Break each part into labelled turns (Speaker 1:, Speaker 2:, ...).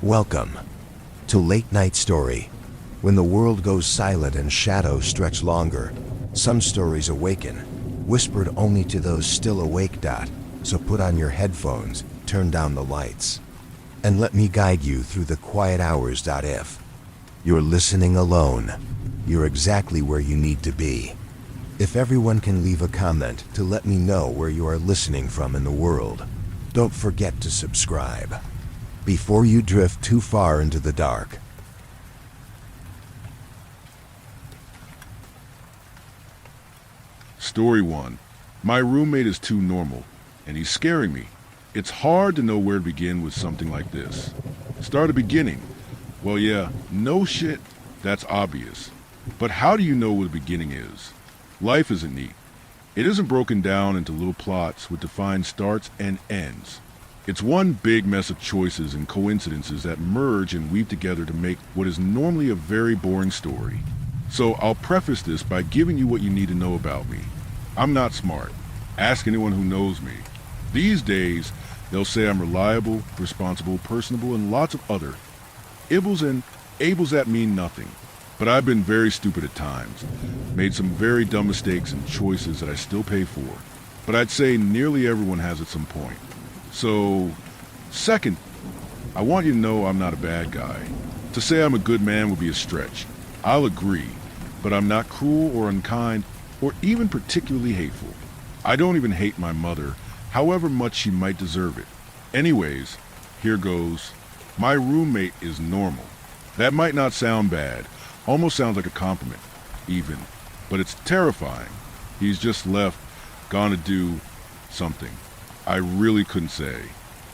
Speaker 1: Welcome to Late Night Story. When the world goes silent and shadows stretch longer, some stories awaken, whispered only to those still awake. So put on your headphones, turn down the lights, and let me guide you through the quiet hours. If you're listening alone, you're exactly where you need to be. If everyone can leave a comment to let me know where you are listening from in the world, don't forget to subscribe before you drift too far into the dark.
Speaker 2: Story 1. My roommate is too normal, and he's scaring me. It's hard to know where to begin with something like this. Start a beginning. Well, yeah, no shit, that's obvious. But how do you know what a beginning is? Life isn't neat. It isn't broken down into little plots with defined starts and ends. It's one big mess of choices and coincidences that merge and weave together to make what is normally a very boring story. So I'll preface this by giving you what you need to know about me. I'm not smart. Ask anyone who knows me. These days, they'll say I'm reliable, responsible, personable, and lots of other ibbles and ables that mean nothing. But I've been very stupid at times, made some very dumb mistakes and choices that I still pay for. But I'd say nearly everyone has at some point. So, second, I want you to know I'm not a bad guy. To say I'm a good man would be a stretch. I'll agree, but I'm not cruel or unkind or even particularly hateful. I don't even hate my mother, however much she might deserve it. Anyways, here goes. My roommate is normal. That might not sound bad. Almost sounds like a compliment, even. But it's terrifying. He's just left, gone to do something. I really couldn't say.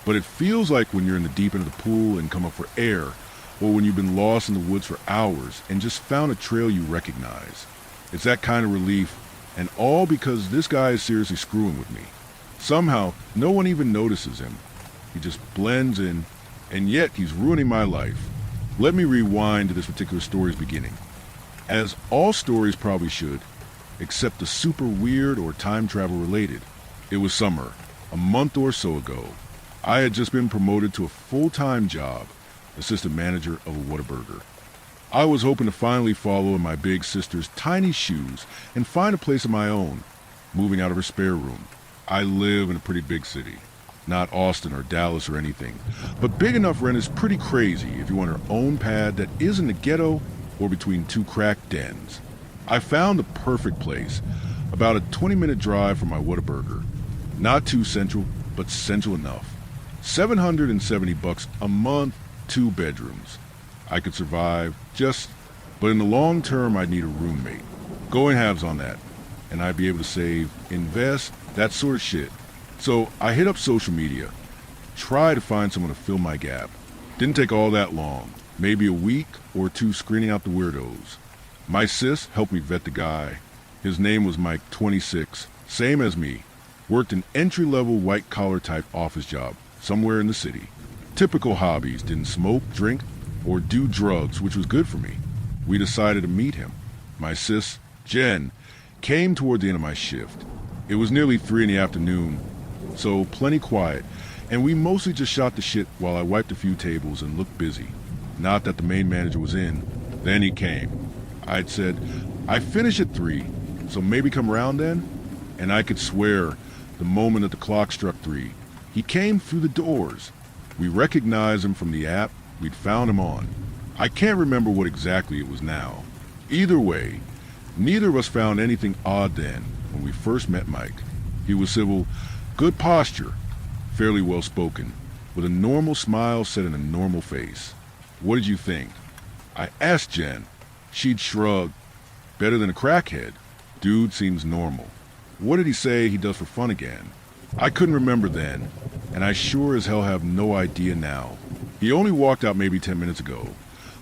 Speaker 2: But it feels like when you're in the deep end of the pool and come up for air, or when you've been lost in the woods for hours and just found a trail you recognize. It's that kind of relief, and all because this guy is seriously screwing with me. Somehow, no one even notices him. He just blends in, and yet he's ruining my life. Let me rewind to this particular story's beginning. As all stories probably should, except the super weird or time travel related. It was summer, a month or so ago. I had just been promoted to a full-time job, assistant manager of a Whataburger. I was hoping to finally follow in my big sister's tiny shoes and find a place of my own, moving out of her spare room. I live in a pretty big city. Not Austin or Dallas or anything, but big enough rent is pretty crazy if you want your own pad that isn't a ghetto or between two crack dens. I found the perfect place, about a 20-minute drive from my Whataburger. Not too central, but central enough. $770 a month, 2 bedrooms. I could survive, but in the long term I'd need a roommate. Going halves on that, and I'd be able to save, invest, that sort of shit. So I hit up social media, try to find someone to fill my gap. Didn't take all that long, maybe a week or two screening out the weirdos. My sis helped me vet the guy. His name was Mike, 26, same as me. Worked an entry-level white-collar type office job somewhere in the city. Typical hobbies, didn't smoke, drink, or do drugs, which was good for me. We decided to meet him. My sis, Jen, came toward the end of my shift. It was nearly 3 in the afternoon, so plenty quiet, and we mostly just shot the shit while I wiped a few tables and looked busy. Not that the main manager was in. Then he came. I'd said, I finish at 3, so maybe come round then? And I could swear, the moment that the clock struck 3, he came through the doors. We recognized him from the app we'd found him on. I can't remember what exactly it was now. Either way, neither of us found anything odd then when we first met Mike. He was civil, good posture, fairly well spoken, with a normal smile set in a normal face. What did you think? I asked Jen. She'd shrug. Better than a crackhead. Dude seems normal. What did he say he does for fun again? I couldn't remember then, and I sure as hell have no idea now. He only walked out maybe 10 minutes ago,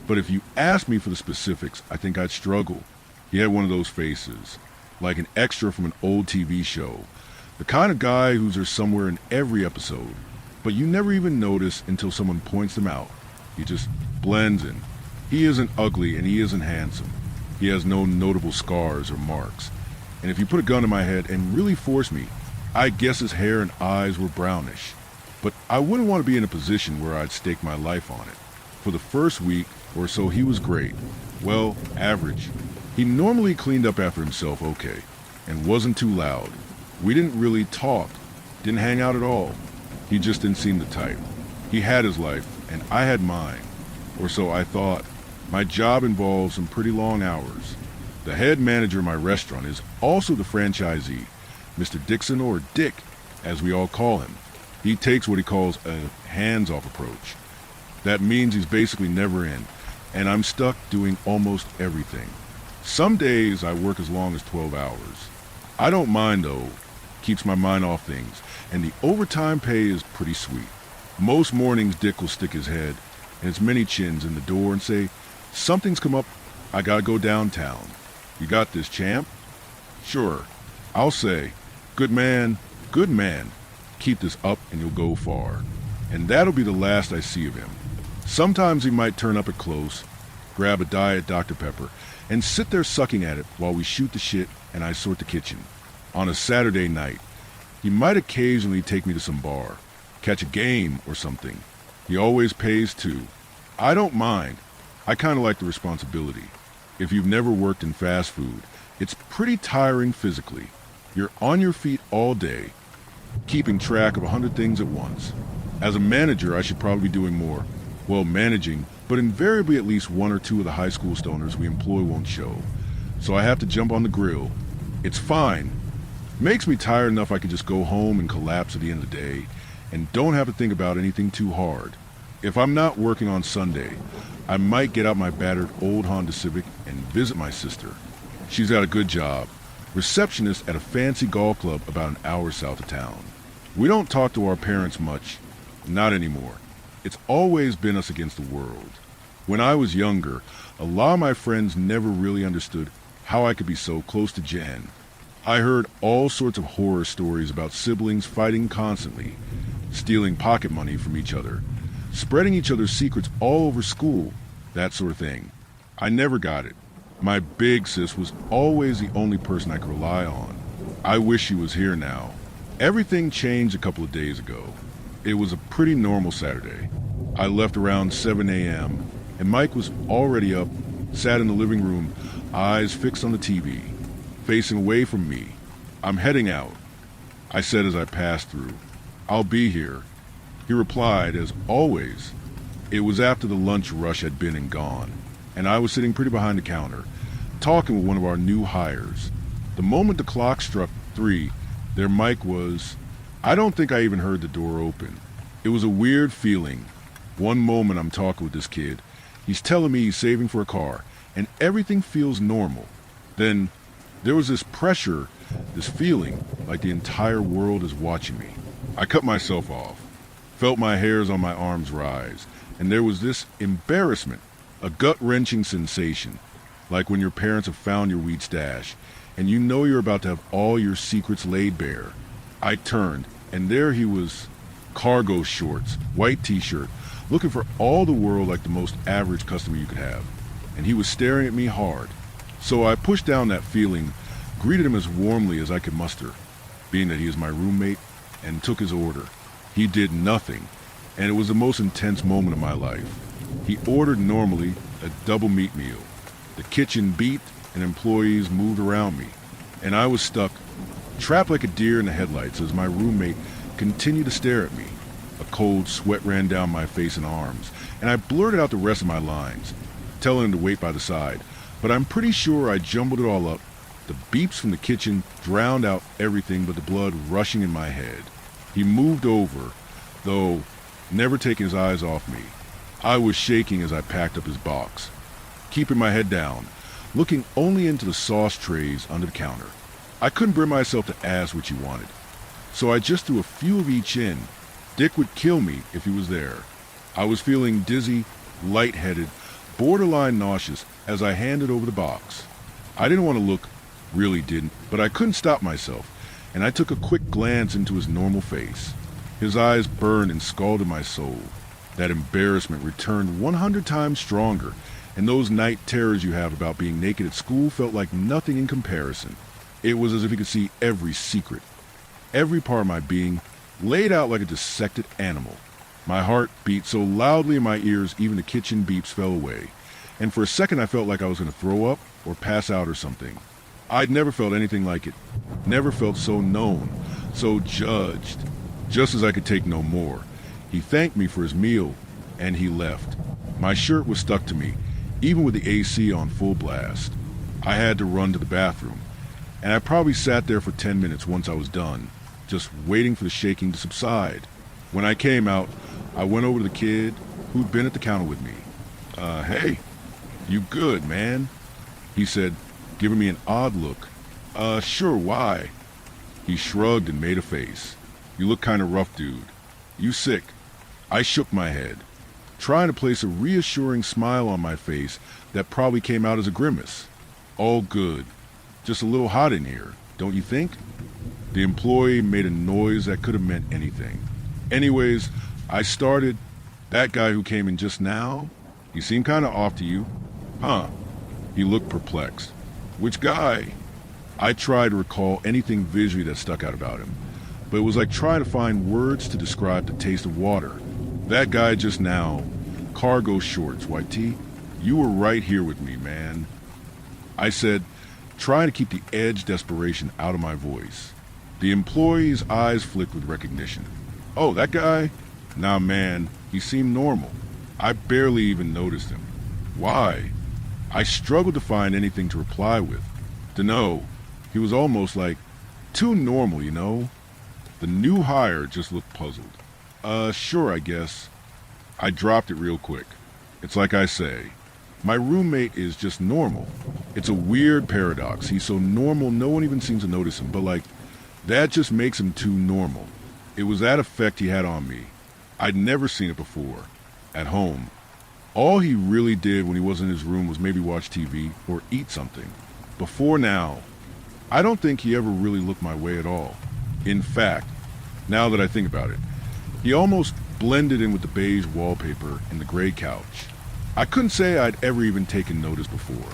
Speaker 2: but if you asked me for the specifics, I think I'd struggle. He had one of those faces, like an extra from an old TV show. The kind of guy who's there somewhere in every episode, but you never even notice until someone points them out. He just blends in. He isn't ugly and he isn't handsome. He has no notable scars or marks. And if you put a gun to my head and really force me, I guess his hair and eyes were brownish. But I wouldn't want to be in a position where I'd stake my life on it. For the first week or so, he was great. Well, average. He normally cleaned up after himself okay, and wasn't too loud. We didn't really talk, didn't hang out at all. He just didn't seem the type. He had his life, and I had mine. Or so I thought. My job involves some pretty long hours. The head manager of my restaurant is also the franchisee, Mr. Dixon, or Dick, as we all call him. He takes what he calls a hands-off approach. That means he's basically never in, and I'm stuck doing almost everything. Some days I work as long as 12 hours. I don't mind though, keeps my mind off things, and the overtime pay is pretty sweet. Most mornings Dick will stick his head and his many chins in the door and say, "Something's come up, I gotta go downtown. You got this, champ?" Sure. I'll say, good man, keep this up and you'll go far." And that'll be the last I see of him. Sometimes he might turn up at close, grab a Diet Dr. Pepper, and sit there sucking at it while we shoot the shit and I sort the kitchen. On a Saturday night, he might occasionally take me to some bar, catch a game or something. He always pays too. I don't mind. I kind of like the responsibility. If you've never worked in fast food, it's pretty tiring physically. You're on your feet all day, keeping track of 100 things at once. As a manager, I should probably be doing more. Well, managing, but invariably at least one or two of the high school stoners we employ won't show. So I have to jump on the grill. It's fine. Makes me tired enough I can just go home and collapse at the end of the day and don't have to think about anything too hard. If I'm not working on Sunday, I might get out my battered old Honda Civic and visit my sister. She's got a good job, receptionist at a fancy golf club about an hour south of town. We don't talk to our parents much, not anymore. It's always been us against the world. When I was younger, a lot of my friends never really understood how I could be so close to Jen. I heard all sorts of horror stories about siblings fighting constantly, stealing pocket money from each other, spreading each other's secrets all over school, that sort of thing. I never got it. My big sis was always the only person I could rely on. I wish she was here now. Everything changed a couple of days ago. It was a pretty normal Saturday. I left around 7 a.m., and Mike was already up, sat in the living room, eyes fixed on the TV, facing away from me. "I'm heading out," I said as I passed through. "I'll be here." He replied, as always. It was after the lunch rush had been and gone, and I was sitting pretty behind the counter, talking with one of our new hires. The moment the clock struck 3, there Mike was. I don't think I even heard the door open. It was a weird feeling. One moment I'm talking with this kid. He's telling me he's saving for a car, and everything feels normal. Then there was this pressure, this feeling like the entire world is watching me. I cut myself off, felt my hairs on my arms rise, and there was this embarrassment, a gut-wrenching sensation, like when your parents have found your weed stash, and you know you're about to have all your secrets laid bare. I turned, and there he was, cargo shorts, white t-shirt, looking for all the world like the most average customer you could have. And he was staring at me hard. So I pushed down that feeling, greeted him as warmly as I could muster, being that he is my roommate, and took his order. He did nothing, and it was the most intense moment of my life. He ordered normally a double meat meal. The kitchen beeped, and employees moved around me, and I was stuck, trapped like a deer in the headlights as my roommate continued to stare at me. A cold sweat ran down my face and arms, and I blurted out the rest of my lines, telling him to wait by the side, but I'm pretty sure I jumbled it all up. The beeps from the kitchen drowned out everything but the blood rushing in my head. He moved over, though never taking his eyes off me. I was shaking as I packed up his box, keeping my head down, looking only into the sauce trays under the counter. I couldn't bring myself to ask what he wanted, so I just threw a few of each in. Dick would kill me if he was there. I was feeling dizzy, lightheaded, borderline nauseous as I handed over the box. I didn't want to look, really didn't, but I couldn't stop myself, and I took a quick glance into his normal face. His eyes burned and scalded my soul. That embarrassment returned 100 times stronger, and those night terrors you have about being naked at school felt like nothing in comparison. It was as if he could see every secret, every part of my being, laid out like a dissected animal. My heart beat so loudly in my ears even the kitchen beeps fell away, and for a second I felt like I was going to throw up or pass out or something. I'd never felt anything like it. Never felt so known, so judged. Just as I could take no more, he thanked me for his meal, and he left. My shirt was stuck to me, even with the AC on full blast. I had to run to the bathroom, and I probably sat there for 10 minutes once I was done, just waiting for the shaking to subside. When I came out, I went over to the kid who'd been at the counter with me. Hey, you good, man? He said, giving me an odd look. Sure, why? He shrugged and made a face. You look kinda rough, dude. You sick? I shook my head, trying to place a reassuring smile on my face that probably came out as a grimace. All good. Just a little hot in here, don't you think? The employee made a noise that could have meant anything. Anyways, I started. That guy who came in just now, he seemed kinda off to you. Huh. He looked perplexed. Which guy? I tried to recall anything visually that stuck out about him, but it was like trying to find words to describe the taste of water. That guy just now, cargo shorts, white tee, you were right here with me, man. I said, trying to keep the edge desperation out of my voice. The employee's eyes flicked with recognition. Oh, that guy? Nah, man, he seemed normal. I barely even noticed him. Why? I struggled to find anything to reply with. Dunno, he was almost like too normal, you know? The new hire just looked puzzled. Sure, I guess. I dropped it real quick. It's like I say, my roommate is just normal. It's a weird paradox. He's so normal no one even seems to notice him, but like, that just makes him too normal. It was that effect he had on me. I'd never seen it before. At home. All he really did when he was in his room was maybe watch TV or eat something. Before now, I don't think he ever really looked my way at all. In fact, now that I think about it, he almost blended in with the beige wallpaper and the gray couch. I couldn't say I'd ever even taken notice before.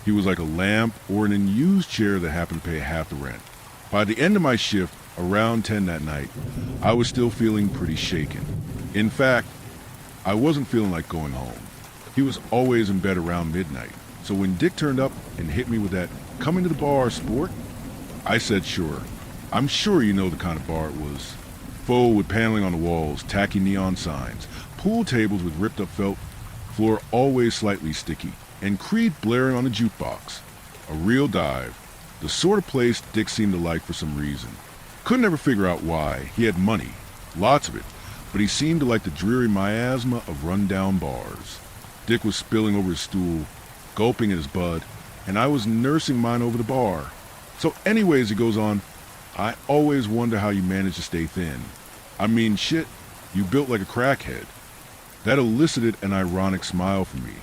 Speaker 2: He was like a lamp or an unused chair that happened to pay half the rent. By the end of my shift, around 10 that night, I was still feeling pretty shaken. In fact, I wasn't feeling like going home. He was always in bed around midnight, so when Dick turned up and hit me with that "coming to the bar, sport," I said sure. I'm sure you know the kind of bar it was. Faux with paneling on the walls, tacky neon signs, pool tables with ripped up felt, floor always slightly sticky, and Creed blaring on the jukebox. A real dive. The sort of place Dick seemed to like for some reason. Couldn't ever figure out why. He had money, lots of it, but he seemed to like the dreary miasma of run-down bars. Dick was spilling over his stool, gulping at his bud, and I was nursing mine over the bar. So anyways, he goes on, I always wonder how you manage to stay thin. I mean, shit, you built like a crackhead. That elicited an ironic smile from me.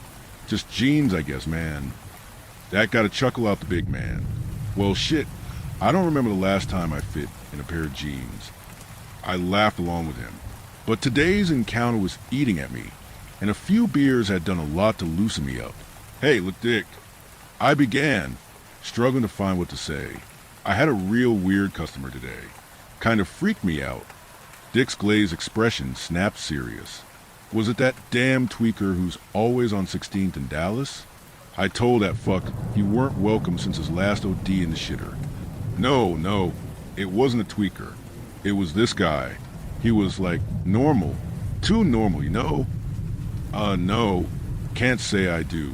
Speaker 2: Just jeans, I guess, man. That got a chuckle out the big man. Well, shit, I don't remember the last time I fit in a pair of jeans. I laughed along with him. But today's encounter was eating at me, and a few beers had done a lot to loosen me up. Hey, look, Dick. I began, struggling to find what to say. I had a real weird customer today. Kind of freaked me out. Dick's glazed expression snapped serious. Was it that damn tweaker who's always on 16th in Dallas? I told that fuck he weren't welcome since his last OD in the shitter. No, it wasn't a tweaker. It was this guy. He was like normal. Too normal, you know? No. Can't say I do.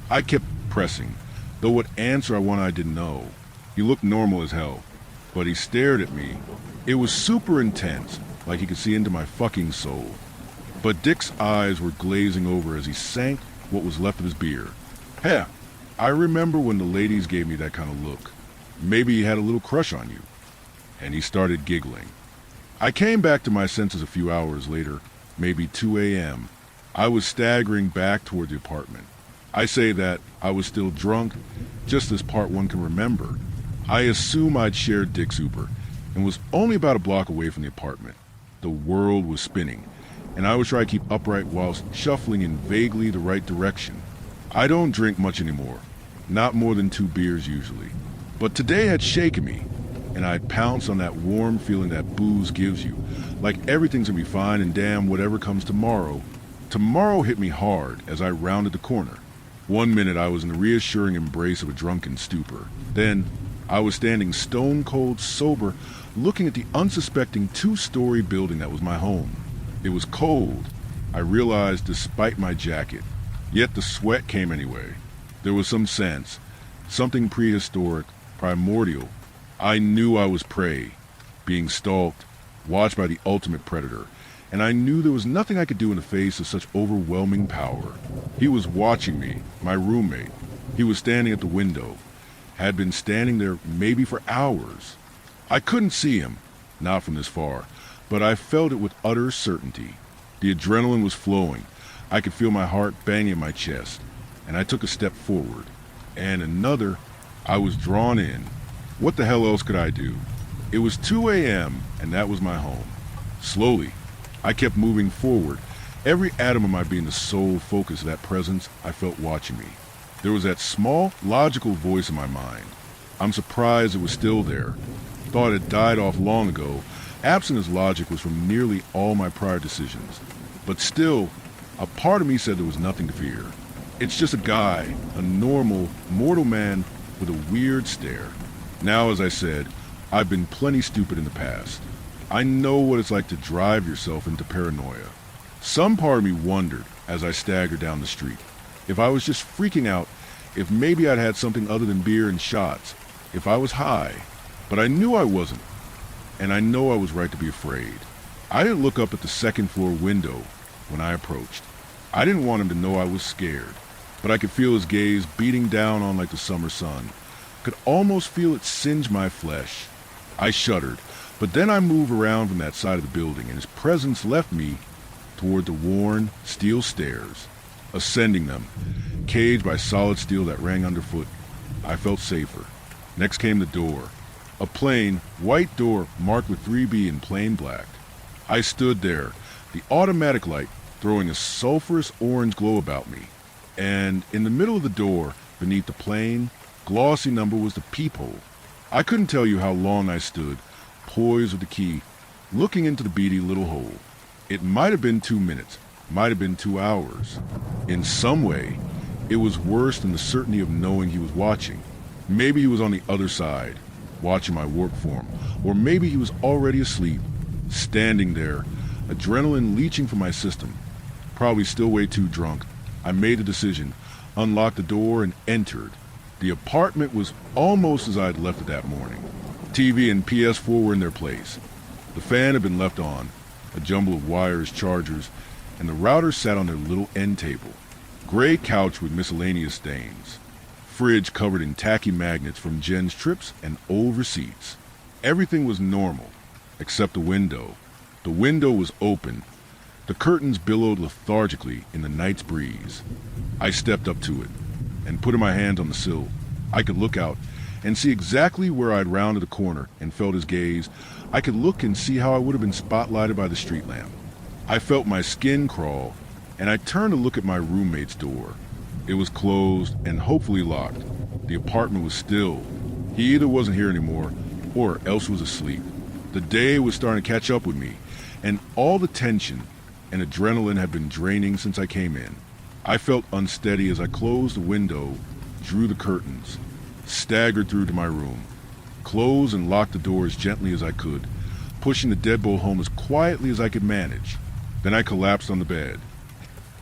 Speaker 2: I kept pressing, though what answer I wanted I didn't know. He looked normal as hell, but he stared at me. It was super intense, like he could see into my fucking soul. But Dick's eyes were glazing over as he sank what was left of his beer. Heh, I remember when the ladies gave me that kind of look. Maybe he had a little crush on you. And he started giggling. I came back to my senses a few hours later, maybe 2 a.m. I was staggering back toward the apartment. I say that I was still drunk, just as part one can remember. I assume I'd shared Dick's Uber and was only about a block away from the apartment. The world was spinning, and I was trying to keep upright whilst shuffling in vaguely the right direction. I don't drink much anymore, not more than 2 beers usually, but today had shaken me, and I pounced on that warm feeling that booze gives you. Like everything's gonna be fine and damn whatever comes tomorrow. Tomorrow hit me hard as I rounded the corner. 1 minute I was in the reassuring embrace of a drunken stupor. Then I was standing stone cold sober, looking at the unsuspecting 2-story building that was my home. It was cold, I realized despite my jacket, yet the sweat came anyway. There was some sense, something prehistoric, primordial. I knew I was prey, being stalked, watched by the ultimate predator, and I knew there was nothing I could do in the face of such overwhelming power. He was watching me, my roommate. He was standing at the window, had been standing there maybe for hours. I couldn't see him, not from this far, but I felt it with utter certainty. The adrenaline was flowing. I could feel my heart banging in my chest, and I took a step forward. And another. I was drawn in. What the hell else could I do? It was 2 a.m., and that was my home. Slowly, I kept moving forward, every atom of my being the sole focus of that presence I felt watching me. There was that small, logical voice in my mind. I'm surprised it was still there. Thought it died off long ago. Absent as logic was from nearly all my prior decisions. But still, a part of me said there was nothing to fear. It's just a guy, a normal, mortal man with a weird stare. Now, as I said, I've been plenty stupid in the past. I know what it's like to drive yourself into paranoia. Some part of me wondered, as I staggered down the street, if I was just freaking out, if maybe I'd had something other than beer and shots, if I was high. But I knew I wasn't, and I know I was right to be afraid. I didn't look up at the second-floor window when I approached. I didn't want him to know I was scared, but I could feel his gaze beating down on like the summer sun. Could almost feel it singe my flesh. I shuddered, but then I moved around from that side of the building, and his presence left me toward the worn steel stairs. Ascending them, caged by solid steel that rang underfoot, I felt safer. Next came the door. A plain, white door marked with 3B in plain black. I stood there, the automatic light throwing a sulphurous orange glow about me. And in the middle of the door, beneath the plain, glossy number was the peephole. I couldn't tell you how long I stood, poised with the key, looking into the beady little hole. It might have been 2 minutes, might have been 2 hours. In some way, it was worse than the certainty of knowing he was watching. Maybe he was on the other side, watching my work form, or maybe he was already asleep, standing there, adrenaline leaching from my system. Probably still way too drunk. I made the decision, unlocked the door, and entered. The apartment was almost as I had left it that morning. TV and PS4 were in their place. The fan had been left on, a jumble of wires, chargers, and the router sat on their little end table. Gray couch with miscellaneous stains. Fridge covered in tacky magnets from Jen's trips and old receipts. Everything was normal, except the window. The window was open. The curtains billowed lethargically in the night's breeze. I stepped up to it and putting my hand on the sill. I could look out and see exactly where I'd rounded the corner and felt his gaze. I could look and see how I would have been spotlighted by the street lamp. I felt my skin crawl, and I turned to look at my roommate's door. It was closed and hopefully locked. The apartment was still. He either wasn't here anymore, or else was asleep. The day was starting to catch up with me, and all the tension and adrenaline had been draining since I came in. I felt unsteady as I closed the window, drew the curtains, staggered through to my room, closed and locked the door as gently as I could, pushing the deadbolt home as quietly as I could manage. Then I collapsed on the bed.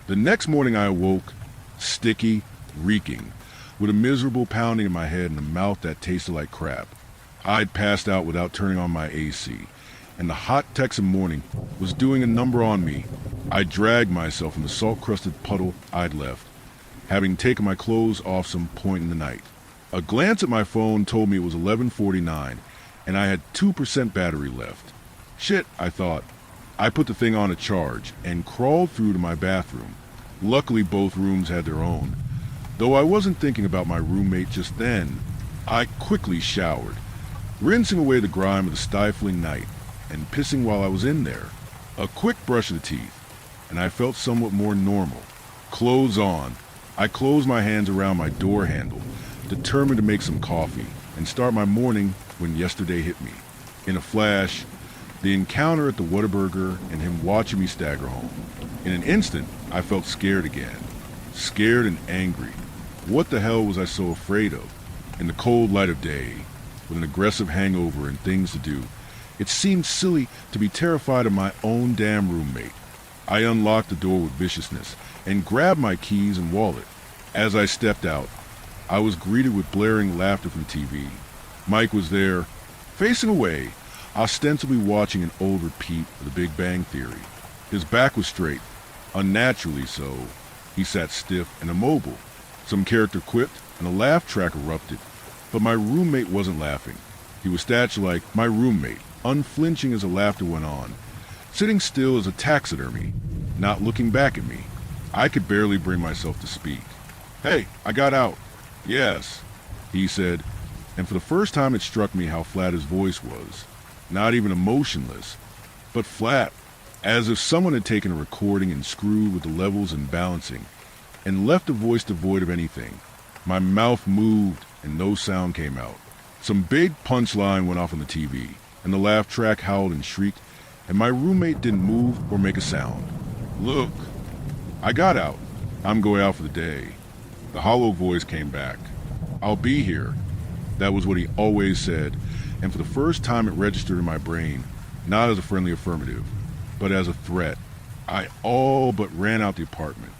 Speaker 2: The next morning I awoke, sticky, reeking, with a miserable pounding in my head and a mouth that tasted like crap. I'd passed out without turning on my AC, and the hot Texan morning was doing a number on me. I dragged myself from the salt-crusted puddle I'd left, having taken my clothes off some point in the night. A glance at my phone told me it was 11:49, and I had 2% battery left. Shit, I thought. I put the thing on a charge and crawled through to my bathroom. Luckily, both rooms had their own. Though I wasn't thinking about my roommate just then, I quickly showered, rinsing away the grime of the stifling night and pissing while I was in there. A quick brush of the teeth, and I felt somewhat more normal. Clothes on, I closed my hands around my door handle, determined to make some coffee. and start my morning when yesterday hit me. In a flash, the encounter at the Whataburger and him watching me stagger home. In an instant, I felt scared again. Scared and angry. What the hell was I so afraid of? In the cold light of day, with an aggressive hangover and things to do, it seemed silly to be terrified of my own damn roommate. I unlocked the door with viciousness and grabbed my keys and wallet. As I stepped out, I was greeted with blaring laughter from TV. Mike was there, facing away, ostensibly watching an old repeat of The Big Bang Theory. His back was straight, unnaturally so. He sat stiff and immobile. Some character quipped and a laugh track erupted, but my roommate wasn't laughing. He was statue like my roommate, unflinching as the laughter went on, sitting still as a taxidermy, not looking back at me. I could barely bring myself to speak. "Hey, I got out." "Yes," he said, and for the first time it struck me how flat his voice was. Not even emotionless, but flat, as if someone had taken a recording and screwed with the levels and balancing, and left the voice devoid of anything. My mouth moved and no sound came out. Some big punchline went off on the TV, and the laugh track howled and shrieked, and my roommate didn't move or make a sound. "Look." I got out. "I'm going out for the day." The hollow voice came back. "I'll be here." That was what he always said, and for the first time it registered in my brain, not as a friendly affirmative, but as a threat. I all but ran out the apartment.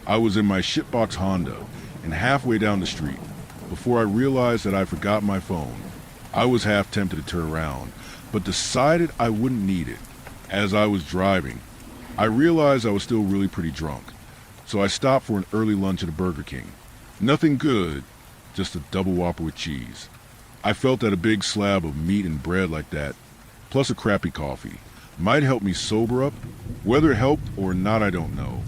Speaker 2: I was in my shitbox Honda and halfway down the street before I realized that I forgot my phone. I was half tempted to turn around, but decided I wouldn't need it. As I was driving, I realized I was still really pretty drunk, so I stopped for an early lunch at a Burger King. Nothing good, just a double Whopper with cheese. I felt that a big slab of meat and bread like that, plus a crappy coffee, might help me sober up. Whether it helped or not, I don't know.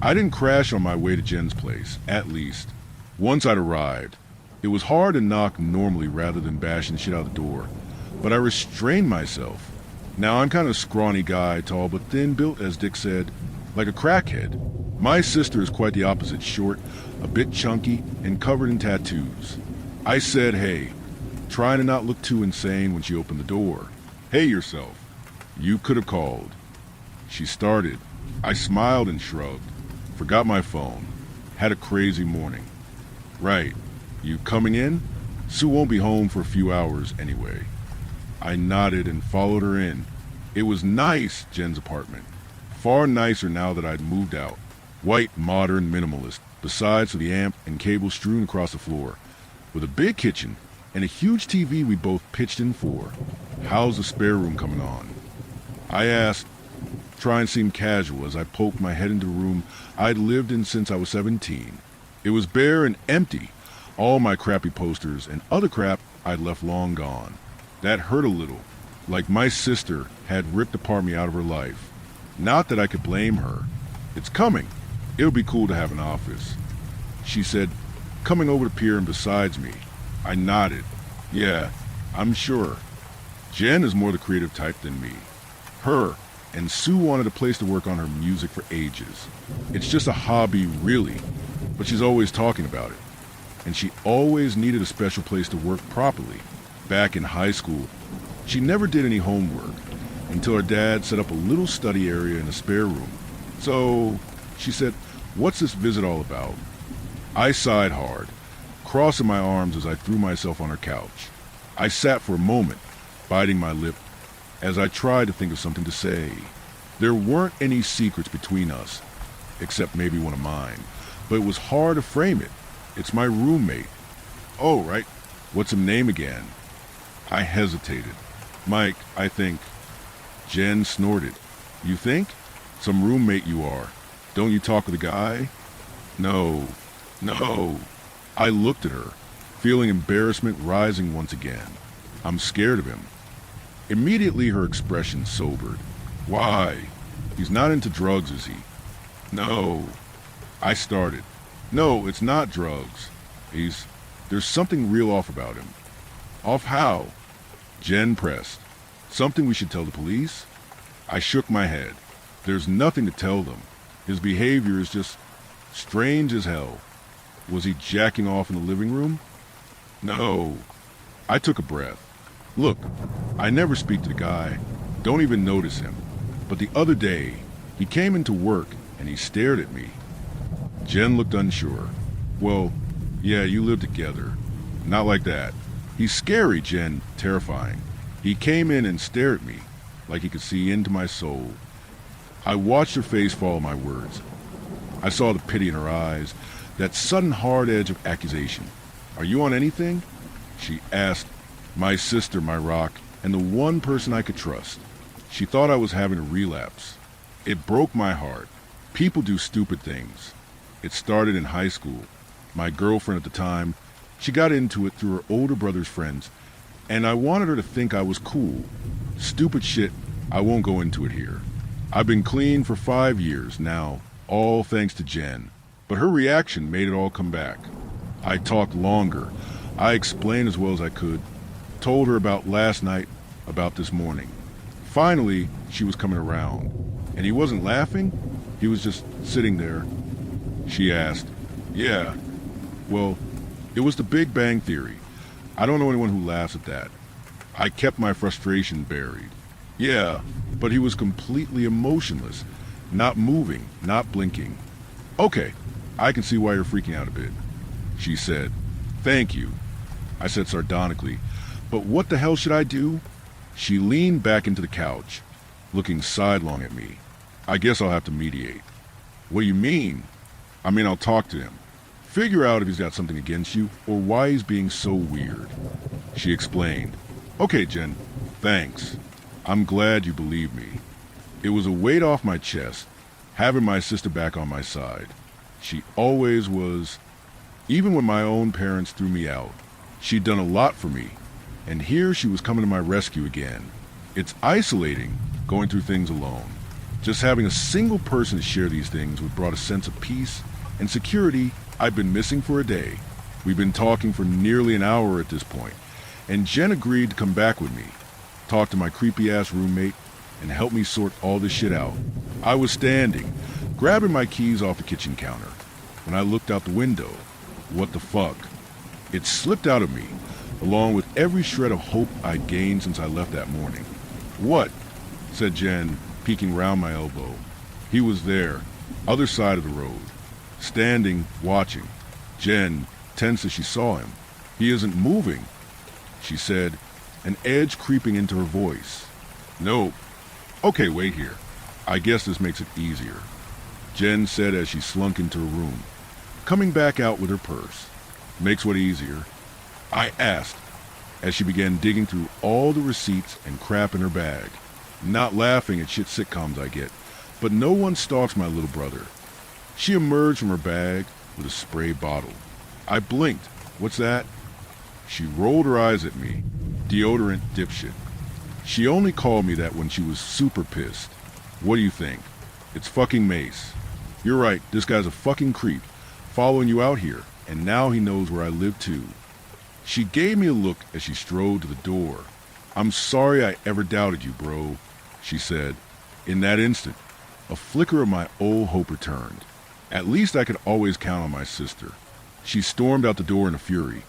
Speaker 2: I didn't crash on my way to Jen's place, at least. Once I'd arrived, it was hard to knock normally rather than bashing shit out the door, but I restrained myself. Now I'm kind of a scrawny guy, tall but thin, built, as Dick said, like a crackhead. My sister is quite the opposite, short, a bit chunky, and covered in tattoos. I said hey, trying to not look too insane when she opened the door. "Hey yourself. You could have called." She started. I smiled and shrugged. Forgot my phone. Had a crazy morning. "Right. You coming in? Sue won't be home for a few hours anyway." I nodded and followed her in. It was nice, Jen's apartment. Far nicer now that I'd moved out. White, modern, minimalist, besides the amp and cable strewn across the floor, with a big kitchen and a huge TV we both pitched in for. "How's the spare room coming on?" I asked, trying to seem casual as I poked my head into a room I'd lived in since I was 17. It was bare and empty, all my crappy posters and other crap I'd left long gone. That hurt a little, like my sister had ripped a part of me out of her life. Not that I could blame her. "It's coming. It would be cool to have an office," she said, coming over to peer in besides me. I nodded. "Yeah, I'm sure." Jen is more the creative type than me. Her and Sue wanted a place to work on her music for ages. It's just a hobby, really, but she's always talking about it. And she always needed a special place to work properly. Back in high school, she never did any homework until her dad set up a little study area in a spare room. So she said, "What's this visit all about?" I sighed hard, crossing my arms as I threw myself on her couch. I sat for a moment, biting my lip, as I tried to think of something to say. There weren't any secrets between us, except maybe one of mine, but it was hard to frame it. It's my roommate. "Oh, right. What's his name again?" I hesitated. "Mike, I think." Jen snorted. "You think? Some roommate you are. Don't you talk with a guy?" No. I looked at her, feeling embarrassment rising once again. "I'm scared of him." Immediately her expression sobered. "Why? He's not into drugs, is he?" "No." I started. "No, it's not drugs. There's something real off about him." "Off how?" Jen pressed. "Something we should tell the police?" I shook my head. "There's nothing to tell them. His behavior is just strange as hell." "Was he jacking off in the living room?" "No." I took a breath. Look, I never speak to the guy, don't even notice him. But the other day, he came into work and he stared at me. Jen looked unsure. Well, yeah, you live together. Not like that. He's scary, Jen, terrifying. He came in and stared at me, like he could see into my soul. I watched her face follow my words. I saw the pity in her eyes, that sudden hard edge of accusation. Are you on anything? She asked. My sister, my rock, and the one person I could trust. She thought I was having a relapse. It broke my heart. People do stupid things. It started in high school. My girlfriend at the time, she got into it through her older brother's friends, and I wanted her to think I was cool. Stupid shit, I won't go into it here. I've been clean for 5 years now, all thanks to Jen. But her reaction made it all come back. I talked longer. I explained as well as I could. Told her about last night, about this morning. Finally, she was coming around. And he wasn't laughing, he was just sitting there. She asked, yeah, well, it was the Big Bang Theory. I don't know anyone who laughs at that. I kept my frustration buried. Yeah, but he was completely emotionless, not moving, not blinking. Okay, I can see why you're freaking out a bit, she said. Thank you, I said sardonically. But what the hell should I do? She leaned back into the couch, looking sidelong at me. I guess I'll have to mediate. What do you mean? I mean, I'll talk to him. Figure out if he's got something against you or why he's being so weird. She explained. Okay, Jen, thanks. I'm glad you believe me. It was a weight off my chest, having my sister back on my side. She always was. Even when my own parents threw me out, she'd done a lot for me. And here she was coming to my rescue again. It's isolating, going through things alone. Just having a single person to share these things with brought a sense of peace and security I've been missing for a day. We've been talking for nearly an hour at this point, and Jen agreed to come back with me, talk to my creepy-ass roommate, and help me sort all this shit out. I was standing, grabbing my keys off the kitchen counter, when I looked out the window. What the fuck? It slipped out of me, along with every shred of hope I'd gained since I left that morning. What? Said Jen, peeking round my elbow. He was there, other side of the road, standing, watching. Jen, tense as she saw him. He isn't moving, she said, an edge creeping into her voice. No. Okay, wait here. I guess this makes it easier, Jen said as she slunk into her room, coming back out with her purse. Makes what easier? I asked, as she began digging through all the receipts and crap in her bag. Not laughing at shit sitcoms I get, but no one stalks my little brother. She emerged from her bag with a spray bottle. I blinked. What's that? She rolled her eyes at me. Deodorant dipshit. She only called me that when she was super pissed. What do you think? It's fucking Mace. You're right, this guy's a fucking creep, following you out here, and now he knows where I live too. She gave me a look as she strode to the door. I'm sorry I ever doubted you, bro, she said. In that instant, a flicker of my old hope returned. At least I could always count on my sister. She stormed out the door in a fury,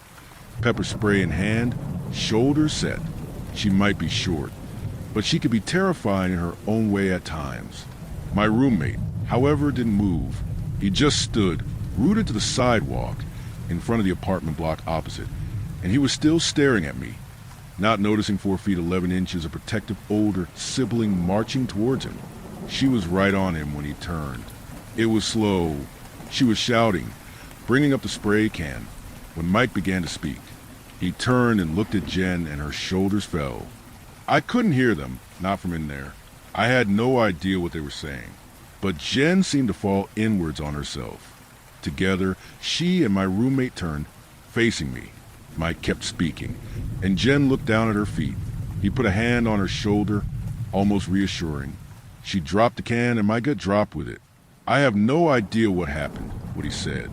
Speaker 2: pepper spray in hand, shoulders set. She might be short, but she could be terrifying in her own way at times. My roommate, however, didn't move. He just stood, rooted to the sidewalk, in front of the apartment block opposite, and he was still staring at me, not noticing 4 feet 11 inches of protective older sibling marching towards him. She was right on him when he turned. It was slow. She was shouting, bringing up the spray can, when Mike began to speak. He turned and looked at Jen, and her shoulders fell. I couldn't hear them, not from in there. I had no idea what they were saying. But Jen seemed to fall inwards on herself. Together, she and my roommate turned, facing me. Mike kept speaking, and Jen looked down at her feet. He put a hand on her shoulder, almost reassuring. She dropped the can, and my gut dropped with it. I have no idea what happened, what he said.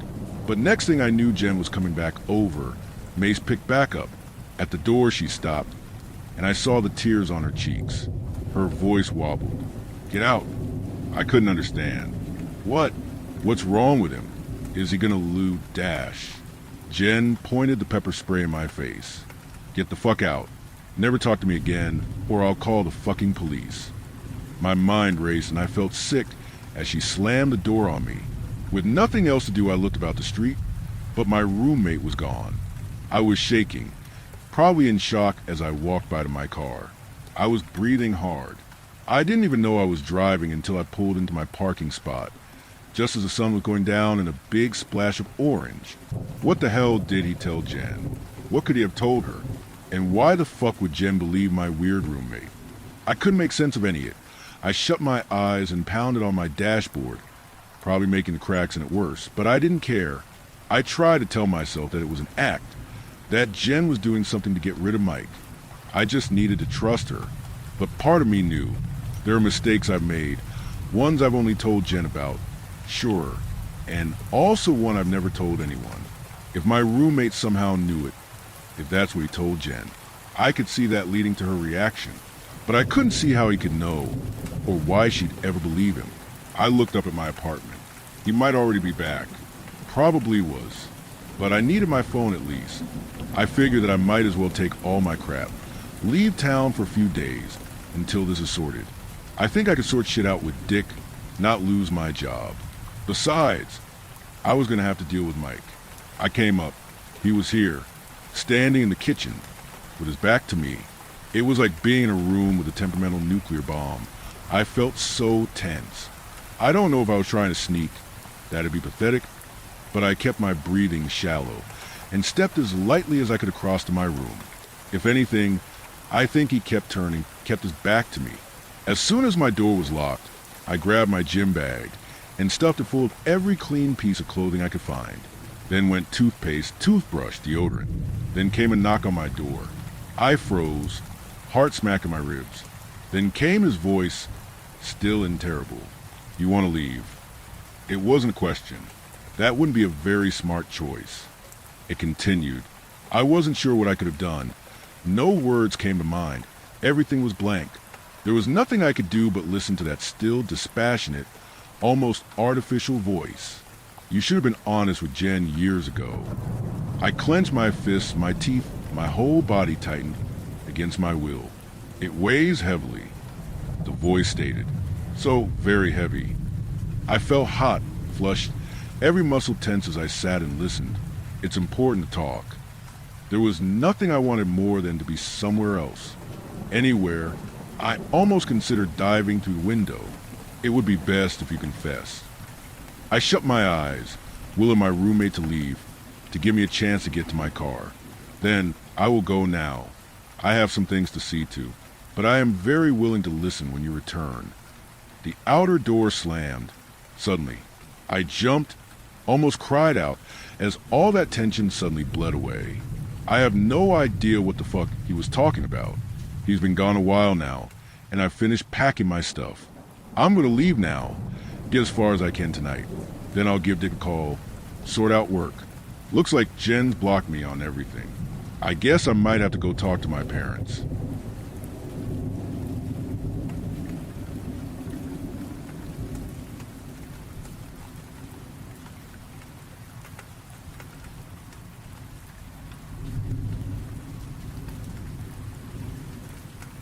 Speaker 2: But next thing I knew, Jen was coming back over. Mace picked back up. At the door, she stopped, and I saw the tears on her cheeks. Her voice wobbled. Get out. I couldn't understand. What? What's wrong with him? Is he gonna Dash? Jen pointed the pepper spray in my face. Get the fuck out. Never talk to me again, or I'll call the fucking police. My mind raced and I felt sick as she slammed the door on me. With nothing else to do, I looked about the street, but my roommate was gone. I was shaking, probably in shock as I walked by to my car. I was breathing hard. I didn't even know I was driving until I pulled into my parking spot, just as the sun was going down in a big splash of orange. What the hell did he tell Jen? What could he have told her? And why the fuck would Jen believe my weird roommate? I couldn't make sense of any of it. I shut my eyes and pounded on my dashboard, probably making the cracks in it worse, but I didn't care. I tried to tell myself that it was an act, that Jen was doing something to get rid of Mike. I just needed to trust her. But part of me knew there are mistakes I've made, ones I've only told Jen about, sure, and also one I've never told anyone. If my roommate somehow knew it, if that's what he told Jen, I could see that leading to her reaction. But I couldn't see how he could know, or why she'd ever believe him. I looked up at my apartment. He might already be back. Probably was. But I needed my phone at least. I figured that I might as well take all my crap, leave town for a few days, until this is sorted. I think I could sort shit out with Dick, not lose my job. Besides, I was gonna have to deal with Mike. I came up. He was here, standing in the kitchen, with his back to me. It was like being in a room with a temperamental nuclear bomb. I felt so tense. I don't know if I was trying to sneak. That'd be pathetic. But I kept my breathing shallow and stepped as lightly as I could across to my room. If anything, I think he kept turning, kept his back to me. As soon as my door was locked, I grabbed my gym bag and stuffed it full of every clean piece of clothing I could find. Then went toothpaste, toothbrush, deodorant. Then came a knock on my door. I froze, heart smacking my ribs. Then came his voice, still and terrible. You want to leave? It wasn't a question. That wouldn't be a very smart choice. It continued. I wasn't sure what I could have done. No words came to mind. Everything was blank. There was nothing I could do but listen to that still, dispassionate, almost artificial voice. You should have been honest with Jen years ago. I clenched my fists, my teeth, my whole body tightened against my will. It weighs heavily, the voice stated. So very heavy. I felt hot, flushed, every muscle tense as I sat and listened. It's important to talk. There was nothing I wanted more than to be somewhere else. Anywhere. I almost considered diving through the window. It would be best if you confessed. I shut my eyes, willing my roommate to leave, to give me a chance to get to my car. Then, I will go now. I have some things to see to, but I am very willing to listen when you return. The outer door slammed. Suddenly, I jumped, almost cried out, as all that tension suddenly bled away. I have no idea what the fuck he was talking about. He's been gone a while now, and I've finished packing my stuff. I'm gonna leave now, get as far as I can tonight. Then I'll give Dick a call, sort out work. Looks like Jen's blocked me on everything. I guess I might have to go talk to my parents.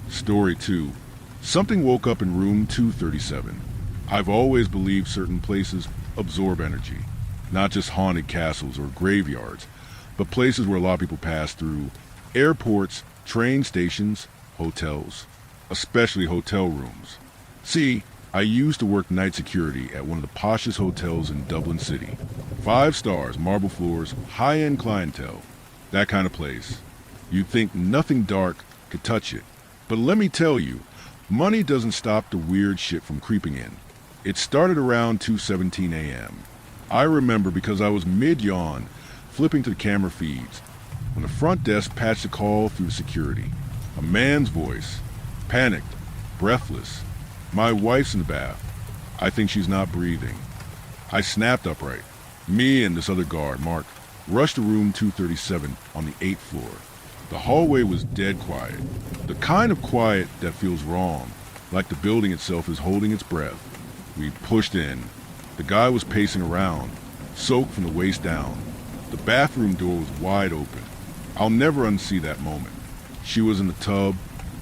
Speaker 2: Story 2. Something woke up in room 237. I've always believed certain places absorb energy. Not just haunted castles or graveyards, but places where a lot of people pass through. Airports, train stations, hotels. Especially hotel rooms. See, I used to work night security at one of the poshest hotels in Dublin City. 5 stars, marble floors, high-end clientele. That kind of place. You'd think nothing dark could touch it. But let me tell you, money doesn't stop the weird shit from creeping in. It started around 2:17 a.m. I remember because I was mid-yawn, flipping to the camera feeds, when the front desk patched a call through security. A man's voice. Panicked. Breathless. My wife's in the bath. I think she's not breathing. I snapped upright. Me and this other guard, Mark, rushed to room 237 on the 8th floor. The hallway was dead quiet. The kind of quiet that feels wrong, like the building itself is holding its breath. We pushed in. The guy was pacing around, soaked from the waist down. The bathroom door was wide open. I'll never unsee that moment. She was in the tub,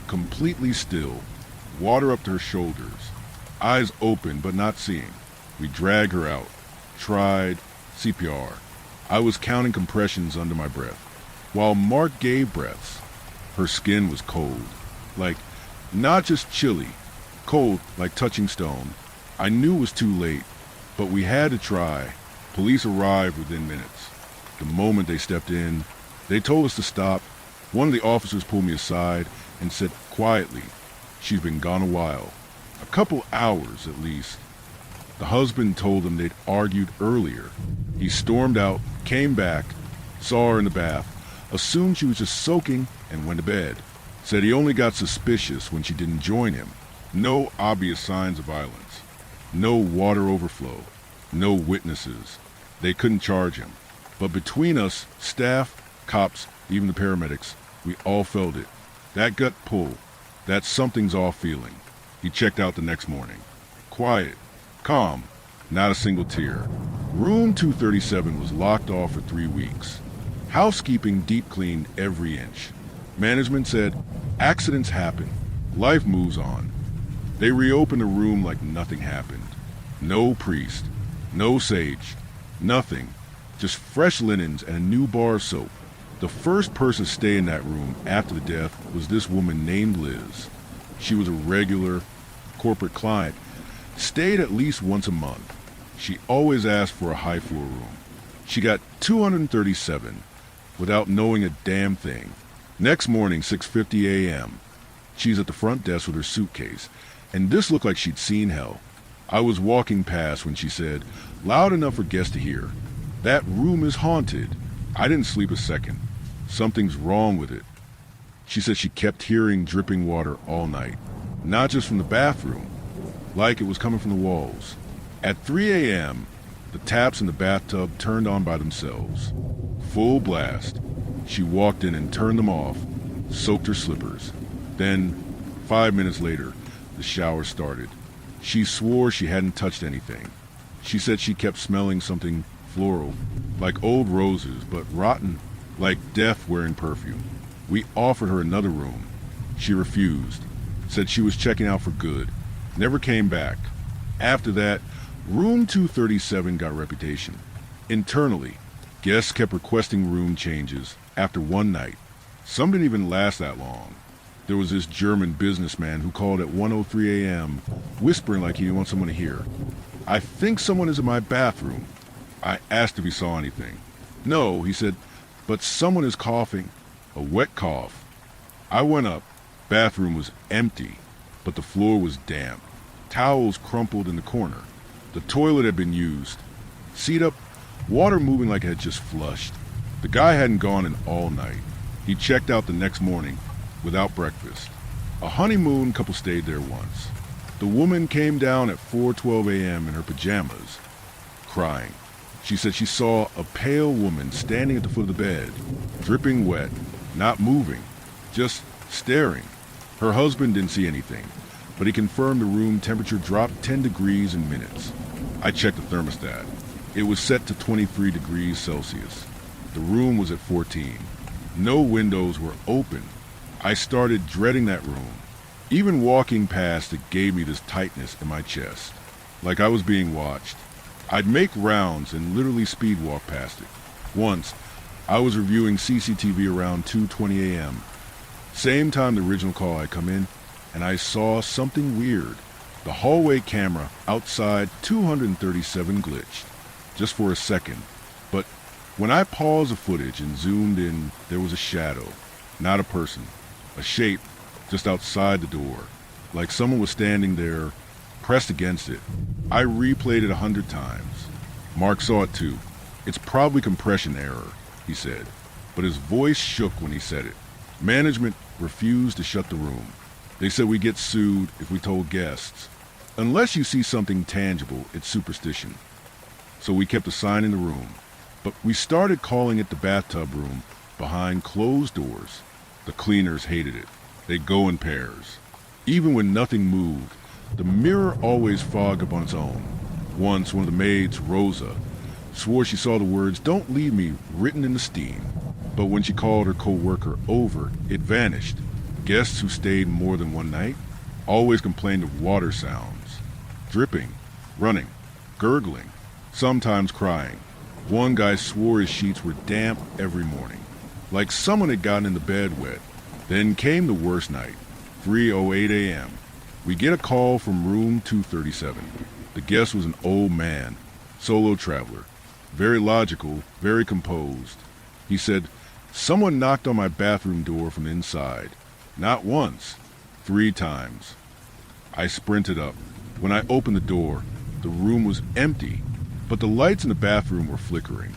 Speaker 2: completely still, water up to her shoulders, eyes open but not seeing. We dragged her out, tried CPR. I was counting compressions under my breath, while Mark gave breaths. Her skin was cold, like not just chilly, cold like touching stone. I knew it was too late, but we had to try. Police arrived within minutes. The moment they stepped in, they told us to stop. One of the officers pulled me aside and said quietly, "She's been gone a while, a couple hours at least." The husband told them they'd argued earlier. He stormed out, came back, saw her in the bath, assumed she was just soaking, and went to bed. Said he only got suspicious when she didn't join him. No obvious signs of violence. No water overflow. No witnesses. They couldn't charge him. But between us, staff, cops, even the paramedics, we all felt it. That gut pull, that something's off feeling. He checked out the next morning. Quiet, calm, not a single tear. Room 237 was locked off for 3 weeks. Housekeeping deep cleaned every inch. Management said, accidents happen. Life moves on. They reopened the room like nothing happened. No priest, no sage, nothing. Just fresh linens and a new bar of soap. The first person to stay in that room after the death was this woman named Liz. She was a regular corporate client, stayed at least once a month. She always asked for a high floor room. She got 237 without knowing a damn thing. Next morning, 6:50 a.m., she's at the front desk with her suitcase, and this looked like she'd seen hell. I was walking past when she said, loud enough for guests to hear, "That room is haunted." I didn't sleep a second. Something's wrong with it. She said she kept hearing dripping water all night, not just from the bathroom, like it was coming from the walls. At 3 a.m., the taps in the bathtub turned on by themselves. Full blast. She walked in and turned them off, soaked her slippers. Then, 5 minutes later, the shower started. She swore she hadn't touched anything. She said she kept smelling something floral, like old roses, but rotten, like death wearing perfume. We offered her another room. She refused, said she was checking out for good, never came back. After that, room 237 got a reputation. Internally, guests kept requesting room changes after one night. Some didn't even last that long. There was this German businessman who called at 1:03 a.m., whispering like he didn't want someone to hear. "I think someone is in my bathroom." I asked if he saw anything. "No," he said, "but someone is coughing, a wet cough." I went up. Bathroom was empty, but the floor was damp. Towels crumpled in the corner. The toilet had been used. Seat up, water moving like it had just flushed. The guy hadn't gone in all night. He checked out the next morning without breakfast. A honeymoon couple stayed there once. The woman came down at 4:12 a.m. in her pajamas, crying. She said she saw a pale woman standing at the foot of the bed, dripping wet, not moving, just staring. Her husband didn't see anything, but he confirmed the room temperature dropped 10 degrees in minutes. I checked the thermostat. It was set to 23 degrees Celsius. The room was at 14. No windows were open. I started dreading that room. Even walking past it gave me this tightness in my chest, like I was being watched. I'd make rounds and literally speed walk past it. Once, I was reviewing CCTV around 2:20 a.m. Same time the original call had come in, and I saw something weird. The hallway camera outside 237 glitched, just for a second. But when I paused the footage and zoomed in, there was a shadow, not a person, a shape just outside the door, like someone was standing there, pressed against it. I replayed it 100 times. Mark saw it too. "It's probably compression error," he said, but his voice shook when he said it. Management refused to shut the room. They said we get sued if we told guests. Unless you see something tangible, it's superstition. So we kept a sign in the room, but we started calling it the bathtub room behind closed doors. The cleaners hated it. They'd go in pairs. Even when nothing moved, the mirror always fogged up on its own. Once, one of the maids, Rosa, swore she saw the words, "Don't leave me," written in the steam. But when she called her co-worker over, it vanished. Guests who stayed more than one night always complained of water sounds. Dripping, running, gurgling, sometimes crying. One guy swore his sheets were damp every morning, like someone had gotten into bed wet. Then came the worst night, 3:08 a.m. We get a call from room 237. The guest was an old man, solo traveler, very logical, very composed. He said, "Someone knocked on my bathroom door from inside. Not once, 3 times. I sprinted up. When I opened the door, the room was empty, but the lights in the bathroom were flickering.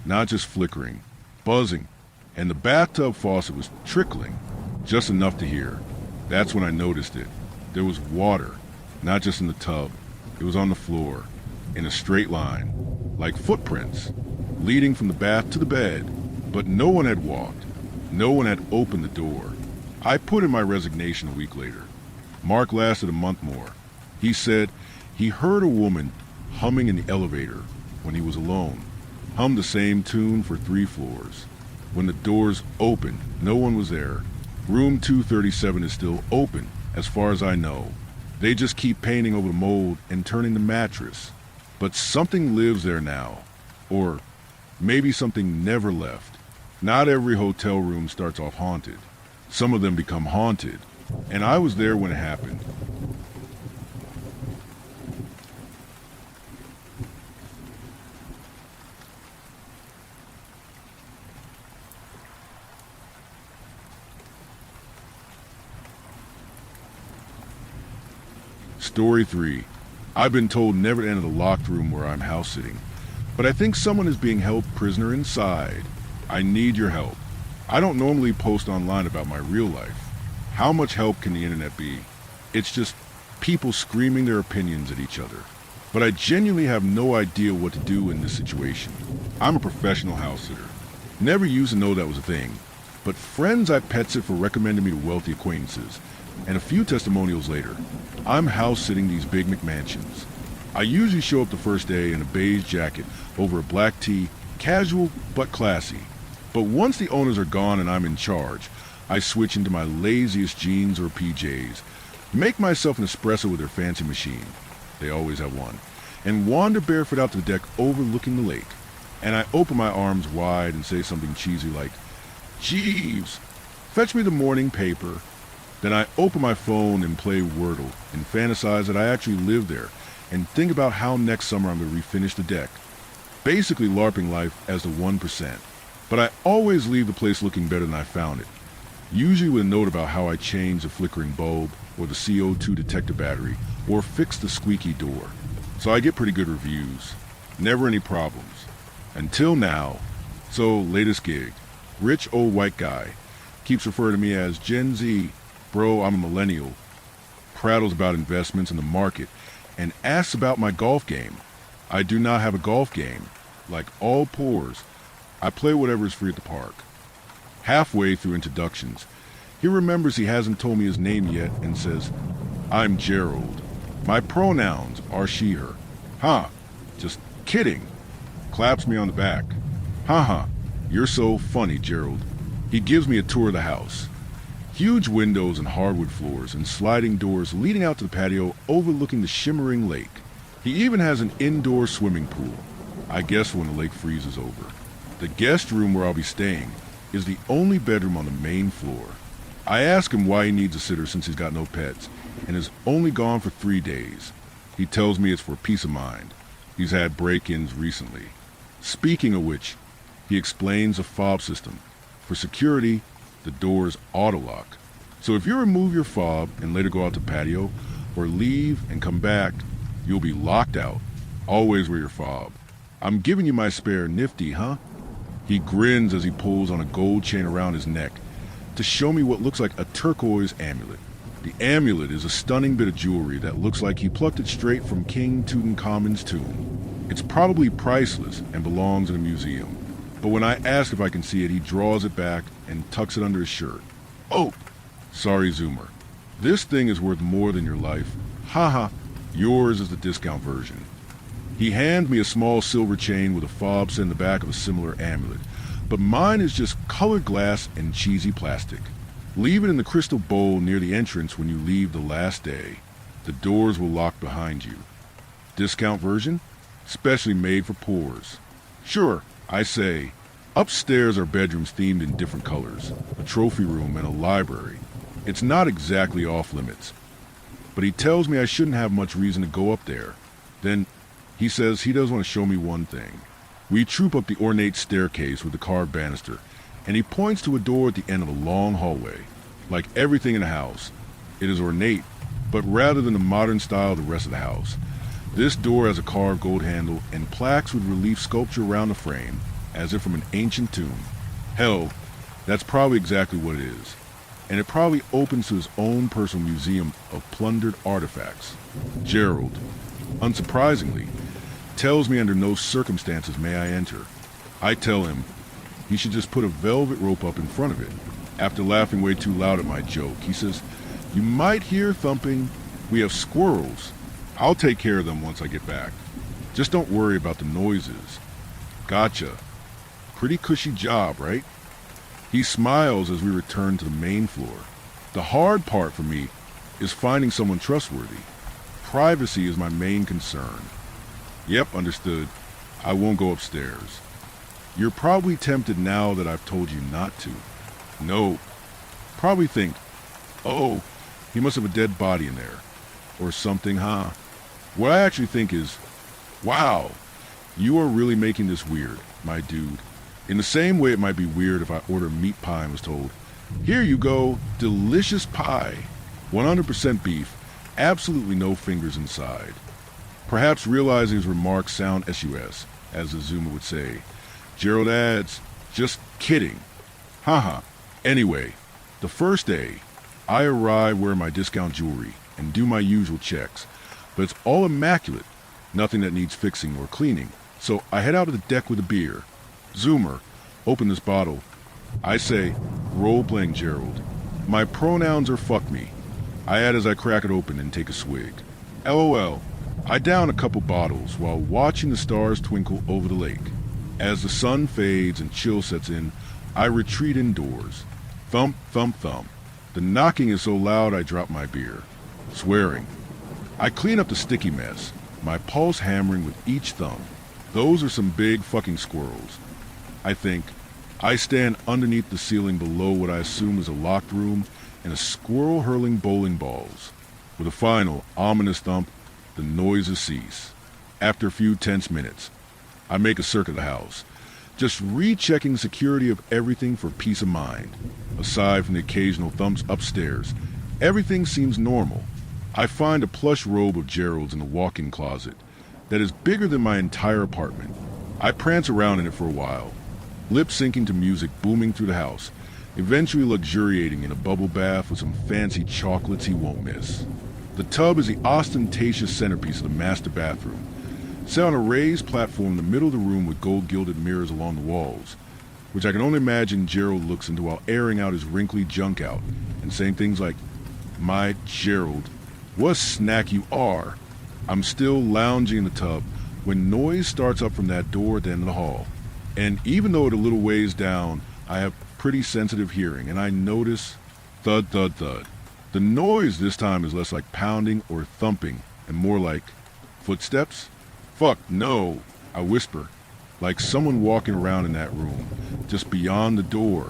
Speaker 2: Not just flickering, buzzing, and the bathtub faucet was trickling, just enough to hear. That's when I noticed it. There was water, not just in the tub. It was on the floor, in a straight line, like footprints, leading from the bath to the bed, but no one had walked. No one had opened the door. I put in my resignation a week later. Mark lasted a month more. He said he heard a woman humming in the elevator when he was alone, hummed the same tune for 3 floors. When the doors opened, no one was there. Room 237 is still open, as far as I know. They just keep painting over the mold and turning the mattress. But something lives there now. Or maybe something never left. Not every hotel room starts off haunted. Some of them become haunted. And I was there when it happened. Story 3. I've been told never to enter the locked room where I'm house sitting, but I think someone is being held prisoner inside. I need your help. I don't normally post online about my real life. How much help can the internet be? It's just people screaming their opinions at each other. But I genuinely have no idea what to do in this situation. I'm a professional house sitter. Never used to know that was a thing, but friends I pet sit for recommended me to wealthy acquaintances. And a few testimonials later, I'm house-sitting these big McMansions. I usually show up the first day in a beige jacket over a black tee, casual but classy. But once the owners are gone and I'm in charge, I switch into my laziest jeans or PJs, make myself an espresso with their fancy machine, they always have one, and wander barefoot out to the deck overlooking the lake. And I open my arms wide and say something cheesy like, "Jeeves, fetch me the morning paper." Then I open my phone and play Wordle and fantasize that I actually live there and think about how next summer I'm going to refinish the deck. Basically LARPing life as the 1%. But I always leave the place looking better than I found it. Usually with a note about how I changed the flickering bulb or the CO2 detector battery or fixed the squeaky door. So I get pretty good reviews. Never any problems. Until now. So latest gig. Rich old white guy. Keeps referring to me as Gen Z. Bro, I'm a millennial, prattles about investments in the market, and asks about my golf game. I do not have a golf game. Like all poors, I play whatever's free at the park. Halfway through introductions, he remembers he hasn't told me his name yet and says, "I'm Gerald. My pronouns are she, her." Huh, just kidding. Claps me on the back. Haha, you're so funny, Gerald. He gives me a tour of the house. Huge windows and hardwood floors and sliding doors leading out to the patio overlooking the shimmering lake. He even has an indoor swimming pool, I guess when the lake freezes over. The guest room where I'll be staying is the only bedroom on the main floor. I ask him why he needs a sitter since he's got no pets and is only gone for 3 days. He tells me it's for peace of mind. He's had break-ins recently. Speaking of which, he explains a fob system. For security, the doors auto-lock. So if you remove your fob and later go out to the patio, or leave and come back, you'll be locked out. Always wear your fob. I'm giving you my spare, nifty, huh? He grins as he pulls on a gold chain around his neck to show me what looks like a turquoise amulet. The amulet is a stunning bit of jewelry that looks like he plucked it straight from King Tutankhamun's tomb. It's probably priceless and belongs in a museum. But when I ask if I can see it, he draws it back and tucks it under his shirt. Oh, sorry, Zoomer. This thing is worth more than your life. Haha, yours is the discount version. He hands me a small silver chain with a fob set in the back of a similar amulet, but mine is just colored glass and cheesy plastic. Leave it in the crystal bowl near the entrance when you leave the last day. The doors will lock behind you. Discount version? Specially made for poors. Sure, I say. Upstairs are bedrooms themed in different colors, a trophy room and a library. It's not exactly off limits. But he tells me I shouldn't have much reason to go up there. Then he says he does want to show me one thing. We troop up the ornate staircase with the carved banister, and he points to a door at the end of a long hallway. Like everything in the house, it is ornate, but rather than the modern style of the rest of the house. This door has a carved gold handle and plaques with relief sculpture around the frame, as if from an ancient tomb. Hell, that's probably exactly what it is. And it probably opens to his own personal museum of plundered artifacts. Gerald, unsurprisingly, tells me under no circumstances may I enter. I tell him he should just put a velvet rope up in front of it. After laughing way too loud at my joke, he says, "You might hear thumping. We have squirrels. I'll take care of them once I get back. Just don't worry about the noises." Gotcha. Pretty cushy job, right? He smiles as we return to the main floor. The hard part for me is finding someone trustworthy. Privacy is my main concern. Yep, understood. I won't go upstairs. You're probably tempted now that I've told you not to. No. Probably think, oh, he must have a dead body in there. Or something, huh? What I actually think is, wow, you are really making this weird, my dude. In the same way it might be weird if I order meat pie and was told, here you go, delicious pie. 100% beef, absolutely no fingers inside. Perhaps realizing his remarks sound SUS, as the Zoomer would say. Gerald adds, just kidding. Haha. Anyway, the first day, I arrive wearing my discount jewelry and do my usual checks, but it's all immaculate, nothing that needs fixing or cleaning. So I head out to the deck with a beer. Zoomer, open this bottle. I say, role-playing Gerald. My pronouns are fuck me. I add as I crack it open and take a swig. LOL. I down a couple bottles while watching the stars twinkle over the lake. As the sun fades and chill sets in, I retreat indoors. Thump, thump, thump. The knocking is so loud I drop my beer. Swearing. I clean up the sticky mess, my pulse hammering with each thump. Those are some big fucking squirrels. I think. I stand underneath the ceiling below what I assume is a locked room and a squirrel hurling bowling balls. With a final, ominous thump, the noises cease. After a few tense minutes, I make a circuit of the house, just rechecking security of everything for peace of mind. Aside from the occasional thumps upstairs, everything seems normal. I find a plush robe of Gerald's in the walk-in closet that is bigger than my entire apartment. I prance around in it for a while, lip-syncing to music booming through the house, eventually luxuriating in a bubble bath with some fancy chocolates he won't miss. The tub is the ostentatious centerpiece of the master bathroom, set on a raised platform in the middle of the room with gold-gilded mirrors along the walls, which I can only imagine Gerald looks into while airing out his wrinkly junk out and saying things like, "My Gerald, what a snack you are." I'm still lounging in the tub when noise starts up from that door at the end of the hall. And even though it's a little ways down, I have pretty sensitive hearing, and I notice thud, thud, thud. The noise this time is less like pounding or thumping and more like footsteps. Fuck, no, I whisper, like someone walking around in that room, just beyond the door.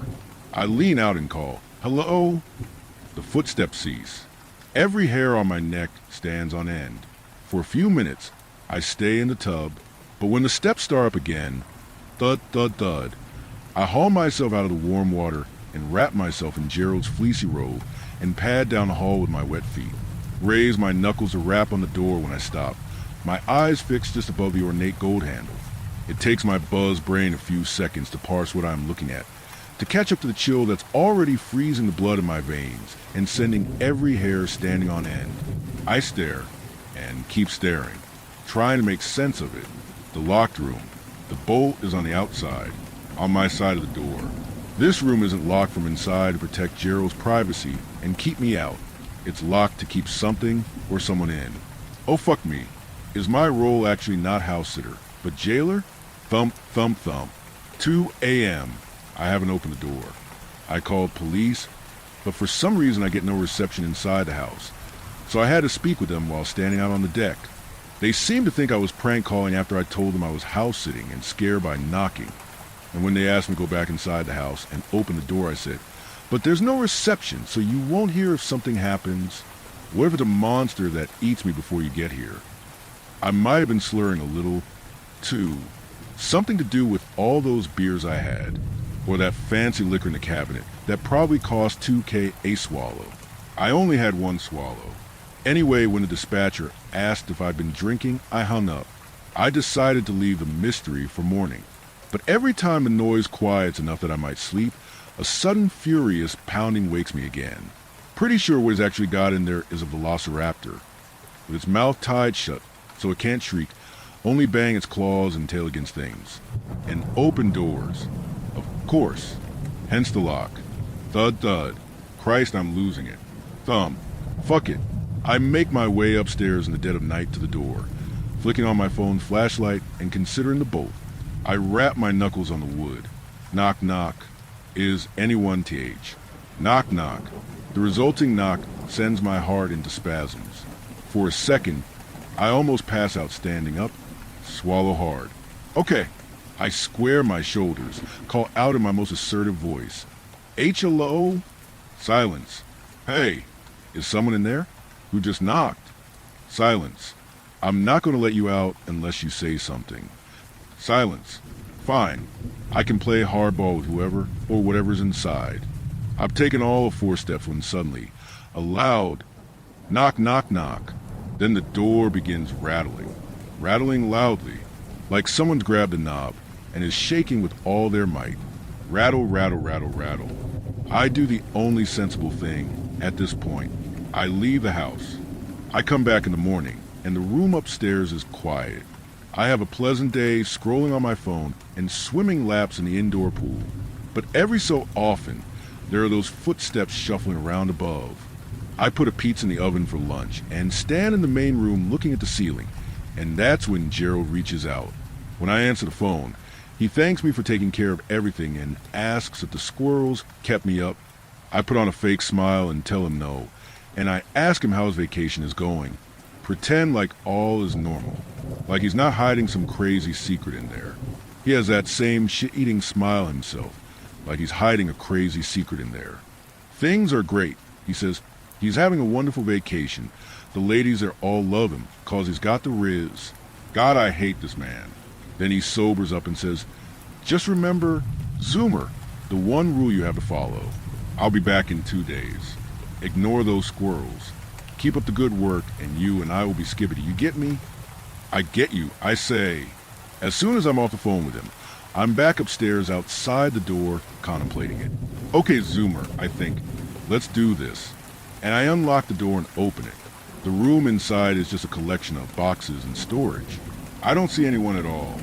Speaker 2: I lean out and call, "Hello?" The footsteps cease. Every hair on my neck stands on end. For a few minutes, I stay in the tub, but when the steps start up again, thud, thud, thud, I haul myself out of the warm water and wrap myself in Gerald's fleecy robe and pad down the hall with my wet feet. Raise my knuckles to rap on the door when I stop, my eyes fixed just above the ornate gold handle. It takes my buzzed brain a few seconds to parse what I'm looking at, to catch up to the chill that's already freezing the blood in my veins and sending every hair standing on end. I stare and keep staring, trying to make sense of it. The locked room. The bolt is on the outside, on my side of the door. This room isn't locked from inside to protect Gerald's privacy and keep me out. It's locked to keep something or someone in. Oh fuck me. Is my role actually not house sitter, but jailer? Thump, thump, thump. 2 a.m. I haven't opened the door. I called police, but for some reason I get no reception inside the house. So I had to speak with them while standing out on the deck. They seemed to think I was prank calling after I told them I was house sitting and scared by knocking. And when they asked me to go back inside the house and open the door, I said, "But there's no reception, so you won't hear if something happens. What if it's a monster that eats me before you get here?" I might have been slurring a little, too. Something to do with all those beers I had, or that fancy liquor in the cabinet that probably cost $2K a swallow. I only had one swallow. Anyway, when the dispatcher asked if I'd been drinking, I hung up. I decided to leave the mystery for morning. But every time the noise quiets enough that I might sleep, a sudden furious pounding wakes me again. Pretty sure what has actually got in there is a velociraptor, with its mouth tied shut so it can't shriek, only bang its claws and tail against things. And open doors. Of course. Hence the lock. Thud thud. Christ, I'm losing it. Thumb. Fuck it. I make my way upstairs in the dead of night to the door, flicking on my phone flashlight and considering the bolt. I rap my knuckles on the wood. Knock knock. Is anyone th? Knock knock. The resulting knock sends my heart into spasms. For a second, I almost pass out standing up, swallow hard. Okay. I square my shoulders, call out in my most assertive voice. Hello? Silence. Hey, is someone in there? Who just knocked? Silence. I'm not going to let you out unless you say something. Silence. Fine. I can play hardball with whoever or whatever's inside. I've taken all of 4 steps when suddenly, a loud knock, knock, knock. Then the door begins rattling loudly, like someone's grabbed a knob and is shaking with all their might. Rattle, rattle, rattle, rattle. I do the only sensible thing at this point. I leave the house. I come back in the morning, and the room upstairs is quiet. I have a pleasant day scrolling on my phone and swimming laps in the indoor pool. But every so often, there are those footsteps shuffling around above. I put a pizza in the oven for lunch and stand in the main room looking at the ceiling, and that's when Gerald reaches out. When I answer the phone, he thanks me for taking care of everything and asks if the squirrels kept me up. I put on a fake smile and tell him no, and I ask him how his vacation is going. Pretend like all is normal, like he's not hiding some crazy secret in there. He has that same shit-eating smile himself, like he's hiding a crazy secret in there. Things are great, he says. He's having a wonderful vacation. The ladies there all love him, 'cause he's got the riz. God, I hate this man. Then he sobers up and says, "Just remember, Zoomer, the one rule you have to follow. I'll be back in 2 days. Ignore those squirrels. Keep up the good work, and you and I will be skibbity. You get me?" I get you, I say. As soon as I'm off the phone with him, I'm back upstairs outside the door, contemplating it. Okay, Zoomer, I think. Let's do this. And I unlock the door and open it. The room inside is just a collection of boxes and storage. I don't see anyone at all.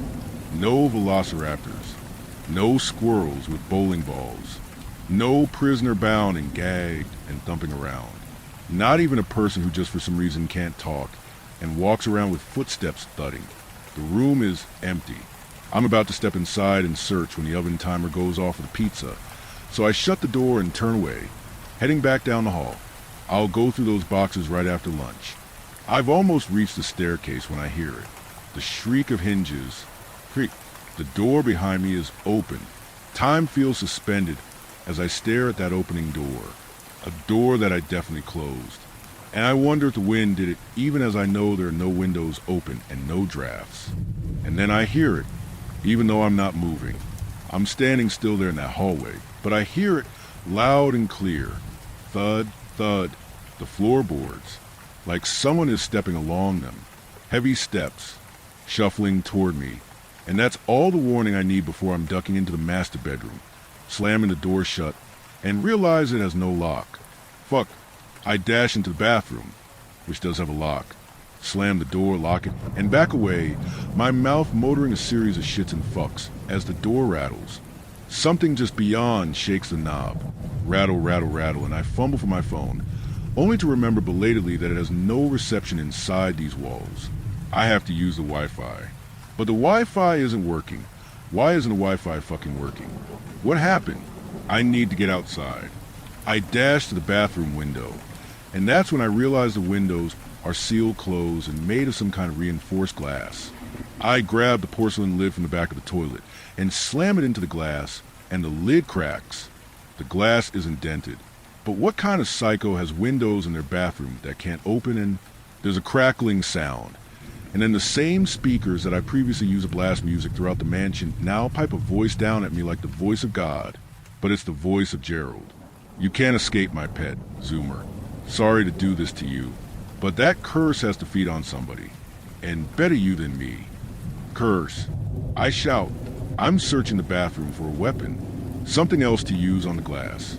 Speaker 2: No velociraptors. No squirrels with bowling balls. No prisoner bound and gagged and thumping around. Not even a person who just for some reason can't talk and walks around with footsteps thudding. The room is empty. I'm about to step inside and search when the oven timer goes off for the pizza, so I shut the door and turn away, heading back down the hall. I'll go through those boxes right after lunch. I've almost reached the staircase when I hear it. The shriek of hinges. Creak. The door behind me is open. Time feels suspended as I stare at that opening door. A door that I definitely closed. And I wonder if the wind did it even as I know there are no windows open and no drafts. And then I hear it, even though I'm not moving. I'm standing still there in that hallway, but I hear it loud and clear. Thud, thud, the floorboards, like someone is stepping along them. Heavy steps, shuffling toward me. And that's all the warning I need before I'm ducking into the master bedroom, slamming the door shut, and realize it has no lock. Fuck. I dash into the bathroom, which does have a lock, slam the door, lock it, and back away, my mouth motoring a series of shits and fucks as the door rattles. Something just beyond shakes the knob. Rattle, rattle, rattle, and I fumble for my phone, only to remember belatedly that it has no reception inside these walls. I have to use the Wi-Fi. But the Wi-Fi isn't working. Why isn't the Wi-Fi fucking working? What happened? I need to get outside. I dash to the bathroom window, and that's when I realize the windows are sealed closed and made of some kind of reinforced glass. I grab the porcelain lid from the back of the toilet and slam it into the glass, and the lid cracks. The glass is indented. But what kind of psycho has windows in their bathroom that can't open? And there's a crackling sound. And then the same speakers that I previously used to blast music throughout the mansion now pipe a voice down at me like the voice of God. But it's the voice of Gerald. You can't escape, my pet, Zoomer. Sorry to do this to you, but that curse has to feed on somebody. And better you than me. Curse. I shout. I'm searching the bathroom for a weapon. Something else to use on the glass.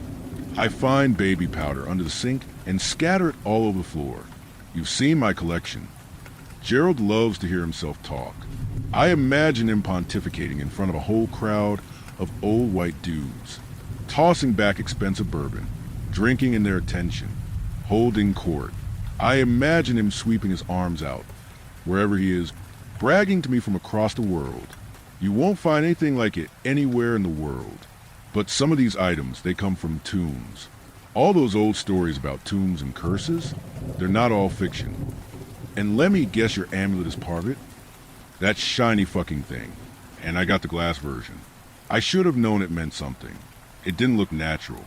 Speaker 2: I find baby powder under the sink and scatter it all over the floor. You've seen my collection. Gerald loves to hear himself talk. I imagine him pontificating in front of a whole crowd of old white dudes, tossing back expensive bourbon, drinking in their attention, holding court. I imagine him sweeping his arms out, wherever he is, bragging to me from across the world. You won't find anything like it anywhere in the world. But some of these items, they come from tombs. All those old stories about tombs and curses, they're not all fiction. And let me guess your amulet is part of it? That shiny fucking thing. And I got the glass version. I should have known it meant something. It didn't look natural.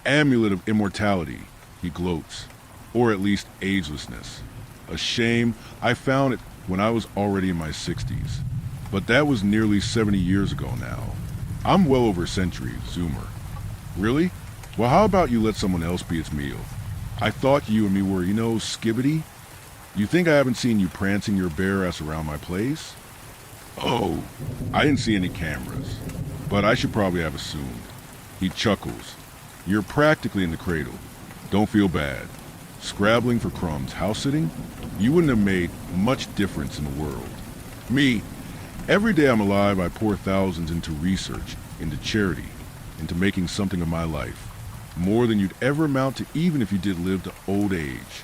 Speaker 2: Amulet of immortality, he gloats. Or at least agelessness. A shame, I found it when I was already in my 60s. But that was nearly 70 years ago now. I'm well over a century, Zoomer. Really? Well, how about you let someone else be its meal? I thought you and me were, skibbity. You think I haven't seen you prancing your bare ass around my place? Oh, I didn't see any cameras, but I should probably have assumed. He chuckles. You're practically in the cradle. Don't feel bad. Scrabbling for crumbs, house sitting? You wouldn't have made much difference in the world. Me, every day I'm alive, I pour thousands into research, into charity, into making something of my life. More than you'd ever amount to even if you did live to old age.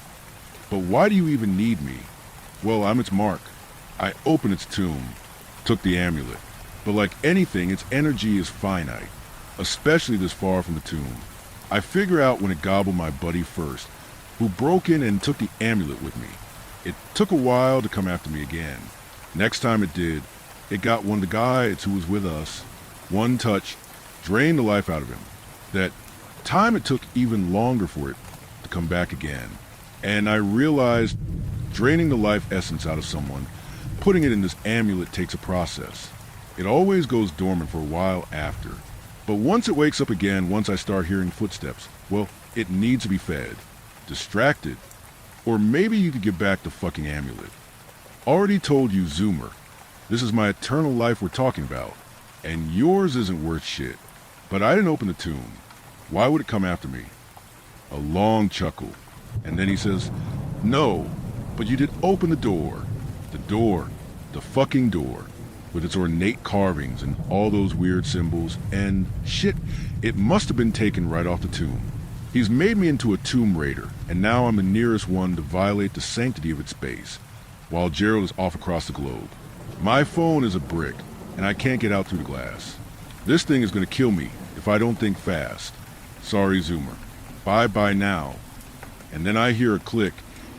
Speaker 2: But why do you even need me? Well, I'm its mark. I opened its tomb, took the amulet. But like anything, its energy is finite, especially this far from the tomb. I figure out when it gobbled my buddy first, who broke in and took the amulet with me. It took a while to come after me again. Next time it did, it got one of the guys who was with us. One touch drained the life out of him. That time it took even longer for it to come back again. And I realized draining the life essence out of someone, putting it in this amulet takes a process. It always goes dormant for a while after. But once it wakes up again, once I start hearing footsteps, well, it needs to be fed, distracted, or maybe you could give back the fucking amulet. Already told you, Zoomer, this is my eternal life we're talking about, and yours isn't worth shit. But I didn't open the tomb. Why would it come after me? A long chuckle, and then he says, no, but you did open the door. The door, the fucking door, with its ornate carvings and all those weird symbols, and shit, it must have been taken right off the tomb. He's made me into a tomb raider, and now I'm the nearest one to violate the sanctity of its space, while Gerald is off across the globe. My phone is a brick, and I can't get out through the glass. This thing is going to kill me if I don't think fast. Sorry, Zoomer. Bye-bye now. And then I hear a click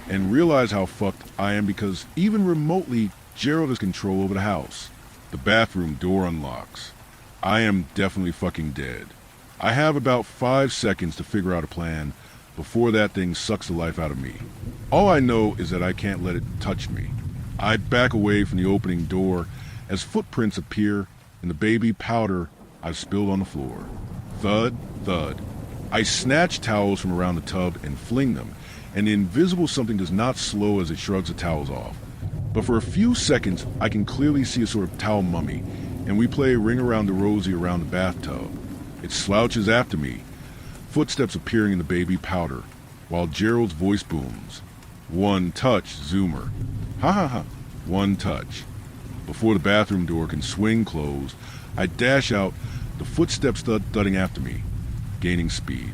Speaker 2: and realize how fucked I am because even remotely, Gerald has control over the house. The bathroom door unlocks. I am definitely fucking dead. I have about 5 seconds to figure out a plan before that thing sucks the life out of me. All I know is that I can't let it touch me. I back away from the opening door as footprints appear in the baby powder I've spilled on the floor. Thud, thud. I snatch towels from around the tub and fling them, and the invisible something does not slow as it shrugs the towels off. But for a few seconds, I can clearly see a sort of towel mummy, and we play Ring Around the Rosie around the bathtub. It slouches after me, footsteps appearing in the baby powder, while Gerald's voice booms. One touch, Zoomer. Ha ha ha. One touch. Before the bathroom door can swing closed, I dash out, the footsteps thudding after me, gaining speed.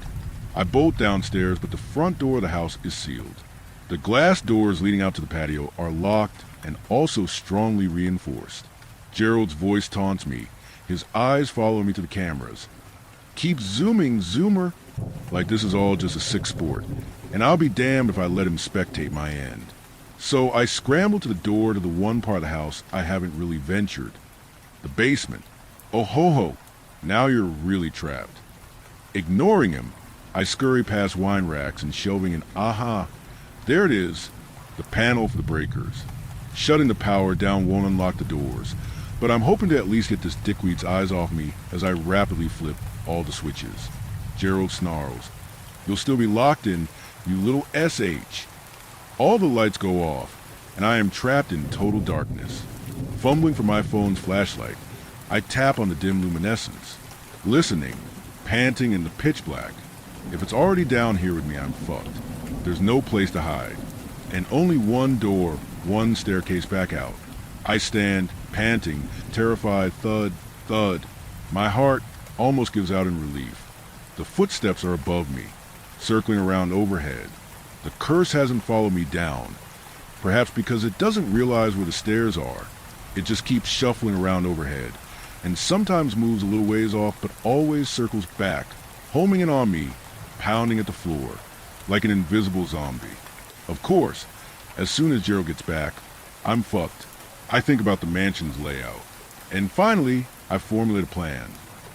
Speaker 2: I bolt downstairs, but the front door of the house is sealed. The glass doors leading out to the patio are locked and also strongly reinforced. Gerald's voice taunts me. His eyes follow me to the cameras. keeps zooming, zoomer, like this is all just a sick sport, and I'll be damned if I let him spectate my end. So I scramble to the door to the one part of the house I haven't really ventured. The basement. Oh ho ho, now you're really trapped. Ignoring him, I scurry past wine racks and shelving and aha, there it is, the panel for the breakers. Shutting the power down won't unlock the doors, but I'm hoping to at least get this dickweed's eyes off me as I rapidly flip all the switches. Gerald snarls, "You'll still be locked in, you little SH." All the lights go off, and I am trapped in total darkness. Fumbling for my phone's flashlight, I tap on the dim luminescence, listening, panting in the pitch black. If it's already down here with me, I'm fucked. There's no place to hide, and only one door, one staircase back out. I stand, panting, terrified, thud, thud. My heart almost gives out in relief. The footsteps are above me, circling around overhead. The curse hasn't followed me down, perhaps because it doesn't realize where the stairs are. It just keeps shuffling around overhead, and sometimes moves a little ways off, but always circles back, homing in on me, pounding at the floor, like an invisible zombie. Of course, as soon as Gerald gets back, I'm fucked. I think about the mansion's layout. And finally, I formulate a plan.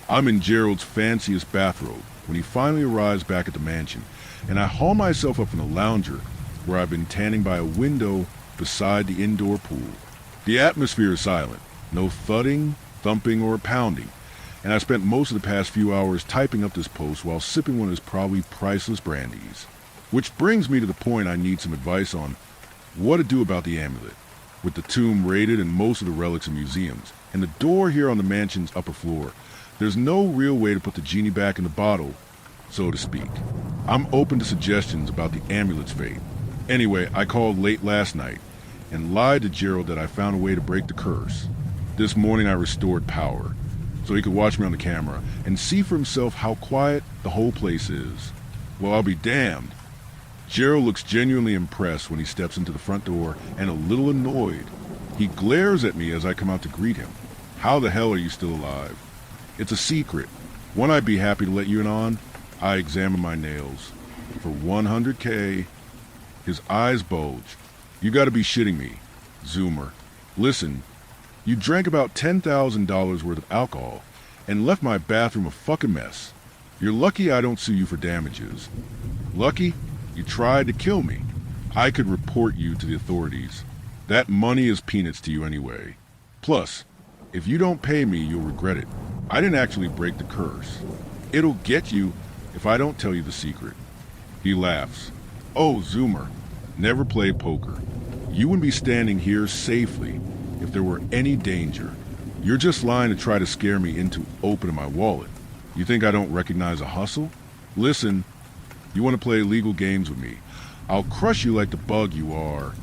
Speaker 2: I'm in Gerald's fanciest bathrobe when he finally arrives back at the mansion, and I haul myself up in the lounger where I've been tanning by a window beside the indoor pool. The atmosphere is silent, no thudding, thumping, or pounding, and I spent most of the past few hours typing up this post while sipping one of his probably priceless brandies. Which brings me to the point I need some advice on what to do about the amulet. With the tomb raided and most of the relics in museums, and the door here on the mansion's upper floor, there's no real way to put the genie back in the bottle, so to speak. I'm open to suggestions about the amulet's fate. Anyway, I called late last night and lied to Gerald that I found a way to break the curse. This morning I restored power, so he could watch me on the camera and see for himself how quiet the whole place is. Well, I'll be damned. Gerald looks genuinely impressed when he steps into the front door and a little annoyed. He glares at me as I come out to greet him. How the hell are you still alive? It's a secret, one I'd be happy to let you in on. I examine my nails. For 100K. His eyes bulge. You gotta be shitting me. Zoomer. Listen, you drank about $10,000 worth of alcohol and left my bathroom a fucking mess. You're lucky I don't sue you for damages. Lucky? You tried to kill me. I could report you to the authorities. That money is peanuts to you anyway. Plus, if you don't pay me, you'll regret it. I didn't actually break the curse. It'll get you if I don't tell you the secret. He laughs. Oh, Zoomer, never played poker. You wouldn't be standing here safely if there were any danger. You're just lying to try to scare me into opening my wallet. You think I don't recognize a hustle? Listen, you want to play legal games with me. I'll crush you like the bug you are.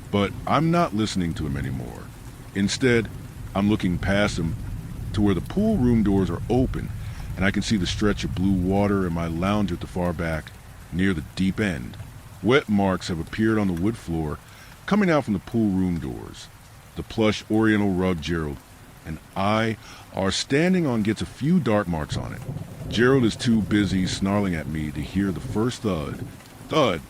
Speaker 2: But I'm not listening to him anymore. Instead, I'm looking past him to where the pool room doors are open, and I can see the stretch of blue water and my lounger at the far back, near the deep end. Wet marks have appeared on the wood floor, coming out from the pool room doors. The plush oriental rug Gerald and I are standing on gets a few dark marks on it. Gerald is too busy snarling at me to hear the first thud. Thud!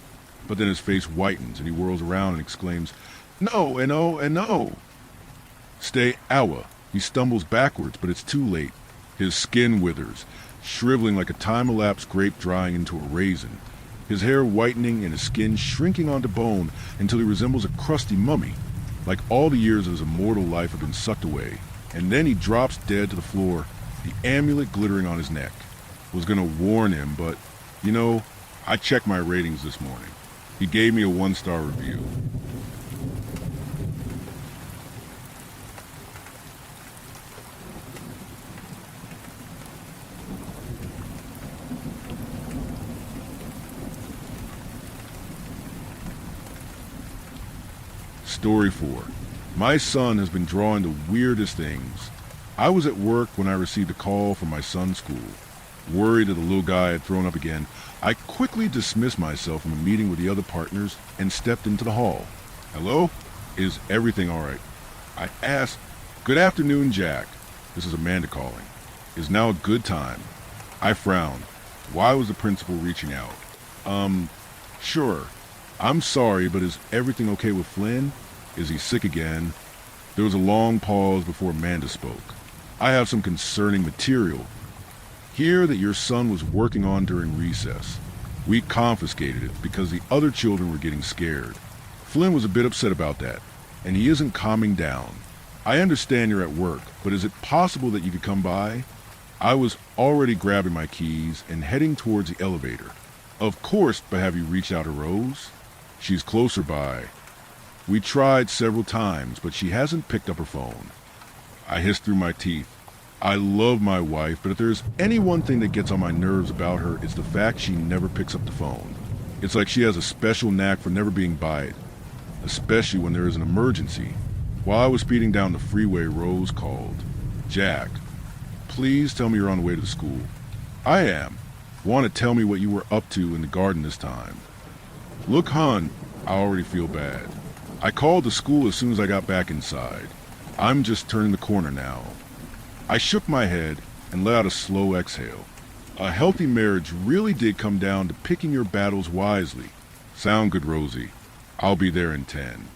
Speaker 2: But then his face whitens and he whirls around and exclaims, "No, and oh, and no!" Stay awa. He stumbles backwards, but it's too late. His skin withers, shriveling like a time-elapsed grape drying into a raisin. His hair whitening and his skin shrinking onto bone until he resembles a crusty mummy, like all the years of his immortal life have been sucked away. And then he drops dead to the floor, the amulet glittering on his neck. Was gonna warn him, but, you know, I checked my ratings this morning. He gave me a 1-star review. Story 4. My son has been drawing the weirdest things. I was at work when I received a call from my son's school. Worried that the little guy had thrown up again, I quickly dismissed myself from a meeting with the other partners and stepped into the hall. Hello? Is everything all right? I asked. Good afternoon, Jack. This is Amanda calling. Is now a good time? I frowned. Why was the principal reaching out? Sure. I'm sorry, but is everything okay with Flynn? Is he sick again? There was a long pause before Amanda spoke. I have some concerning material here that your son was working on during recess. We confiscated it because the other children were getting scared. Flynn was a bit upset about that, and he isn't calming down. I understand you're at work, but is it possible that you could come by? I was already grabbing my keys and heading towards the elevator. Of course, but have you reached out to Rose? She's closer by. We tried several times, but she hasn't picked up her phone. I hissed through my teeth. I love my wife, but if there's any one thing that gets on my nerves about her, it's the fact she never picks up the phone. It's like she has a special knack for never being by it, especially when there is an emergency. While I was speeding down the freeway, Rose called. Jack, please tell me you're on the way to the school. I am. Want to tell me what you were up to in the garden this time? Look, hon, I already feel bad. I called the school as soon as I got back inside. I'm just turning the corner now. I shook my head and let out a slow exhale. A healthy marriage really did come down to picking your battles wisely. Sound good, Rosie. I'll be there in 10.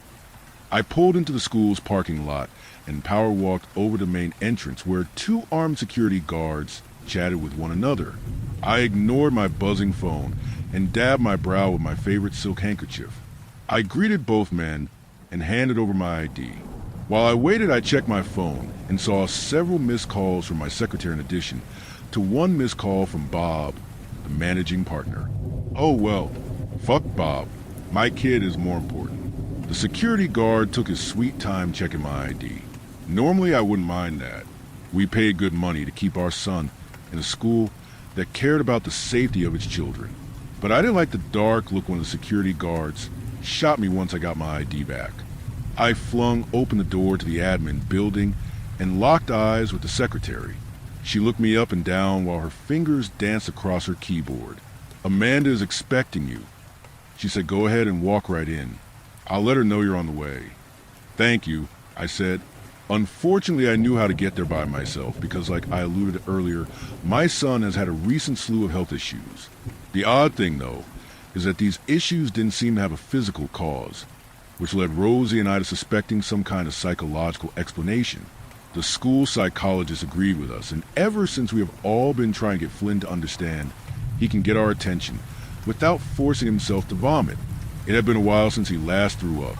Speaker 2: I pulled into the school's parking lot and power walked over the main entrance where 2 armed security guards chatted with one another. I ignored my buzzing phone and dabbed my brow with my favorite silk handkerchief. I greeted both men and handed over my ID. While I waited, I checked my phone and saw several missed calls from my secretary in addition to one missed call from Bob, the managing partner. Oh well, fuck Bob. My kid is more important. The security guard took his sweet time checking my ID. Normally I wouldn't mind that. We paid good money to keep our son in a school that cared about the safety of its children. But I didn't like the dark look when the security guards shot me once I got my ID back. I flung open the door to the admin building and locked eyes with the secretary. She looked me up and down while her fingers danced across her keyboard. Amanda is expecting you. She said, go ahead and walk right in. I'll let her know you're on the way. Thank you, I said. Unfortunately, I knew how to get there by myself because, like I alluded earlier, my son has had a recent slew of health issues. The odd thing, though, is that these issues didn't seem to have a physical cause, which led Rosie and I to suspecting some kind of psychological explanation. The school psychologist agreed with us, and ever since we have all been trying to get Flynn to understand he can get our attention without forcing himself to vomit. It had been a while since he last threw up,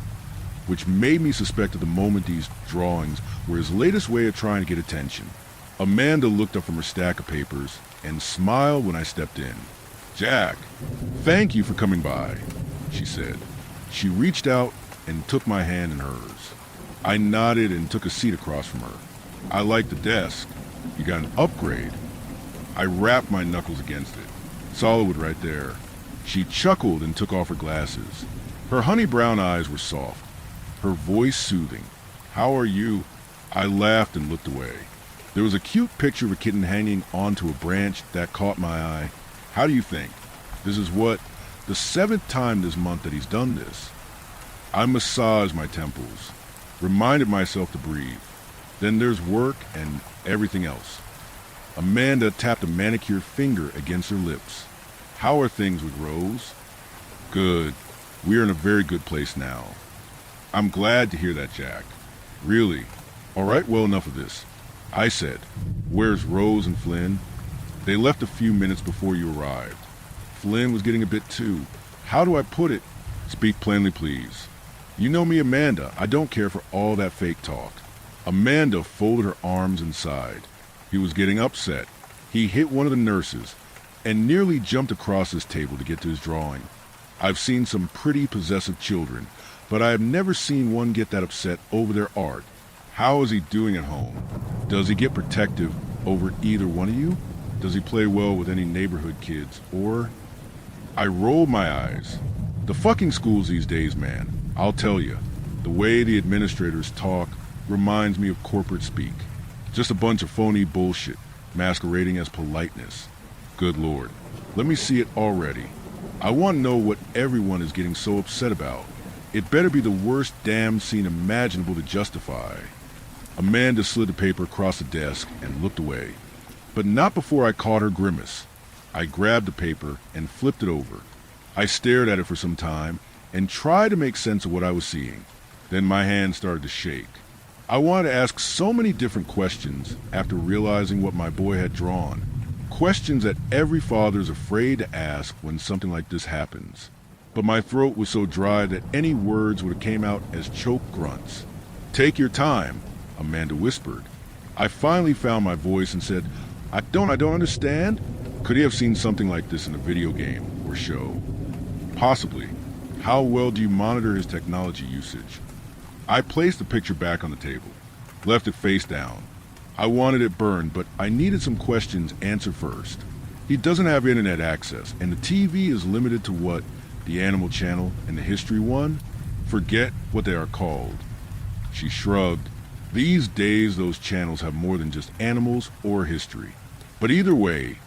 Speaker 2: which made me suspect at the moment these drawings were his latest way of trying to get attention. Amanda looked up from her stack of papers and smiled when I stepped in. Jack, thank you for coming by, she said. She reached out and took my hand in hers. I nodded and took a seat across from her. I like the desk. You got an upgrade. I rapped my knuckles against it. Solid wood right there. She chuckled and took off her glasses. Her honey brown eyes were soft, her voice soothing. How are you? I laughed and looked away. There was a cute picture of a kitten hanging onto a branch that caught my eye. How do you think? This is the 7th time this month that he's done this. I massaged my temples, reminded myself to breathe. Then there's work and everything else. Amanda tapped a manicured finger against her lips. How are things with Rose? Good. We are in a very good place now. I'm glad to hear that, Jack. Really? All right, well, enough of this. I said, where's Rose and Flynn? They left a few minutes before you arrived. Flynn was getting a bit too. How do I put it? Speak plainly, please. You know me, Amanda. I don't care for all that fake talk. Amanda folded her arms and sighed. He was getting upset. He hit one of the nurses and nearly jumped across his table to get to his drawing. I've seen some pretty possessive children, but I have never seen one get that upset over their art. How is he doing at home? Does he get protective over either one of you? Does he play well with any neighborhood kids? Or... I rolled my eyes. The fucking schools these days, man. I'll tell you, the way the administrators talk reminds me of corporate speak. Just a bunch of phony bullshit, masquerading as politeness. Good Lord, let me see it already. I want to know what everyone is getting so upset about. It better be the worst damn scene imaginable to justify. Amanda slid the paper across the desk and looked away. but not before I caught her grimace. I grabbed the paper and flipped it over. I stared at it for some time and tried to make sense of what I was seeing. Then my hands started to shake. I wanted to ask so many different questions after realizing what my boy had drawn. Questions that every father is afraid to ask when something like this happens. But my throat was so dry that any words would have came out as choked grunts. "Take your time," Amanda whispered. I finally found my voice and said, I don't understand." Could he have seen something like this in a video game or show? Possibly. How well do you monitor his technology usage? I placed the picture back on the table, left it face down. I wanted it burned, but I needed some questions answered first. He doesn't have internet access, and the TV is limited to what? The Animal Channel and the History one? Forget what they are called. She shrugged. These days, those channels have more than just animals or history. But either way,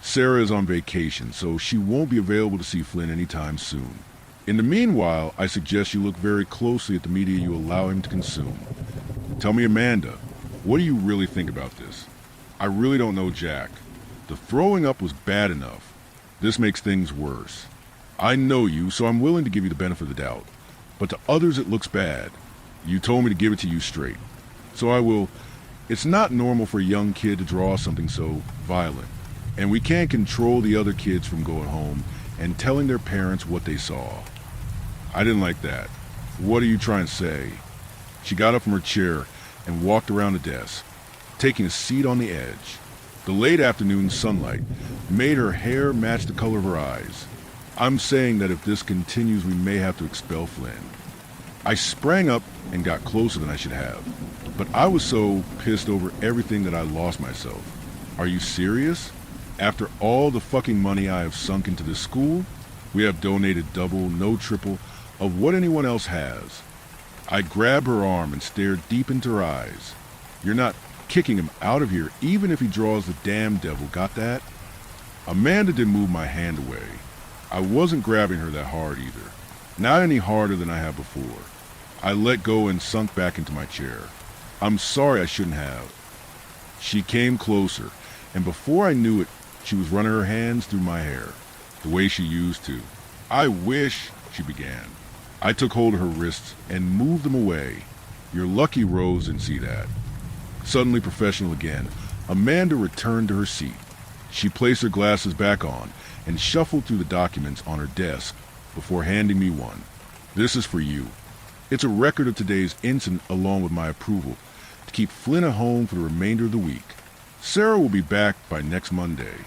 Speaker 2: Sarah is on vacation, so she won't be available to see Flynn anytime soon. In the meanwhile, I suggest you look very closely at the media you allow him to consume. Tell me, Amanda, what do you really think about this? I really don't know, Jack. The throwing up was bad enough. This makes things worse. I know you, so I'm willing to give you the benefit of the doubt. But to others it looks bad. You told me to give it to you straight. So I will. It's not normal for a young kid to draw something so violent. And we can't control the other kids from going home and telling their parents what they saw. I didn't like that. What are you trying to say? She got up from her chair and walked around the desk, taking a seat on the edge. The late afternoon sunlight made her hair match the color of her eyes. I'm saying that if this continues, we may have to expel Flynn. I sprang up and got closer than I should have, but I was so pissed over everything that I lost myself. Are you serious? After all the fucking money I have sunk into this school, we have donated double, no triple, of what anyone else has. I grabbed her arm and stared deep into her eyes. You're not kicking him out of here, even if he draws the damn devil, got that? Amanda didn't move my hand away. I wasn't grabbing her that hard either. Not any harder than I have before. I let go and sunk back into my chair. I'm sorry, I shouldn't have. She came closer, and before I knew it, she was running her hands through my hair, the way she used to. I wish, she began. I took hold of her wrists and moved them away. You're lucky Rose didn't see that. Suddenly professional again, Amanda returned to her seat. She placed her glasses back on and shuffled through the documents on her desk before handing me one. This is for you. It's a record of today's incident along with my approval to keep Flynn at home for the remainder of the week. Sarah will be back by next Monday.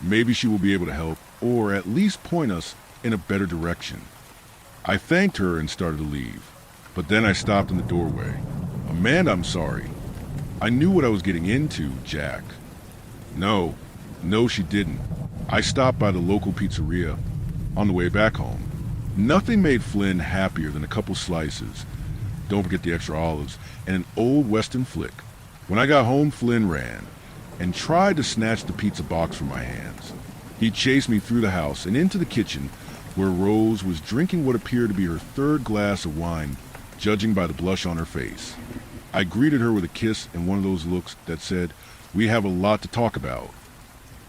Speaker 2: Maybe she will be able to help, or at least point us in a better direction. I thanked her and started to leave, but then I stopped in the doorway. Amanda, I'm sorry. I knew what I was getting into, Jack. No, she didn't. I stopped by the local pizzeria on the way back home. Nothing made Flynn happier than a couple slices, don't forget the extra olives, and an old western flick. When I got home, Flynn ran and tried to snatch the pizza box from my hands. He chased me through the house and into the kitchen where Rose was drinking what appeared to be her third glass of wine, judging by the blush on her face. I greeted her with a kiss and one of those looks that said, "We have a lot to talk about."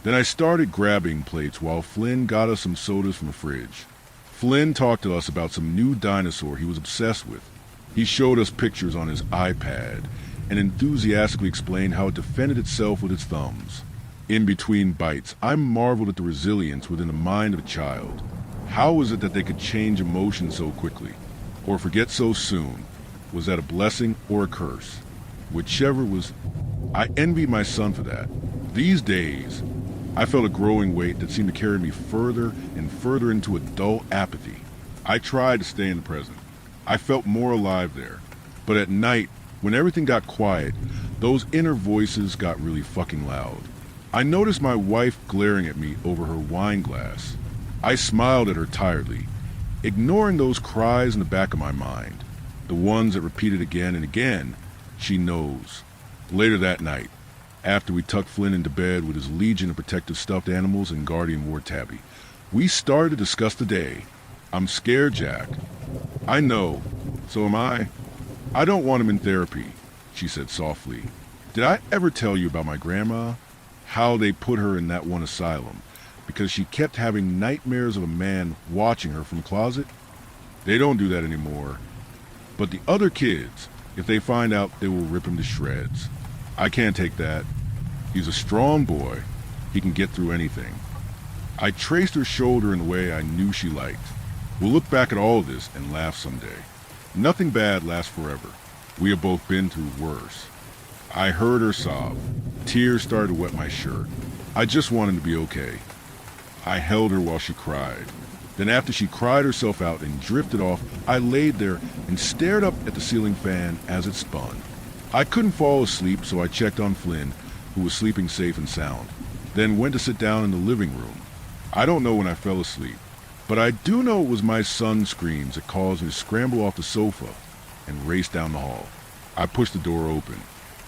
Speaker 2: Then I started grabbing plates while Flynn got us some sodas from the fridge. Flynn talked to us about some new dinosaur he was obsessed with. He showed us pictures on his iPad and enthusiastically explained how it defended itself with its thumbs. In between bites, I marveled at the resilience within the mind of a child. How was it that they could change emotion so quickly, or forget so soon? Was that a blessing or a curse? Whichever was, I envied my son for that. These days, I felt a growing weight that seemed to carry me further and further into a dull apathy. I tried to stay in the present. I felt more alive there. But at night, when everything got quiet, those inner voices got really fucking loud. I noticed my wife glaring at me over her wine glass. I smiled at her tiredly, ignoring those cries in the back of my mind, the ones that repeated again and again, "She knows." Later that night, after we tucked Flynn into bed with his legion of protective stuffed animals and guardian war tabby, we started to discuss the day. I'm scared, Jack. I know. So am I. I don't want him in therapy, she said softly. Did I ever tell you about my grandma? how they put her in that one asylum, because she kept having nightmares of a man watching her from the closet. They don't do that anymore. But the other kids, if they find out, they will rip him to shreds. I can't take that. He's a strong boy. He can get through anything. I traced her shoulder in the way I knew she liked. We'll look back at all of this and laugh someday. Nothing bad lasts forever. We have both been through worse. I heard her sob. Tears started to wet my shirt. I just wanted to be okay. I held her while she cried. Then after she cried herself out and drifted off, I laid there and stared up at the ceiling fan as it spun. I couldn't fall asleep, so I checked on Flynn, who was sleeping safe and sound, then went to sit down in the living room. I don't know when I fell asleep, but I do know it was my son's screams that caused me to scramble off the sofa and race down the hall. I pushed the door open.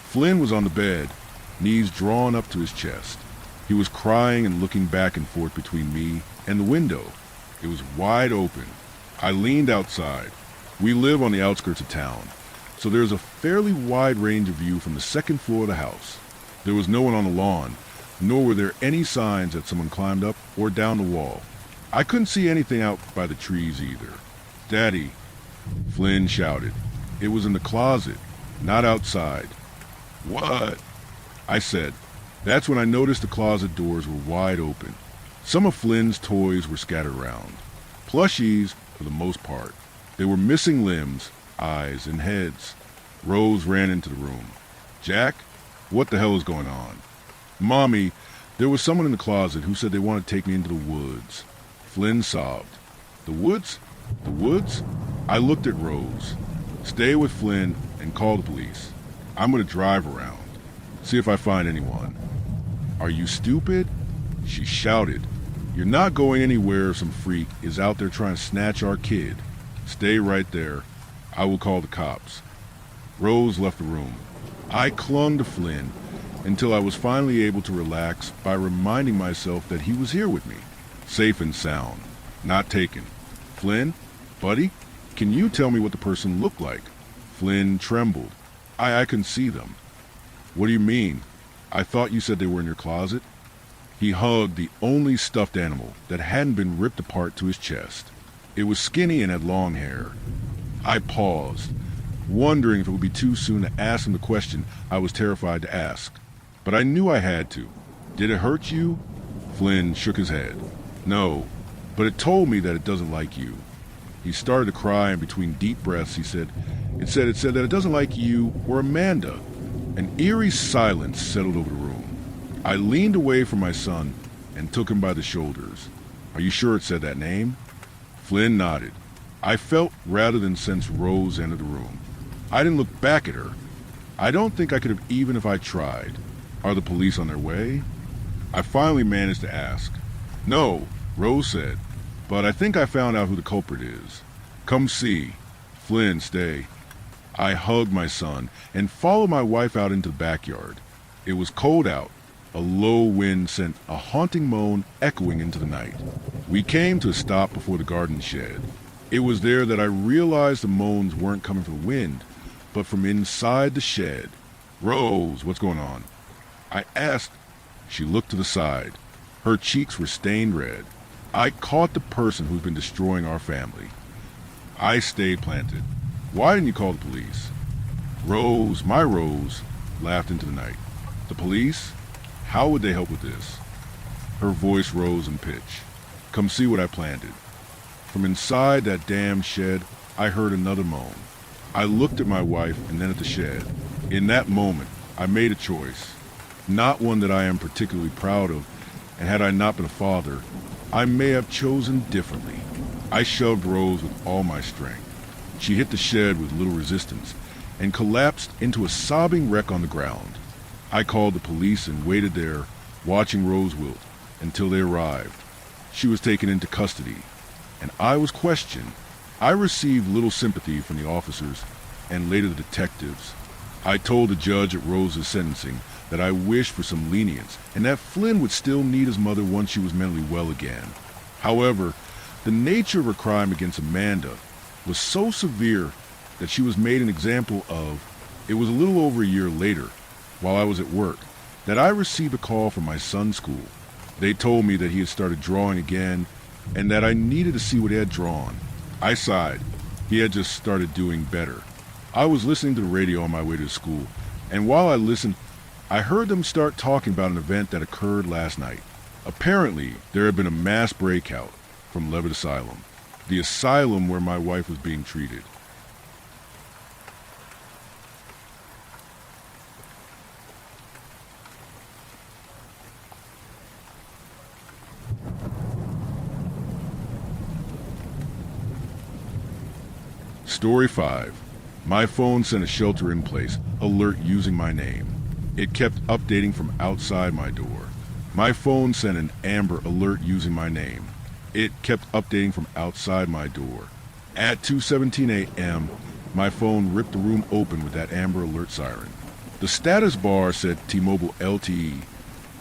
Speaker 2: Flynn was on the bed, knees drawn up to his chest. He was crying and looking back and forth between me and the window. It was wide open. I leaned outside. We live on the outskirts of town, so there's a fairly wide range of view from the second floor of the house. There was no one on the lawn, nor were there any signs that someone climbed up or down the wall. I couldn't see anything out by the trees either. "Daddy," Flynn shouted. It was in the closet, not outside. "What?" I said. That's when I noticed the closet doors were wide open. Some of Flynn's toys were scattered around. Plushies, for the most part. They were missing limbs, eyes, and heads. Rose ran into the room. "Jack, what the hell is going on?" "Mommy, there was someone in the closet who said they wanted to take me into the woods." Flynn sobbed. "The woods? The woods?" I looked at Rose. "Stay with Flynn and call the police. I'm going to drive around, see if I find anyone." "Are you stupid?" She shouted. "You're not going anywhere if some freak is out there trying to snatch our kid. Stay right there. I will call the cops." Rose left the room. I clung to Flynn until I was finally able to relax by reminding myself that he was here with me, safe and sound, not taken. "Flynn, buddy, can you tell me what the person looked like?" Flynn trembled. I couldn't see them." "What do you mean? I thought you said they were in your closet." He hugged the only stuffed animal that hadn't been ripped apart to his chest. It was skinny and had long hair. I paused, wondering if it would be too soon to ask him the question I was terrified to ask. But I knew I had to. "Did it hurt you?" Flynn shook his head. "No, but it told me that it doesn't like you." He started to cry, and between deep breaths he said, It said that it doesn't like you or Amanda." An eerie silence settled over the room. I leaned away from my son and took him by the shoulders. "Are you sure it said that name?" Flynn nodded. I felt rather than sensed Rose enter the room. I didn't look back at her. I don't think I could have even if I tried. "Are the police on their way?" I finally managed to ask. "No," Rose said, "but I think I found out who the culprit is. Come see." "Flynn, stay." I hugged my son and followed my wife out into the backyard. It was cold out. A low wind sent a haunting moan echoing into the night. We came to a stop before the garden shed. It was there that I realized the moans weren't coming from the wind, but from inside the shed. "Rose, what's going on?" I asked. She looked to the side. Her cheeks were stained red. I caught the person who's been destroying our family. I stayed planted. "Why didn't you call the police?" Rose, my Rose, laughed into the night. "The police? How would they help with this?" Her voice rose in pitch. "Come see what I planted." From inside that damn shed, I heard another moan. I looked at my wife and then at the shed. In that moment, I made a choice. Not one that I am particularly proud of, and had I not been a father, I may have chosen differently. I shoved Rose with all my strength. She hit the shed with little resistance and collapsed into a sobbing wreck on the ground. I called the police and waited there, watching Rose wilt, until they arrived. She was taken into custody, and I was questioned. I received little sympathy from the officers and later the detectives. I told the judge at Rose's sentencing that I wished for some lenience and that Flynn would still need his mother once she was mentally well again. However, the nature of her crime against Amanda was so severe that she was made an example of. It was a little over a year later, while I was at work, that I received a call from my son's school. They told me that he had started drawing again and that I needed to see what he had drawn. I sighed. He had just started doing better. I was listening to the radio on my way to school, and while I listened, I heard them start talking about an event that occurred last night. Apparently, there had been a mass breakout from Levitt Asylum, the asylum where my wife was being treated. Story 5. My phone sent a shelter-in-place alert using my name. It kept updating from outside my door. My phone sent an amber alert using my name. It kept updating from outside my door. At 2:17 a.m., my phone ripped the room open with that amber alert siren. The status bar said T-Mobile LTE,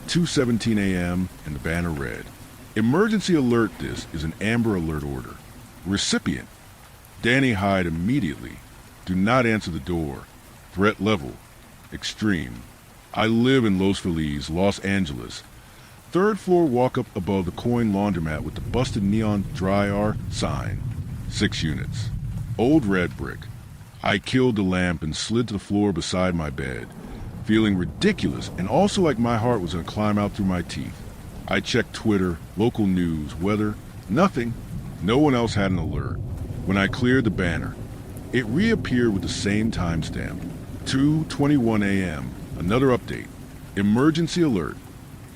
Speaker 2: 2:17 a.m., and the banner read, "Emergency alert, this is an amber alert order. Recipient, Danny Hyde immediately. Do not answer the door. Threat level, extreme. I live in Los Feliz, Los Angeles. Third floor walk up above the coin laundromat with the busted neon dry sign. 6 units. Old red brick. I killed the lamp and slid to the floor beside my bed, feeling ridiculous and also like my heart was going to climb out through my teeth. I checked Twitter, local news, weather, nothing. No one else had an alert. When I cleared the banner, it reappeared with the same timestamp. 2:21 a.m. Another update. Emergency alert.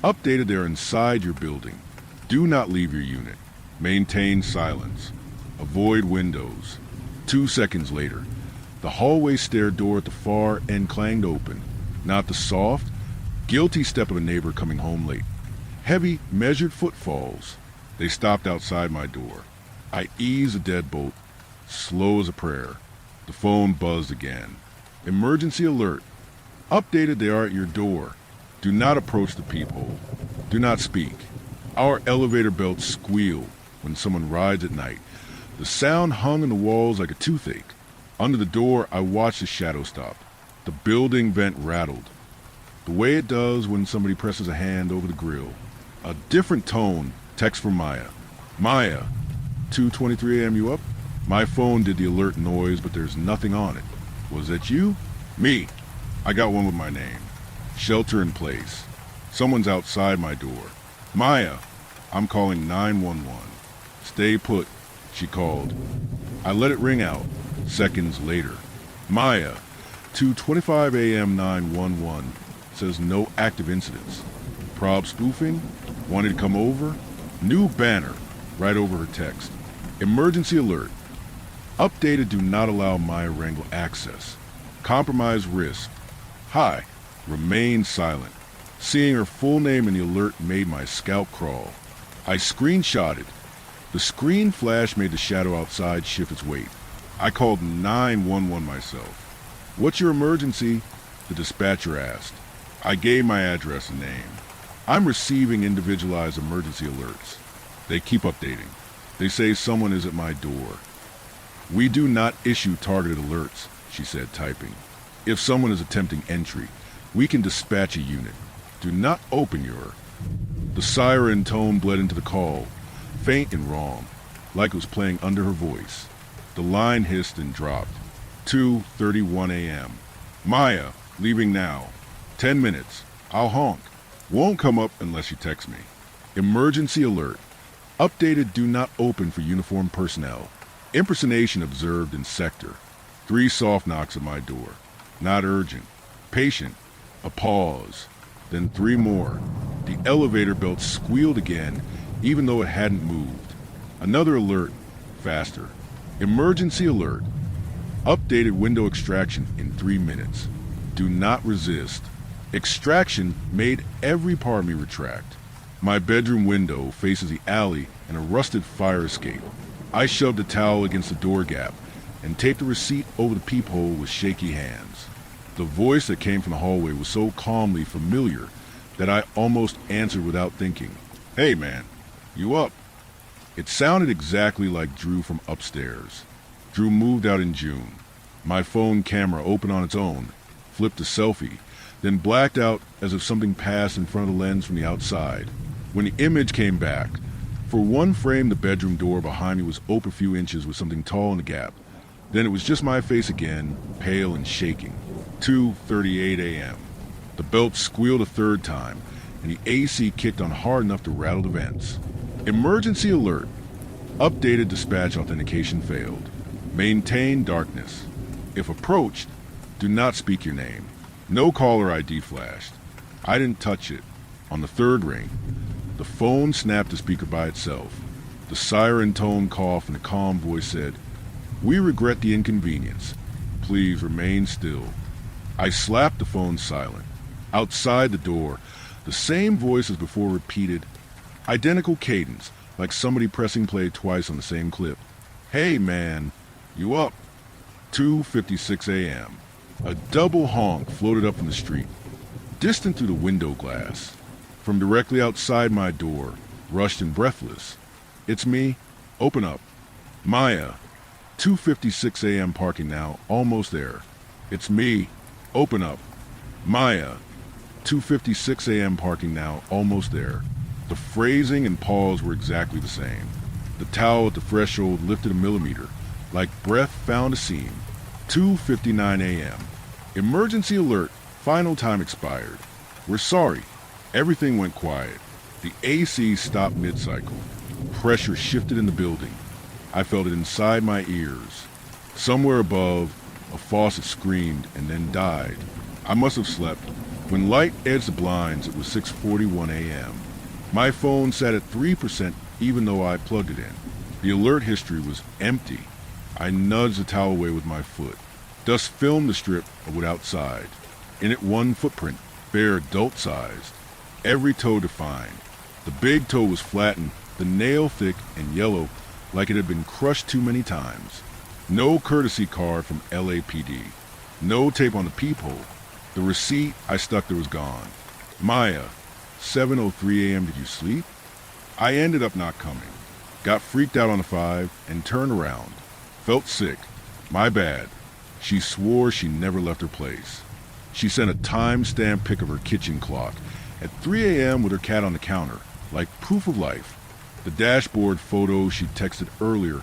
Speaker 2: Updated, they're inside your building. Do not leave your unit. Maintain silence. Avoid windows. 2 seconds later, the hallway stair door at the far end clanged open. Not the soft, guilty step of a neighbor coming home late. Heavy, measured footfalls. They stopped outside my door. I eased the deadbolt, slow as a prayer. The phone buzzed again. Emergency alert. Updated, they are at your door. Do not approach the peephole. Do not speak. Our elevator belts squeal when someone rides at night. The sound hung in the walls like a toothache. Under the door, I watched the shadow stop. The building vent rattled, the way it does when somebody presses a hand over the grill. A different tone. Text from Maya. Maya, 2:23 a.m. you up? My phone did the alert noise, but there's nothing on it. Was that you? Me. I got one with my name. Shelter in place. Someone's outside my door. Maya, I'm calling 911. Stay put, she called. I let it ring out. Seconds later. Maya, 2:25 a.m. 911. Says no active incidents. Prob spoofing? Wanted to come over? New banner right over her text. Emergency alert. Updated, do not allow Maya Wrangle access. Compromise risk. Hi. Remain silent. Seeing her full name in the alert made my scalp crawl. I screenshotted. The screen flash made the shadow outside shift its weight. I called 911 myself. What's your emergency? The dispatcher asked. I gave my address and name. I'm receiving individualized emergency alerts. They keep updating. They say someone is at my door. We do not issue targeted alerts, she said, typing. If someone is attempting entry, we can dispatch a unit. Do not open your... The siren tone bled into the call, faint and wrong, like it was playing under her voice. The line hissed and dropped. 2:31 a.m. Maya, leaving now. 10 minutes. I'll honk. Won't come up unless you text me. Emergency alert. Updated, do not open for uniformed personnel. Impersonation observed in sector. 3 soft knocks at my door. Not urgent. Patient. A pause. Then 3 more. The elevator belt squealed again, even though it hadn't moved. Another alert. Faster. Emergency alert. Updated, window extraction in 3 minutes. Do not resist. Extraction made every part of me retract. My bedroom window faces the alley and a rusted fire escape. I shoved a towel against the door gap and taped the receipt over the peephole with shaky hands. The voice that came from the hallway was so calmly familiar that I almost answered without thinking. Hey man, you up? It sounded exactly like Drew from upstairs. Drew moved out in June. My phone camera opened on its own, flipped a selfie, then blacked out as if something passed in front of the lens from the outside. When the image came back, for one frame the bedroom door behind me was open a few inches with something tall in the gap. Then it was just my face again, pale and shaking. 2:38 a.m. The belt squealed a third time, and the AC kicked on hard enough to rattle the vents. Emergency alert. Updated dispatch authentication failed. Maintain darkness. If approached, do not speak your name. No caller ID flashed. I didn't touch it. On the third ring, the phone snapped the speaker by itself. The siren tone coughed and the calm voice said, "We regret the inconvenience. Please remain still." I slapped the phone silent. Outside the door, the same voice as before repeated, identical cadence, like somebody pressing play twice on the same clip. "Hey man, you up?" 2:56 a.m. A double honk floated up from the street, distant through the window glass. From directly outside my door, rushed and breathless. "It's me. Open up." "Maya." 2:56 a.m. parking now, almost there. "It's me. Open up." "Maya." 2:56 a.m. parking now, almost there. The phrasing and pause were exactly the same. The towel at the threshold lifted a millimeter, like breath found a seam. 2:59 a.m. Emergency alert. Final time expired. We're sorry. Everything went quiet. The AC stopped mid-cycle. Pressure shifted in the building. I felt it inside my ears. Somewhere above, a faucet screamed and then died. I must have slept. When light edged the blinds, it was 6:41 a.m. My phone sat at 3% even though I plugged it in. The alert history was empty. I nudged the towel away with my foot. Dust filmed the strip of wood outside. In it one footprint, bare adult-sized. Every toe defined. The big toe was flattened, the nail thick and yellow, like it had been crushed too many times. No courtesy card from LAPD. No tape on the peephole. The receipt I stuck there was gone. "Maya, 7:03 a.m. Did you sleep?" I ended up not coming. Got freaked out on the 5 and turned around. Felt sick. My bad. She swore she never left her place. She sent a time-stamped pic of her kitchen clock at 3 a.m. with her cat on the counter, like proof of life. The dashboard photo she texted earlier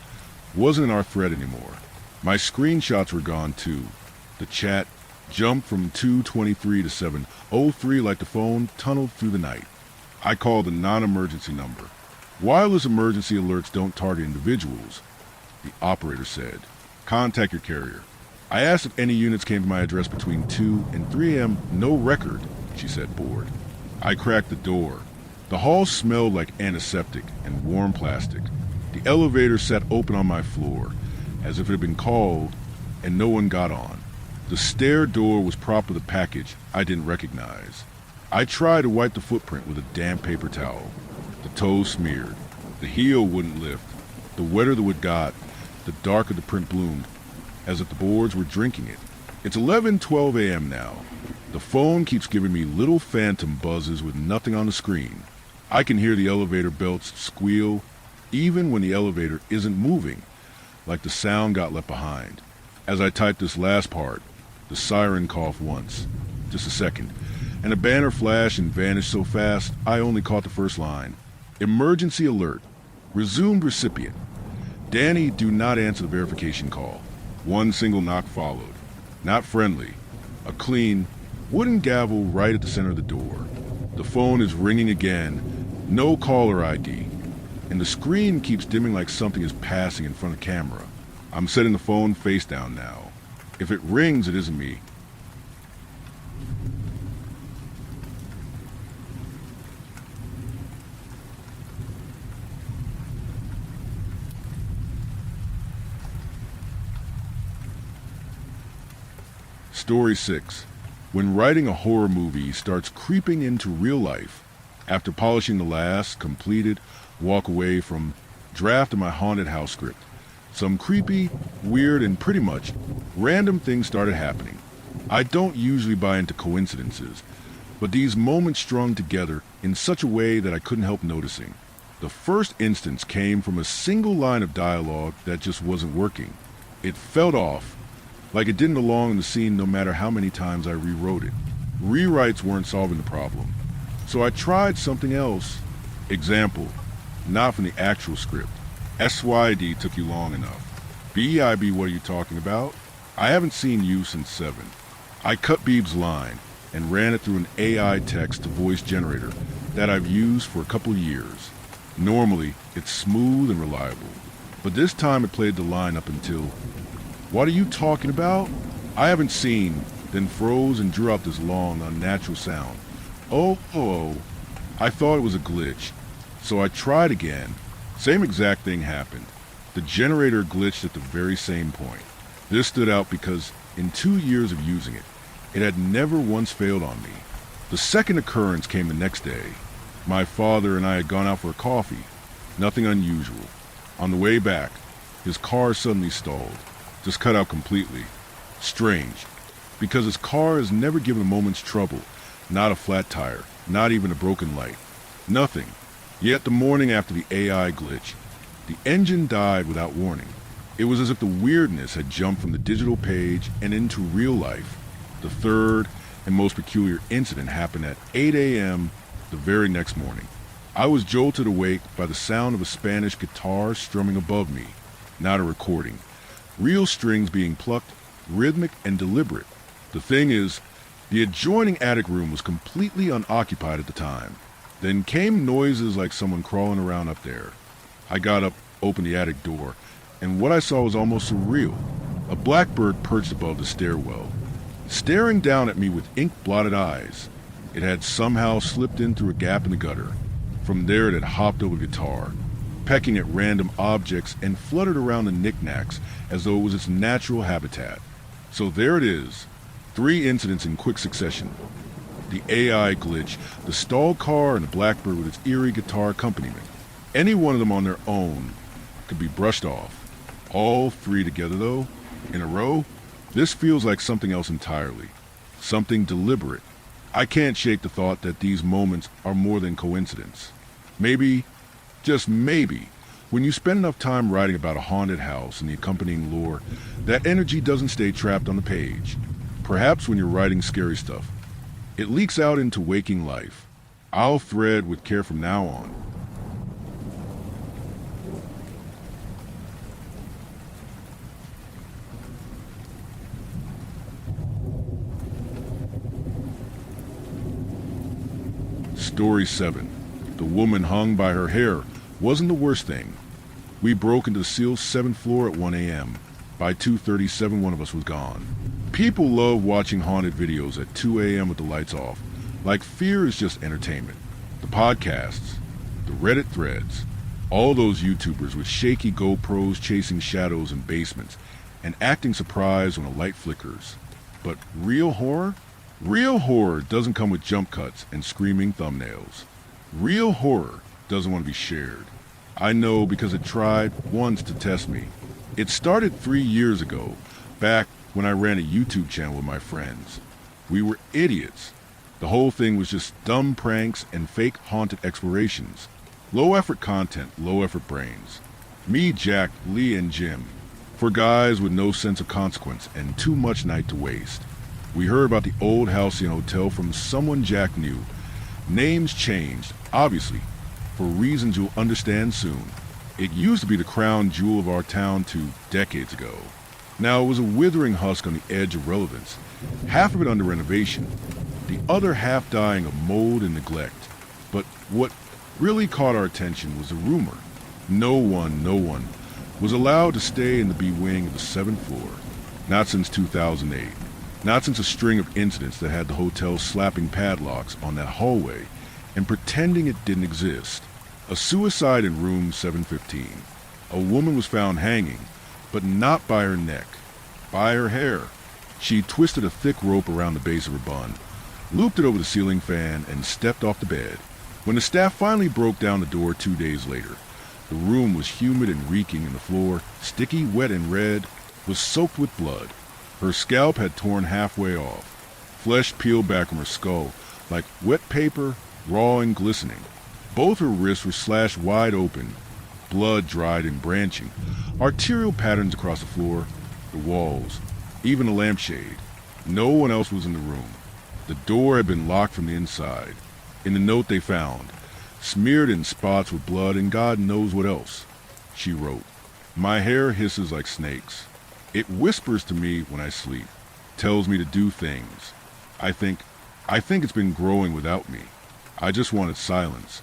Speaker 2: wasn't in our thread anymore. My screenshots were gone too. The chat jumped from 2:23 to 7:03 like the phone tunneled through the night. I called a non-emergency number. "Wireless emergency alerts don't target individuals," the operator said. "Contact your carrier." I asked if any units came to my address between 2 and 3 a.m. No record, she said, bored. I cracked the door. The hall smelled like antiseptic and warm plastic. The elevator sat open on my floor, as if it had been called, and no one got on. The stair door was propped with a package I didn't recognize. I tried to wipe the footprint with a damp paper towel. The toe smeared. The heel wouldn't lift. The wetter the wood got, the darker the print bloomed, as if the boards were drinking it. It's 11:12 a.m. now. The phone keeps giving me little phantom buzzes with nothing on the screen. I can hear the elevator belts squeal, even when the elevator isn't moving, like the sound got left behind. As I typed this last part, the siren coughed once, just a second, and a banner flashed and vanished so fast I only caught the first line. Emergency alert. Resumed recipient. Danny, do not answer the verification call. One single knock followed. Not friendly. A clean, wooden gavel right at the center of the door. The phone is ringing again. No caller ID. And the screen keeps dimming like something is passing in front of the camera. I'm setting the phone face down now. If it rings, it isn't me. Story 6. When writing a horror movie starts creeping into real life, after polishing the last, completed, walk away from draft of my haunted house script, some creepy, weird, and pretty much random things started happening. I don't usually buy into coincidences, but these moments strung together in such a way that I couldn't help noticing. The first instance came from a single line of dialogue that just wasn't working. It felt off, like it didn't belong in the scene no matter how many times I rewrote it. Rewrites weren't solving the problem. So I tried something else. Example, not from the actual script. SYD took you long enough. BEIB, what are you talking about? I haven't seen you since 7. I cut Beeb's line and ran it through an AI text-to-voice generator that I've used for a couple of years. Normally, it's smooth and reliable, but this time it played the line up until, "What are you talking about? I haven't seen," then froze and drew out this long, unnatural sound. Oh. I thought it was a glitch, so I tried again. Same exact thing happened. The generator glitched at the very same point. This stood out because in 2 years of using it, it had never once failed on me. The second occurrence came the next day. My father and I had gone out for a coffee. Nothing unusual. On the way back, his car suddenly stalled, just cut out completely. Strange, because his car has never given a moment's trouble, not a flat tire, not even a broken light. Nothing. Yet the morning after the AI glitch, the engine died without warning. It was as if the weirdness had jumped from the digital page and into real life. The third and most peculiar incident happened at 8 a.m. the very next morning. I was jolted awake by the sound of a Spanish guitar strumming above me, not a recording. Real strings being plucked, rhythmic and deliberate. The thing is, the adjoining attic room was completely unoccupied at the time. Then came noises like someone crawling around up there. I got up, opened the attic door, and what I saw was almost surreal. A blackbird perched above the stairwell, staring down at me with ink-blotted eyes. It had somehow slipped in through a gap in the gutter. From there it had hopped over the guitar, pecking at random objects and fluttered around the knickknacks as though it was its natural habitat. So there it is, 3 incidents in quick succession. The AI glitch, the stalled car, and the blackbird with its eerie guitar accompaniment. Any one of them on their own could be brushed off. All 3 together, though, in a row, this feels like something else entirely. Something deliberate. I can't shake the thought that these moments are more than coincidence. Maybe, just maybe, when you spend enough time writing about a haunted house and the accompanying lore, that energy doesn't stay trapped on the page. Perhaps when you're writing scary stuff, it leaks out into waking life. I'll thread with care from now on. Story 7. The woman hung by her hair wasn't the worst thing. We broke into the sealed 7th floor at 1 a.m. By 2:37, one of us was gone. People love watching haunted videos at 2 a.m. with the lights off. Like fear is just entertainment. The podcasts, the Reddit threads, all those YouTubers with shaky GoPros chasing shadows in basements and acting surprised when a light flickers. But real horror? Real horror doesn't come with jump cuts and screaming thumbnails. Real horror doesn't want to be shared. I know because it tried once to test me. It started 3 years ago, back when I ran a YouTube channel with my friends. We were idiots. The whole thing was just dumb pranks and fake haunted explorations. Low effort content, low effort brains. Me, Jack, Lee, and Jim. For guys with no sense of consequence and too much night to waste. We heard about the old halcyon hotel from someone Jack knew. Names changed, obviously, for reasons you'll understand soon. It used to be the crown jewel of our town 2 decades ago. Now it was a withering husk on the edge of relevance, half of it under renovation, the other half dying of mold and neglect. But what really caught our attention was a rumor. No one was allowed to stay in the B wing of the 7th floor. Not since 2008. Not since a string of incidents that had the hotel slapping padlocks on that hallway and pretending it didn't exist. A suicide in room 715. A woman was found hanging, but not by her neck, by her hair. She twisted a thick rope around the base of her bun, looped it over the ceiling fan, and stepped off the bed. When the staff finally broke down the door 2 days later, the room was humid and reeking, and the floor, sticky, wet, and red, was soaked with blood. Her scalp had torn halfway off. Flesh peeled back from her skull, like wet paper, raw and glistening. Both her wrists were slashed wide open, blood dried and branching, arterial patterns across the floor, the walls, even the lampshade. No one else was in the room. The door had been locked from the inside. In the note they found, smeared in spots with blood and God knows what else, she wrote, "My hair hisses like snakes. It whispers to me when I sleep, tells me to do things. I think it's been growing without me. I just wanted silence."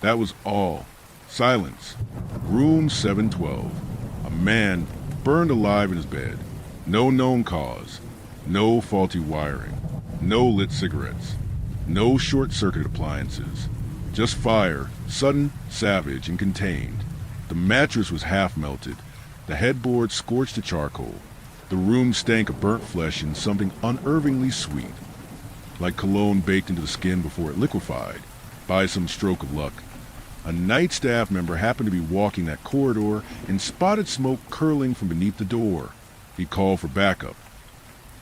Speaker 2: That was all. Silence. Room 712. A man burned alive in his bed. No known cause. No faulty wiring. No lit cigarettes. No short-circuit appliances. Just fire, sudden, savage, and contained. The mattress was half melted. The headboard scorched to charcoal. The room stank of burnt flesh and something unnervingly sweet, like cologne baked into the skin before it liquefied, by some stroke of luck. A night staff member happened to be walking that corridor and spotted smoke curling from beneath the door. He called for backup,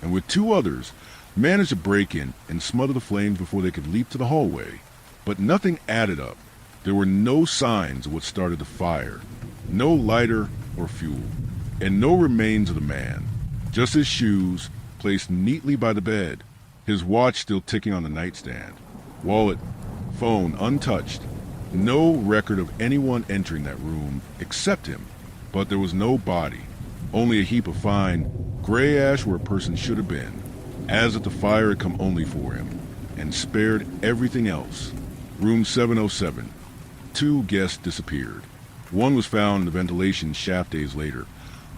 Speaker 2: and with two others, managed to break in and smother the flames before they could leap to the hallway. But nothing added up. There were no signs of what started the fire, no lighter or fuel, and no remains of the man. Just his shoes, placed neatly by the bed, his watch still ticking on the nightstand, wallet, phone untouched. No record of anyone entering that room except him, but there was no body, only a heap of fine, gray ash where a person should have been, as if the fire had come only for him, and spared everything else. Room 707. 2 guests disappeared. One was found in the ventilation shaft days later,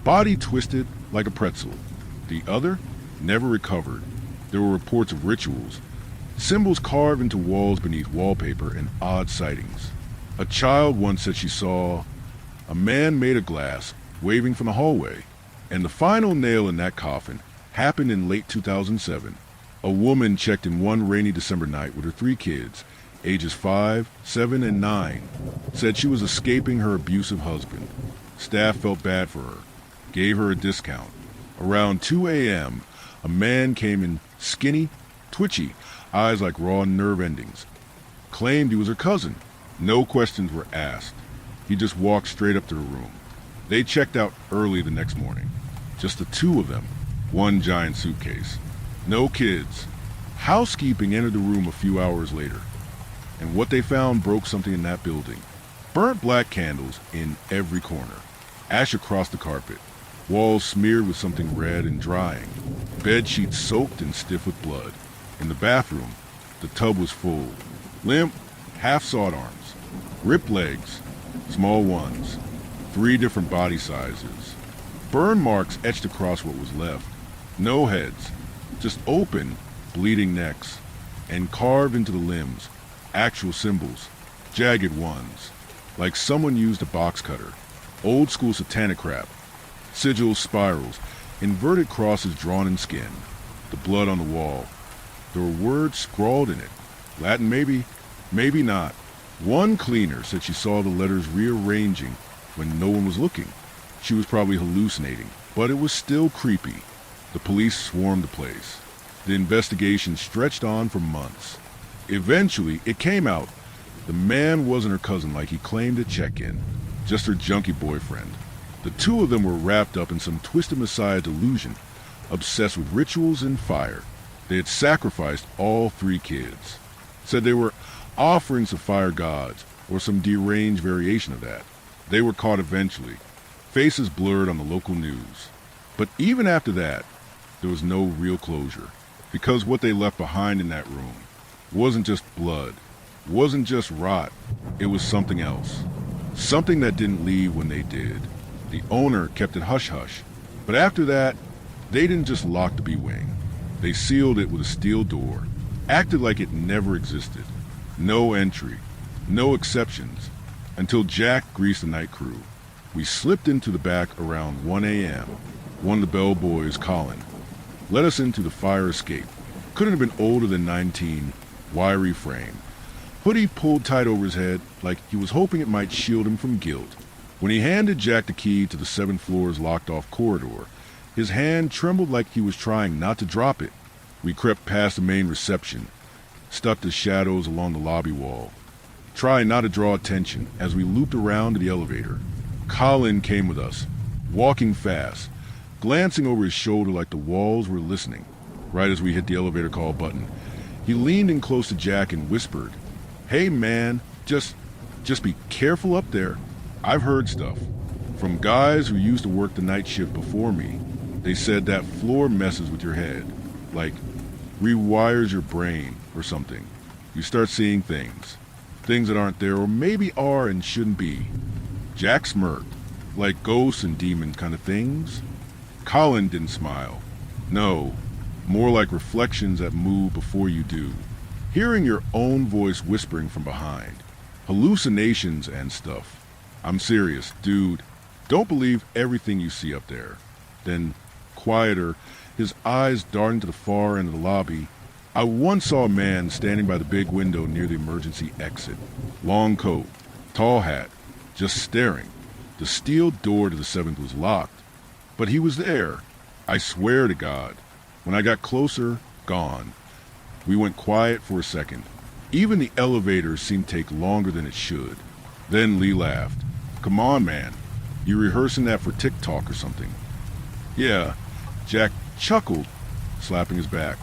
Speaker 2: body twisted like a pretzel. The other never recovered. There were reports of rituals, symbols carved into walls beneath wallpaper, and odd sightings. A child once said she saw a man made of glass waving from the hallway, and the final nail in that coffin happened in late 2007. A woman checked in one rainy December night with her 3 kids, ages 5, 7, and 9, said she was escaping her abusive husband. Staff felt bad for her, gave her a discount. Around 2 a.m., a man came in skinny, twitchy, eyes like raw nerve endings. Claimed he was her cousin. No questions were asked. He just walked straight up to her room. They checked out early the next morning. Just the 2 of them. One giant suitcase. No kids. Housekeeping entered the room a few hours later, and what they found broke something in that building. Burnt black candles in every corner. Ash across the carpet. Walls smeared with something red and drying. Bed sheets soaked and stiff with blood. In the bathroom, the tub was full. Limp, half-sawed arms. Ripped legs, small ones. 3 different body sizes. Burn marks etched across what was left. No heads, just open, bleeding necks. And carved into the limbs, actual symbols, jagged ones, like someone used a box cutter. Old school satanic crap. Sigils, spirals, inverted crosses drawn in skin. The blood on the wall. There were words scrawled in it. Latin maybe, maybe not. One cleaner said she saw the letters rearranging when no one was looking. She was probably hallucinating, but it was still creepy. The police swarmed the place. The investigation stretched on for months. Eventually, it came out. The man wasn't her cousin like he claimed at check-in, just her junkie boyfriend. The 2 of them were wrapped up in some twisted messiah delusion, obsessed with rituals and fire. They had sacrificed all 3 kids. Said they were offerings of fire gods, or some deranged variation of that. They were caught eventually, faces blurred on the local news. But even after that, there was no real closure, because what they left behind in that room wasn't just blood, wasn't just rot, it was something else. Something that didn't leave when they did. The owner kept it hush-hush, but after that, they didn't just lock the B-wing. They sealed it with a steel door, acted like it never existed. No entry, no exceptions, until Jack greased the night crew. We slipped into the back around 1 a.m. One of the bellboys, Colin, let us into the fire escape. Couldn't have been older than 19, wiry frame. Hoodie pulled tight over his head like he was hoping it might shield him from guilt. When he handed Jack the key to the 7 floors locked-off corridor, his hand trembled like he was trying not to drop it. We crept past the main reception, stuck to shadows along the lobby wall, trying not to draw attention as we looped around to the elevator. Colin came with us, walking fast, glancing over his shoulder like the walls were listening. right as we hit the elevator call button. He leaned in close to Jack and whispered, "Hey man, just be careful up there. I've heard stuff from guys who used to work the night shift before me. They said that floor messes with your head, like rewires your brain or something. You start seeing things that aren't there or maybe are and shouldn't be." Jack smirked, like ghosts and demon kind of things. Colin didn't smile. No, more like reflections that move before you do. Hearing your own voice whispering from behind. Hallucinations and stuff. I'm serious, dude. Don't believe everything you see up there. Then, quieter, his eyes darting to the far end of the lobby. I once saw a man standing by the big window near the emergency exit. Long coat, tall hat, just staring. The steel door to the 7th was locked, but he was there. I swear to God. When I got closer, gone. We went quiet for a second. Even the elevators seemed to take longer than it should. Then Lee laughed. "Come on, man. You rehearsing that for TikTok or something?" "Yeah." Jack chuckled, slapping his back.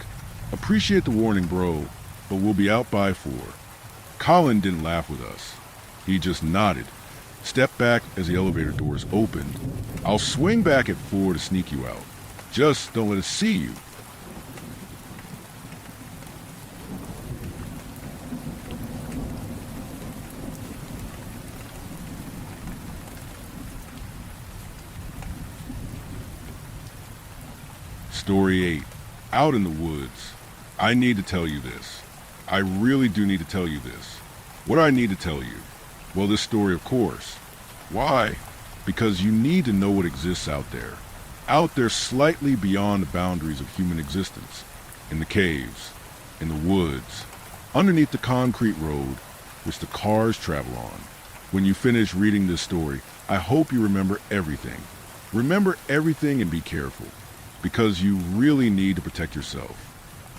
Speaker 2: "Appreciate the warning, bro, but we'll be out by 4. Colin didn't laugh with us. He just nodded. Stepped back as the elevator doors opened. "I'll swing back at 4 to sneak you out. Just don't let us see you." Story 8. Out in the woods. I need to tell you this. I really do need to tell you this. What do I need to tell you? Well, this story, of course. Why? Because you need to know what exists out there. Out there slightly beyond the boundaries of human existence. In the caves. In the woods. Underneath the concrete road which the cars travel on. When you finish reading this story, I hope you remember everything. Remember everything and be careful. Because you really need to protect yourself.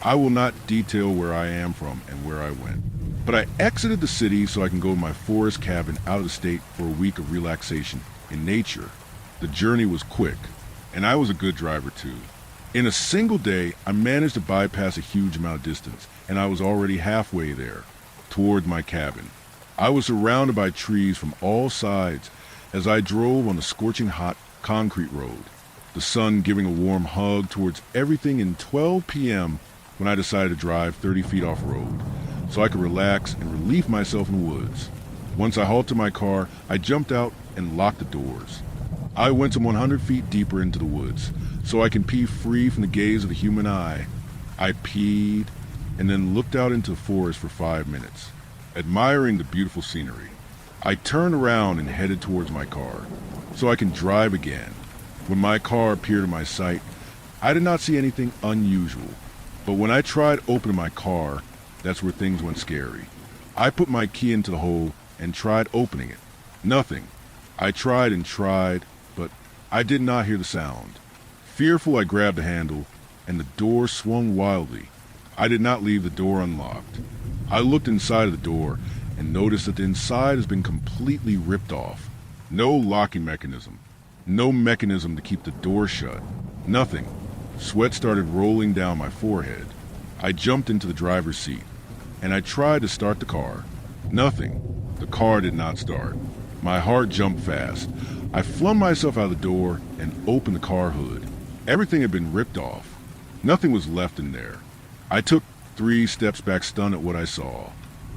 Speaker 2: I will not detail where I am from and where I went. But I exited the city so I can go to my forest cabin out of the state for a week of relaxation in nature. The journey was quick, and I was a good driver too. In a single day, I managed to bypass a huge amount of distance, and I was already halfway there, toward my cabin. I was surrounded by trees from all sides as I drove on the scorching hot concrete road. The sun giving a warm hug towards everything in 12 p.m. when I decided to drive 30 feet off-road, so I could relax and relieve myself in the woods. Once I halted my car, I jumped out and locked the doors. I went some 100 feet deeper into the woods, so I can pee free from the gaze of the human eye. I peed, and then looked out into the forest for 5 minutes, admiring the beautiful scenery. I turned around and headed towards my car, so I can drive again. When my car appeared in my sight, I did not see anything unusual. But when I tried opening my car, that's where things went scary. I put my key into the hole and tried opening it. Nothing. I tried and tried, but I did not hear the sound. Fearful, I grabbed the handle, and the door swung wildly. I did not leave the door unlocked. I looked inside of the door and noticed that the inside has been completely ripped off. No locking mechanism. No mechanism to keep the door shut. Nothing. Sweat started rolling down my forehead. I jumped into the driver's seat, and I tried to start the car. Nothing. The car did not start. My heart jumped fast. I flung myself out of the door and opened the car hood. Everything had been ripped off. Nothing was left in there. I took 3 steps back, stunned at what I saw.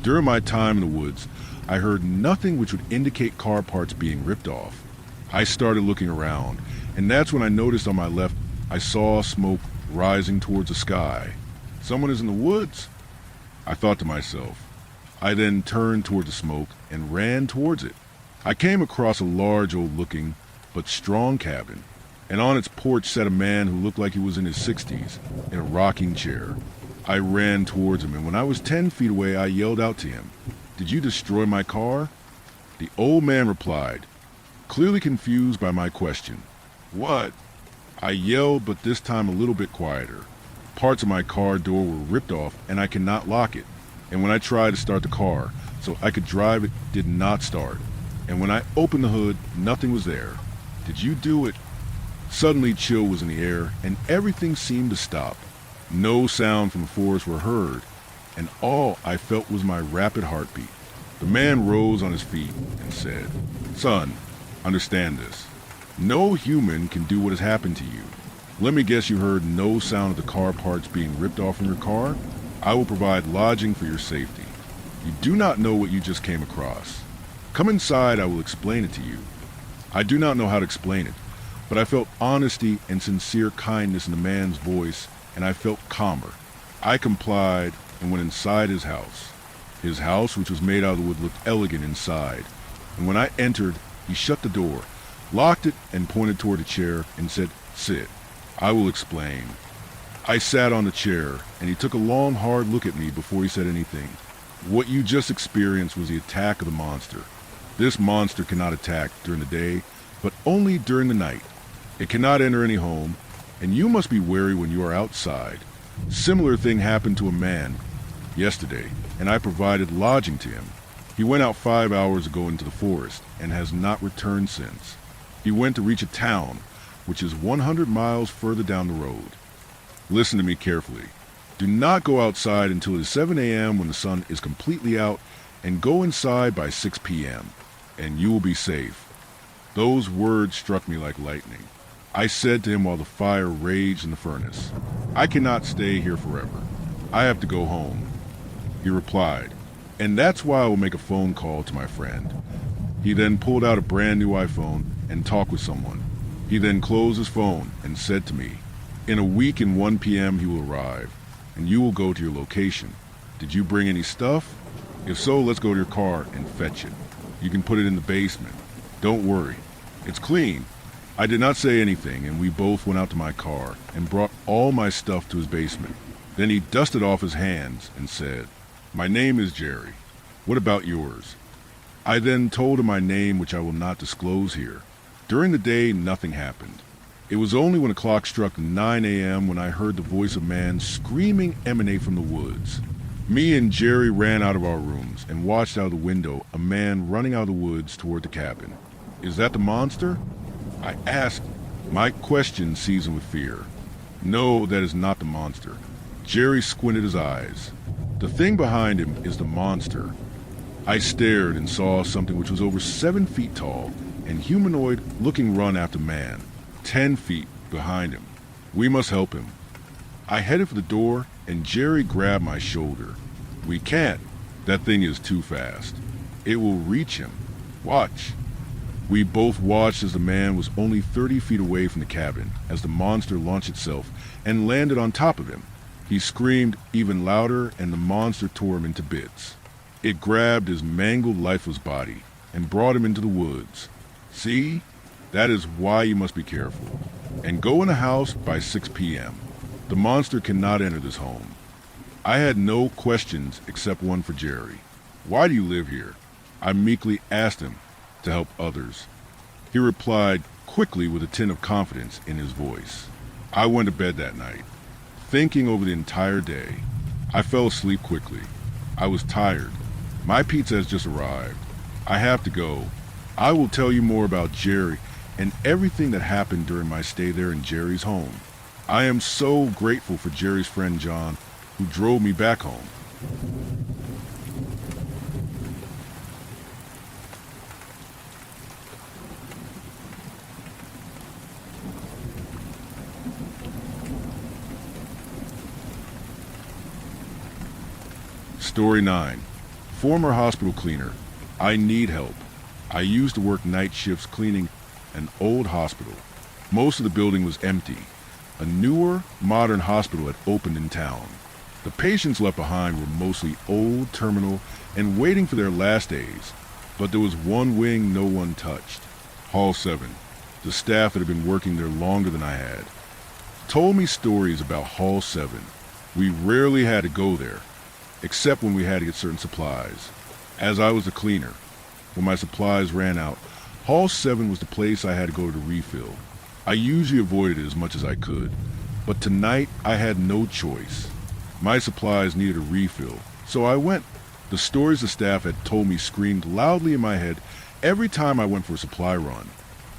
Speaker 2: During my time in the woods, I heard nothing which would indicate car parts being ripped off. I started looking around, and that's when I noticed on my left, I saw smoke rising towards the sky. Someone is in the woods, I thought to myself. I then turned toward the smoke and ran towards it. I came across a large old-looking but strong cabin, and on its porch sat a man who looked like he was in his 60s, in a rocking chair. I ran towards him, and when I was 10 feet away, I yelled out to him, "Did you destroy my car?" The old man replied, clearly confused by my question, "What?" I yelled, but this time a little bit quieter. Parts of my car door were ripped off, and I cannot lock it. And when I tried to start the car so I could drive, it did not start. And when I opened the hood, nothing was there. "Did you do it?" Suddenly chill was in the air, and everything seemed to stop. No sound from the forest were heard, and all I felt was my rapid heartbeat. The man rose on his feet and said, "Son, understand this. No human can do what has happened to you. Let me guess you heard no sound of the car parts being ripped off from your car? I will provide lodging for your safety. You do not know what you just came across. Come inside, I will explain it to you." I do not know how to explain it, but I felt honesty and sincere kindness in the man's voice, and I felt calmer. I complied and went inside his house. His house, which was made out of wood, looked elegant inside, and when I entered, he shut the door, locked it, and pointed toward a chair and said, "Sit. I will explain." I sat on the chair, and he took a long, hard look at me before he said anything. "What you just experienced was the attack of the monster. This monster cannot attack during the day, but only during the night. It cannot enter any home, and you must be wary when you are outside. Similar thing happened to a man yesterday, and I provided lodging to him. He went out 5 hours ago into the forest and has not returned since. He went to reach a town, which is 100 miles further down the road. Listen to me carefully. Do not go outside until it is 7 a.m. when the sun is completely out, and go inside by 6 p.m., and you will be safe." Those words struck me like lightning. I said to him while the fire raged in the furnace, "I cannot stay here forever. I have to go home." He replied, "And that's why I will make a phone call to my friend." He then pulled out a brand new iPhone and talked with someone. He then closed his phone and said to me, "In a week and 1 p.m. he will arrive, and you will go to your location. Did you bring any stuff? If so, let's go to your car and fetch it. You can put it in the basement. Don't worry. It's clean." I did not say anything, and we both went out to my car and brought all my stuff to his basement. Then he dusted off his hands and said, "My name is Jerry. What about yours?" I then told him my name, which I will not disclose here. During the day, nothing happened. It was only when the clock struck 9 a.m. when I heard the voice of man screaming emanate from the woods. Me and Jerry ran out of our rooms and watched out of the window a man running out of the woods toward the cabin. "Is that the monster?" I asked, my question seasoned with fear. "No, that is not the monster." Jerry squinted his eyes. "The thing behind him is the monster." I stared and saw something which was over 7 feet tall and humanoid looking run after man, 10 feet behind him. "We must help him." I headed for the door, and Jerry grabbed my shoulder. "We can't. That thing is too fast. It will reach him. Watch." We both watched as the man was only 30 feet away from the cabin as the monster launched itself and landed on top of him. He screamed even louder, and the monster tore him into bits. It grabbed his mangled, lifeless body and brought him into the woods. "See? That is why you must be careful. And go in the house by 6 p.m. The monster cannot enter this home." I had no questions except one for Jerry. "Why do you live here?" I meekly asked him. "To help others." He replied quickly with a tint of confidence in his voice. I went to bed that night, thinking over the entire day. I fell asleep quickly. I was tired. My pizza has just arrived. I have to go. I will tell you more about Jerry and everything that happened during my stay there in Jerry's home. I am so grateful for Jerry's friend John, who drove me back home. Story 9. Former hospital cleaner. I need help. I used to work night shifts cleaning an old hospital. Most of the building was empty. A newer, modern hospital had opened in town. The patients left behind were mostly old, terminal, and waiting for their last days. But there was one wing no one touched. Hall 7. The staff that had been working there longer than I had told me stories about Hall 7. We rarely had to go there, except when we had to get certain supplies. As I was a cleaner, when my supplies ran out, Hall 7 was the place I had to go to refill. I usually avoided it as much as I could, but tonight I had no choice. My supplies needed a refill, so I went. The stories the staff had told me screamed loudly in my head every time I went for a supply run,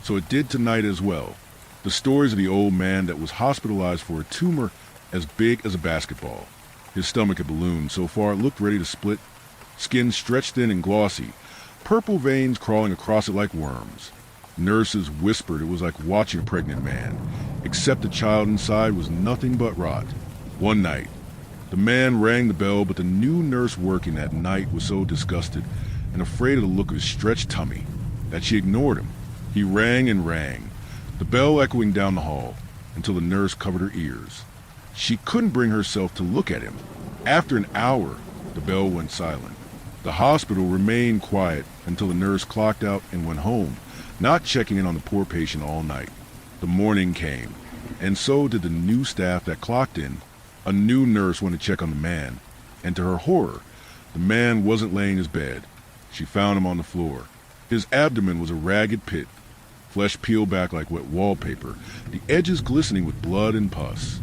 Speaker 2: so it did tonight as well. The stories of the old man that was hospitalized for a tumor as big as a basketball. His stomach had ballooned so far it looked ready to split, skin stretched thin and glossy, purple veins crawling across it like worms. Nurses whispered it was like watching a pregnant man, except the child inside was nothing but rot. One night, the man rang the bell, but the new nurse working that night was so disgusted and afraid of the look of his stretched tummy that she ignored him. He rang and rang, the bell echoing down the hall, until the nurse covered her ears. She couldn't bring herself to look at him. After an hour, the bell went silent. The hospital remained quiet until the nurse clocked out and went home, not checking in on the poor patient all night. The morning came, and so did the new staff that clocked in. A new nurse went to check on the man, and to her horror, the man wasn't laying in his bed. She found him on the floor. His abdomen was a ragged pit, flesh peeled back like wet wallpaper, the edges glistening with blood and pus.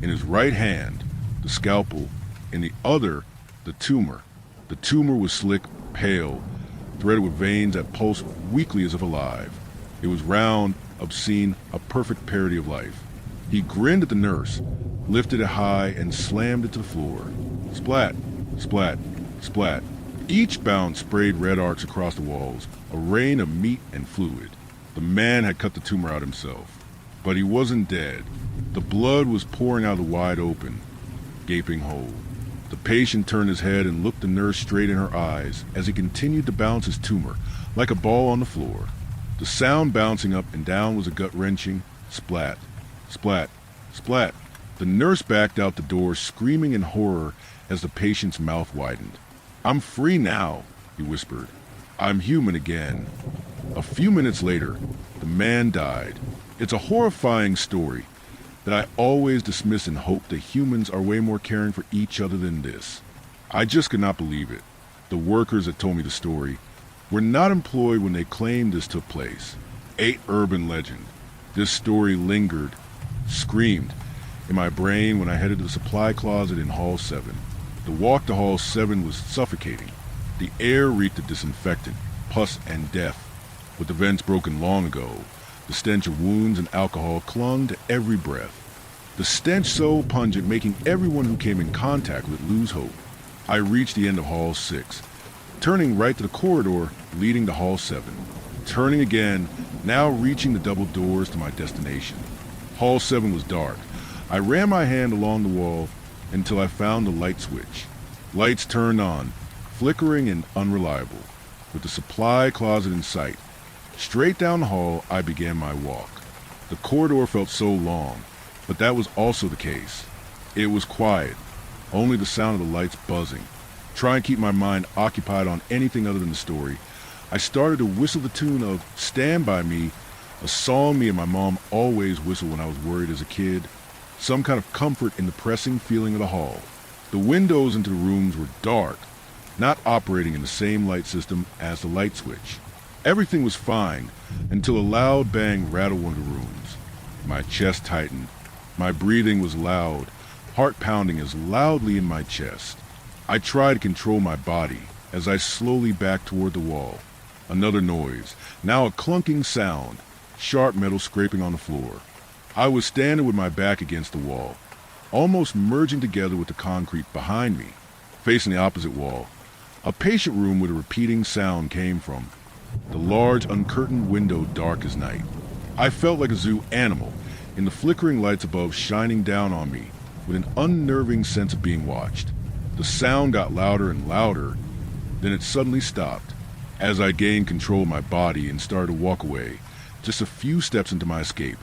Speaker 2: In his right hand, the scalpel, in the other, the tumor. The tumor was slick, pale, threaded with veins that pulsed weakly as if alive. It was round, obscene, a perfect parody of life. He grinned at the nurse, lifted it high, and slammed it to the floor. Splat, splat, splat. Each bounce sprayed red arcs across the walls, a rain of meat and fluid. The man had cut the tumor out himself. But he wasn't dead. The blood was pouring out of the wide open, gaping hole. The patient turned his head and looked the nurse straight in her eyes as he continued to bounce his tumor, like a ball on the floor. The sound bouncing up and down was a gut-wrenching splat, splat, splat. The nurse backed out the door, screaming in horror as the patient's mouth widened. "I'm free now," he whispered. "I'm human again." A few minutes later, the man died. It's a horrifying story that I always dismiss and hope that humans are way more caring for each other than this. I just could not believe it. The workers that told me the story were not employed when they claimed this took place. Urban legend. This story lingered, screamed, in my brain when I headed to the supply closet in Hall 7. The walk to Hall 7 was suffocating. The air reeked of disinfectant, pus, and death. With the vents broken long ago, the stench of wounds and alcohol clung to every breath. The stench so pungent, making everyone who came in contact with it lose hope. I reached the end of Hall 6, turning right to the corridor leading to Hall 7. Turning again, now reaching the double doors to my destination. Hall 7 was dark. I ran my hand along the wall until I found the light switch. Lights turned on, flickering and unreliable, with the supply closet in sight. Straight down the hall, I began my walk. The corridor felt so long, but that was also the case. It was quiet, only the sound of the lights buzzing. Trying to keep my mind occupied on anything other than the story, I started to whistle the tune of "Stand By Me," a song me and my mom always whistled when I was worried as a kid. Some kind of comfort in the pressing feeling of the hall. The windows into the rooms were dark, not operating in the same light system as the light switch. Everything was fine until a loud bang rattled one of the rooms. My chest tightened. My breathing was loud, heart pounding as loudly in my chest. I tried to control my body as I slowly backed toward the wall. Another noise, now a clunking sound, sharp metal scraping on the floor. I was standing with my back against the wall, almost merging together with the concrete behind me. Facing the opposite wall, a patient room with a repeating sound came from. The large, uncurtained window dark as night. I felt like a zoo animal, in the flickering lights above shining down on me, with an unnerving sense of being watched. The sound got louder and louder, then it suddenly stopped. As I gained control of my body and started to walk away, just a few steps into my escape,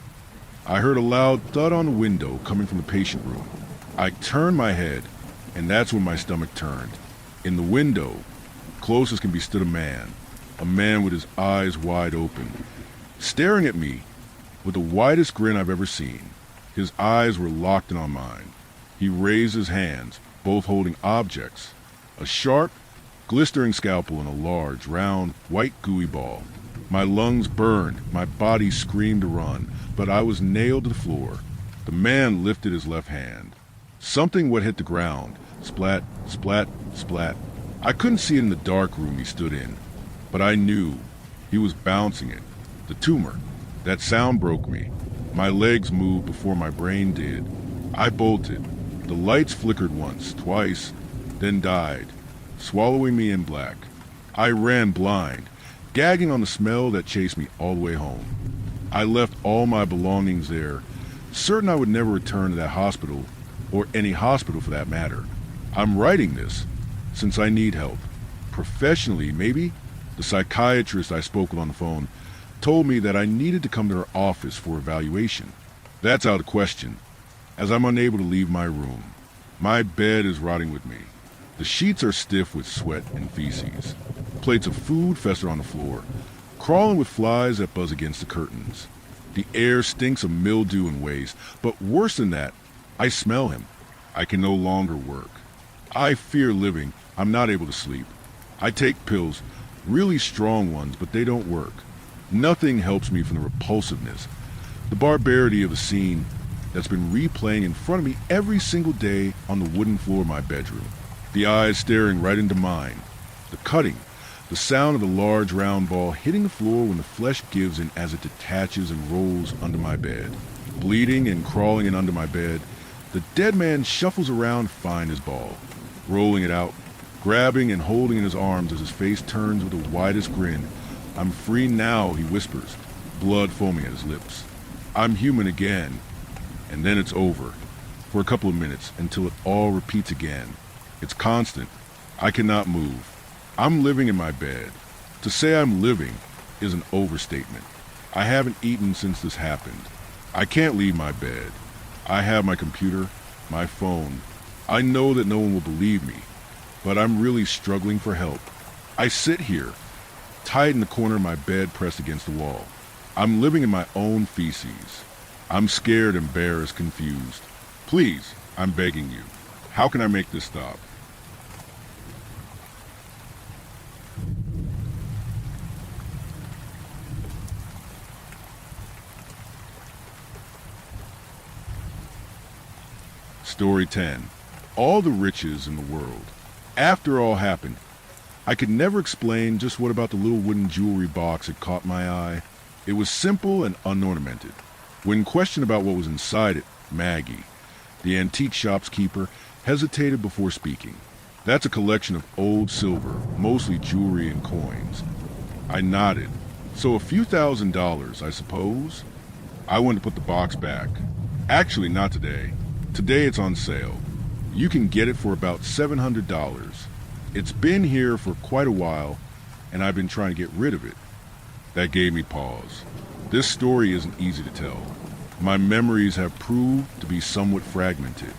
Speaker 2: I heard a loud thud on the window coming from the patient room. I turned my head, and that's when my stomach turned. In the window, close as can be, stood a man with his eyes wide open, staring at me with the widest grin I've ever seen. His eyes were locked in on mine. He raised his hands, both holding objects, a sharp, glistering scalpel and a large, round, white gooey ball. My lungs burned, my body screamed to run, but I was nailed to the floor. The man lifted his left hand. Something wet hit the ground. Splat, splat, splat. I couldn't see it in the dark room he stood in, but I knew he was bouncing it. The tumor. That sound broke me. My legs moved before my brain did. I bolted. The lights flickered once, twice, then died, swallowing me in black. I ran blind, gagging on the smell that chased me all the way home. I left all my belongings there, certain I would never return to that hospital, or any hospital for that matter. I'm writing this since I need help. Professionally, maybe? The psychiatrist I spoke with on the phone told me that I needed to come to her office for evaluation. That's out of question, as I'm unable to leave my room. My bed is rotting with me. The sheets are stiff with sweat and feces. Plates of food fester on the floor, crawling with flies that buzz against the curtains. The air stinks of mildew and waste, but worse than that, I smell him. I can no longer work. I fear living. I'm not able to sleep. I take pills, really strong ones, but they don't work. Nothing helps me from the repulsiveness, the barbarity of the scene that's been replaying in front of me every single day on the wooden floor of my bedroom. The eyes staring right into mine. The cutting, the sound of the large round ball hitting the floor when the flesh gives in as it detaches and rolls under my bed. Bleeding and crawling in under my bed, the dead man shuffles around to find his ball, rolling it out, grabbing and holding in his arms as his face turns with the widest grin. "I'm free now," he whispers, blood foaming at his lips. I'm human again, and then it's over, for a couple of minutes, until it all repeats again. It's constant. I cannot move. I'm living in my bed. To say I'm living is an overstatement. I haven't eaten since this happened. I can't leave my bed. I have my computer, my phone. I know that no one will believe me, but I'm really struggling for help. I sit here, tight in the corner of my bed pressed against the wall. I'm living in my own feces. I'm scared, embarrassed, confused. Please, I'm begging you. How can I make this stop? Story 10. All the riches in the world. After all happened, I could never explain just what about the little wooden jewelry box had caught my eye. It was simple and unornamented. When questioned about what was inside it, Maggie, the antique shop's keeper, hesitated before speaking. "That's a collection of old silver, mostly jewelry and coins." I nodded. "So a few $1,000s, I suppose?" I went to put the box back. "Actually, not today. Today it's on sale. You can get it for about $700. It's been here for quite a while, and I've been trying to get rid of it." That gave me pause. This story isn't easy to tell. My memories have proved to be somewhat fragmented.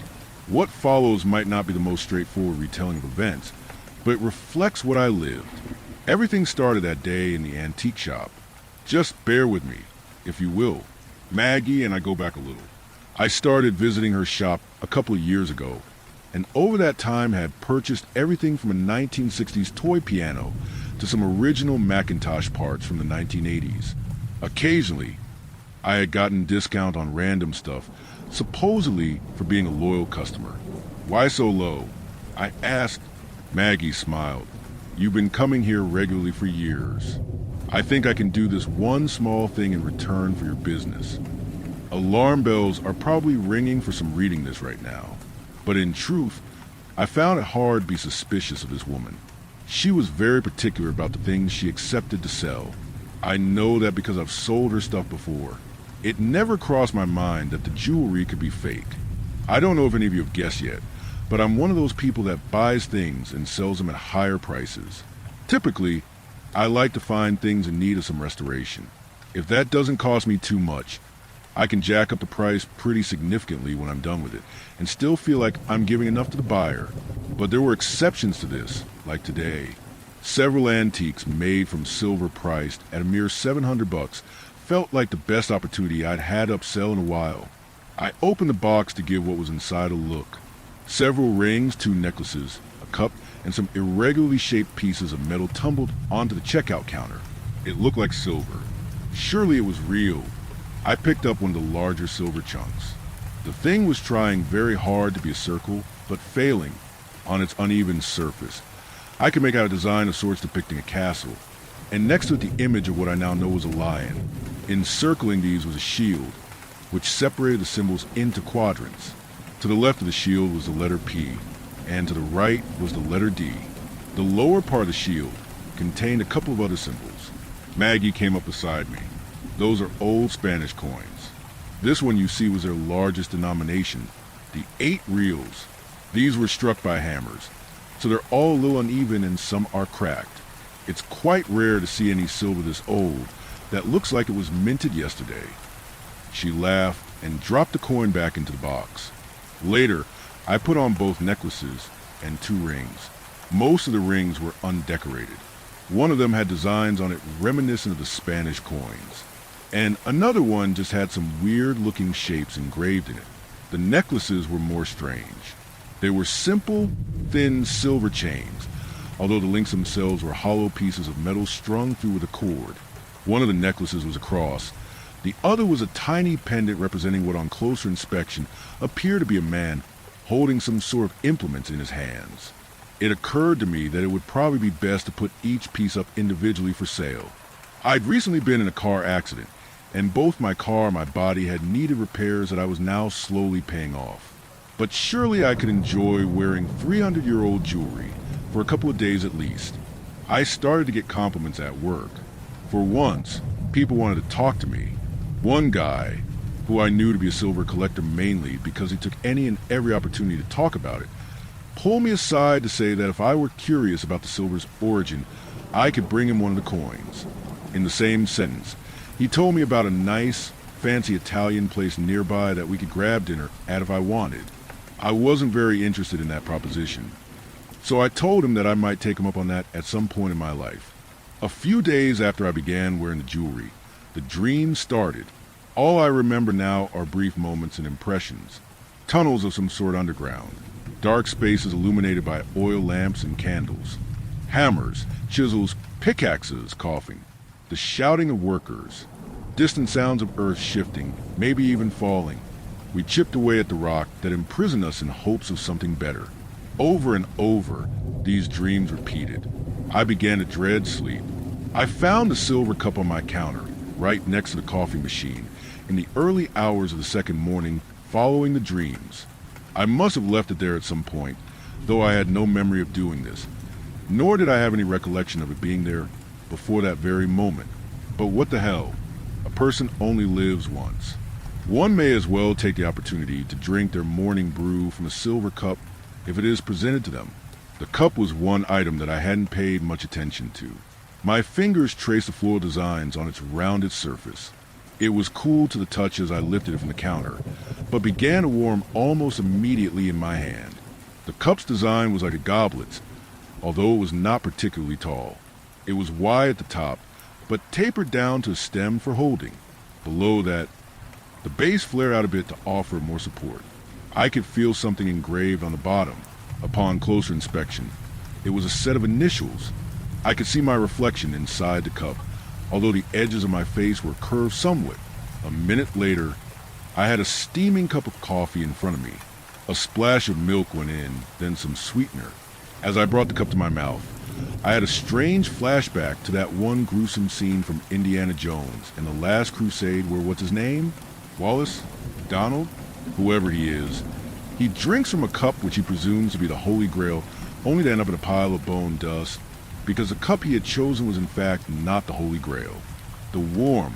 Speaker 2: What follows might not be the most straightforward retelling of events, but it reflects what I lived. Everything started that day in the antique shop. Just bear with me, if you will. Maggie and I go back a little. I started visiting her shop a couple of years ago, and over that time had purchased everything from a 1960s toy piano to some original Macintosh parts from the 1980s. Occasionally, I had gotten discount on random stuff, supposedly for being a loyal customer. "Why so low?" I asked. Maggie smiled. "You've been coming here regularly for years. I think I can do this one small thing in return for your business." Alarm bells are probably ringing for some reading this right now. But in truth, I found it hard to be suspicious of this woman. She was very particular about the things she accepted to sell. I know that because I've sold her stuff before. It never crossed my mind that the jewelry could be fake. I don't know if any of you have guessed yet, but I'm one of those people that buys things and sells them at higher prices. Typically, I like to find things in need of some restoration. If that doesn't cost me too much, I can jack up the price pretty significantly when I'm done with it, and still feel like I'm giving enough to the buyer. But there were exceptions to this, like today. Several antiques made from silver priced at a mere $700 felt like the best opportunity I'd had upsell in a while. I opened the box to give what was inside a look. Several rings, 2 necklaces, a cup, and some irregularly shaped pieces of metal tumbled onto the checkout counter. It looked like silver. Surely it was real. I picked up one of the larger silver chunks. The thing was trying very hard to be a circle, but failing on its uneven surface. I could make out a design of sorts depicting a castle, and next to it the image of what I now know was a lion. Encircling these was a shield, which separated the symbols into quadrants. To the left of the shield was the letter P, and to the right was the letter D. The lower part of the shield contained a couple of other symbols. Maggie came up beside me. Those are old Spanish coins. This one you see was their largest denomination, the 8 reals. These were struck by hammers, so they're all a little uneven and some are cracked. It's quite rare to see any silver this old that looks like it was minted yesterday. She laughed and dropped the coin back into the box. Later, I put on both necklaces and 2 rings. Most of the rings were undecorated. One of them had designs on it reminiscent of the Spanish coins, and another one just had some weird-looking shapes engraved in it. The necklaces were more strange. They were simple, thin silver chains, although the links themselves were hollow pieces of metal strung through with a cord. One of the necklaces was a cross. The other was a tiny pendant representing what on closer inspection appeared to be a man holding some sort of implements in his hands. It occurred to me that it would probably be best to put each piece up individually for sale. I'd recently been in a car accident, and both my car and my body had needed repairs that I was now slowly paying off. But surely I could enjoy wearing 300-year-old jewelry for a couple of days at least. I started to get compliments at work. For once, people wanted to talk to me. One guy, who I knew to be a silver collector mainly because he took any and every opportunity to talk about it, pulled me aside to say that if I were curious about the silver's origin, I could bring him one of the coins. In the same sentence, he told me about a nice, fancy Italian place nearby that we could grab dinner at if I wanted. I wasn't very interested in that proposition, so I told him that I might take him up on that at some point in my life. A few days after I began wearing the jewelry, the dream started. All I remember now are brief moments and impressions. Tunnels of some sort underground. Dark spaces illuminated by oil lamps and candles. Hammers, chisels, pickaxes coughing. The shouting of workers. Distant sounds of earth shifting, maybe even falling. We chipped away at the rock that imprisoned us in hopes of something better. Over and over, these dreams repeated. I began to dread sleep. I found the silver cup on my counter, right next to the coffee machine, in the early hours of the second morning following the dreams. I must have left it there at some point, though I had no memory of doing this, nor did I have any recollection of it being there before that very moment. But what the hell? A person only lives once. One may as well take the opportunity to drink their morning brew from a silver cup if it is presented to them. The cup was one item that I hadn't paid much attention to. My fingers traced the floral designs on its rounded surface. It was cool to the touch as I lifted it from the counter, but began to warm almost immediately in my hand. The cup's design was like a goblet's, although it was not particularly tall. It was wide at the top, but tapered down to a stem for holding. Below that, the base flared out a bit to offer more support. I could feel something engraved on the bottom. Upon closer inspection, it was a set of initials. I could see my reflection inside the cup, although the edges of my face were curved somewhat. A minute later, I had a steaming cup of coffee in front of me. A splash of milk went in, then some sweetener. As I brought the cup to my mouth, I had a strange flashback to that one gruesome scene from Indiana Jones and the Last Crusade where what's his name? Wallace? Donald? Whoever he is. He drinks from a cup which he presumes to be the Holy Grail, only to end up in a pile of bone dust, because the cup he had chosen was in fact not the Holy Grail. The warm,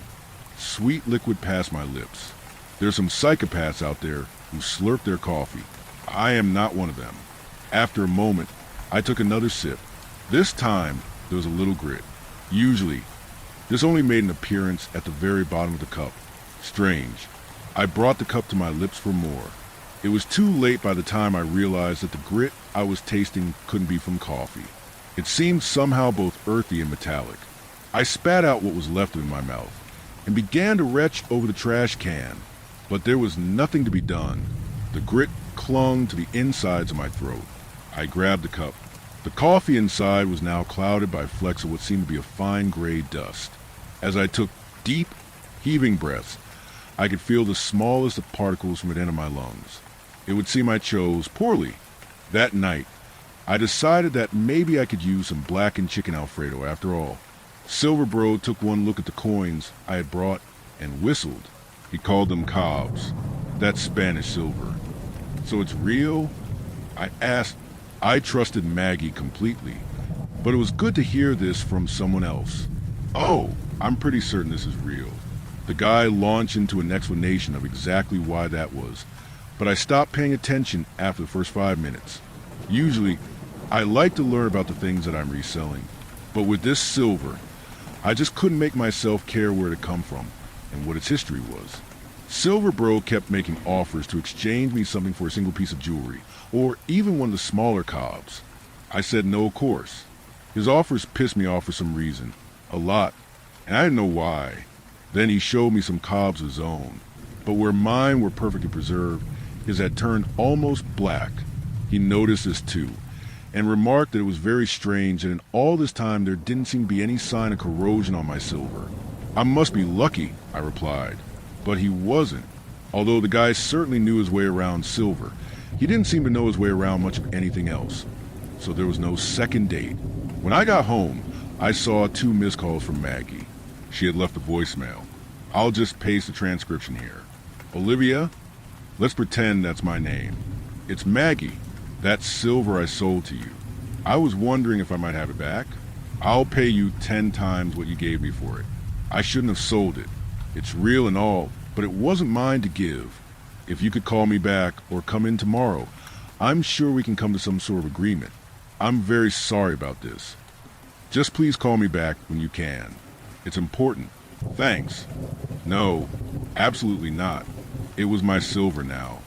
Speaker 2: sweet liquid passed my lips. There's some psychopaths out there who slurp their coffee. I am not one of them. After a moment, I took another sip. This time, there was a little grit. Usually, this only made an appearance at the very bottom of the cup. Strange. I brought the cup to my lips for more. It was too late by the time I realized that the grit I was tasting couldn't be from coffee. It seemed somehow both earthy and metallic. I spat out what was left in my mouth and began to retch over the trash can, but there was nothing to be done. The grit clung to the insides of my throat. I grabbed the cup. The coffee inside was now clouded by flecks of what seemed to be a fine gray dust. As I took deep, heaving breaths, I could feel the smallest of particles from within my lungs. It would seem I chose poorly. That night, I decided that maybe I could use some blackened chicken Alfredo after all. Silver Bro took one look at the coins I had brought and whistled. He called them cobs. That's Spanish silver. So it's real? I asked. I trusted Maggie completely, but it was good to hear this from someone else. Oh, I'm pretty certain this is real. The guy launched into an explanation of exactly why that was, but I stopped paying attention after the first 5 minutes. Usually, I like to learn about the things that I'm reselling, but with this silver, I just couldn't make myself care where it had come from and what its history was. Silver Bro kept making offers to exchange me something for a single piece of jewelry, or even one of the smaller cobs. I said no, of course. His offers pissed me off for some reason, a lot, and I didn't know why. Then he showed me some cobs of his own, but where mine were perfectly preserved, his had turned almost black. He noticed this too, and remarked that it was very strange that in all this time there didn't seem to be any sign of corrosion on my silver. I must be lucky, I replied. But he wasn't. Although the guy certainly knew his way around silver, he didn't seem to know his way around much of anything else. So there was no second date. When I got home, I saw 2 missed calls from Maggie. She had left a voicemail. I'll just paste the transcription here. Olivia? Let's pretend that's my name. It's Maggie. That's silver I sold to you. I was wondering if I might have it back. I'll pay you 10 times what you gave me for it. I shouldn't have sold it. It's real and all, but it wasn't mine to give. If you could call me back or come in tomorrow, I'm sure we can come to some sort of agreement. I'm very sorry about this. Just please call me back when you can. It's important. Thanks. No, absolutely not. It was my silver now.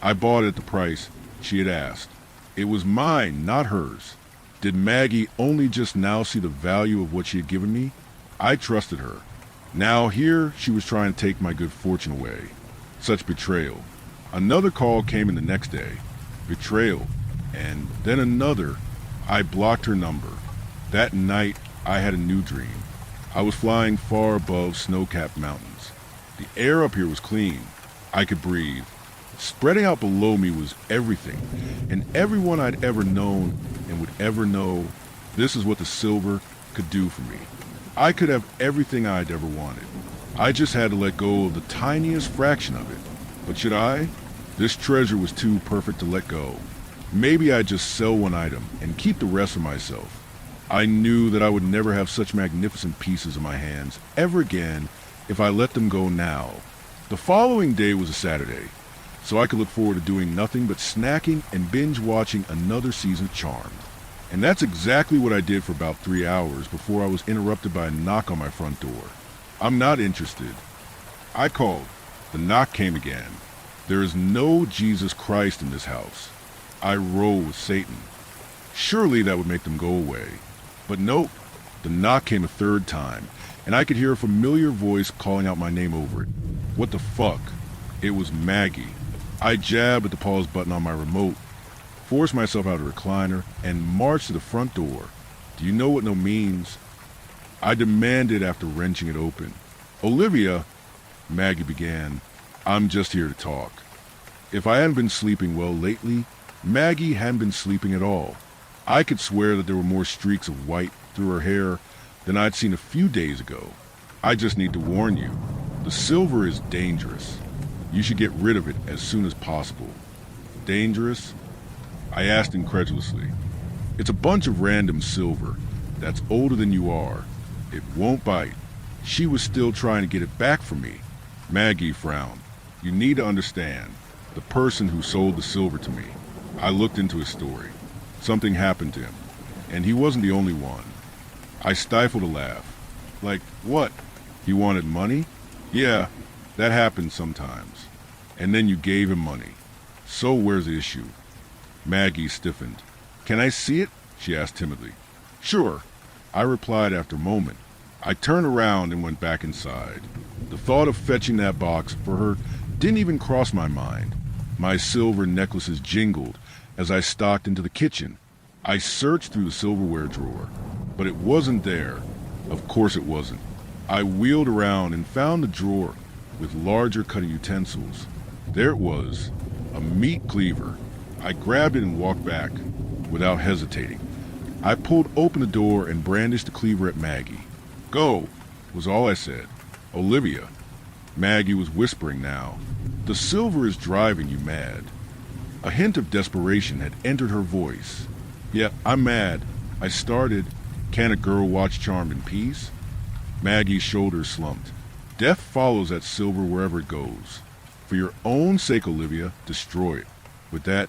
Speaker 2: I bought it at the price she had asked. It was mine, not hers. Did Maggie only just now see the value of what she had given me? I trusted her. Now here she was trying to take my good fortune away. Such betrayal. Another call came in the next day. Betrayal. And then another. I blocked her number. That night I had a new dream. I was flying far above snow-capped mountains. The air up here was clean. I could breathe. Spreading out below me was everything, and everyone I'd ever known and would ever know. This is what the silver could do for me. I could have everything I'd ever wanted. I just had to let go of the tiniest fraction of it. But should I? This treasure was too perfect to let go. Maybe I'd just sell one item and keep the rest for myself. I knew that I would never have such magnificent pieces in my hands ever again if I let them go now. The following day was a Saturday, so I could look forward to doing nothing but snacking and binge watching another season of Charmed. And that's exactly what I did for about 3 hours before I was interrupted by a knock on my front door. I'm not interested. I called. The knock came again. There is no Jesus Christ in this house. I roll with Satan. Surely that would make them go away. But nope. The knock came a 3rd time, and I could hear a familiar voice calling out my name over it. What the fuck? It was Maggie. I jabbed at the pause button on my remote, forced myself out of the recliner, and marched to the front door. Do you know what no means? I demanded after wrenching it open. Olivia, Maggie began, I'm just here to talk. If I hadn't been sleeping well lately, Maggie hadn't been sleeping at all. I could swear that there were more streaks of white through her hair than I'd seen a few days ago. I just need to warn you, the silver is dangerous. You should get rid of it as soon as possible. Dangerous? I asked incredulously. It's a bunch of random silver that's older than you are. It won't bite. She was still trying to get it back from me. Maggie frowned. You need to understand, the person who sold the silver to me. I looked into his story. Something happened to him, and he wasn't the only one. I stifled a laugh. Like, what? He wanted money? Yeah, that happens sometimes. And then you gave him money. So where's the issue? Maggie stiffened. Can I see it? She asked timidly. Sure, I replied after a moment. I turned around and went back inside. The thought of fetching that box for her didn't even cross my mind. My silver necklaces jingled as I stalked into the kitchen. I searched through the silverware drawer, but it wasn't there. Of course it wasn't. I wheeled around and found the drawer with larger cutting utensils. There it was, a meat cleaver. I grabbed it and walked back, without hesitating. I pulled open the door and brandished the cleaver at Maggie. Go, was all I said. Olivia. Maggie was whispering now. The silver is driving you mad. A hint of desperation had entered her voice. "Yeah, I'm mad. I started. Can a girl watch Charmed in peace?" Maggie's shoulders slumped. "Death follows that silver wherever it goes. For your own sake, Olivia, destroy it." With that,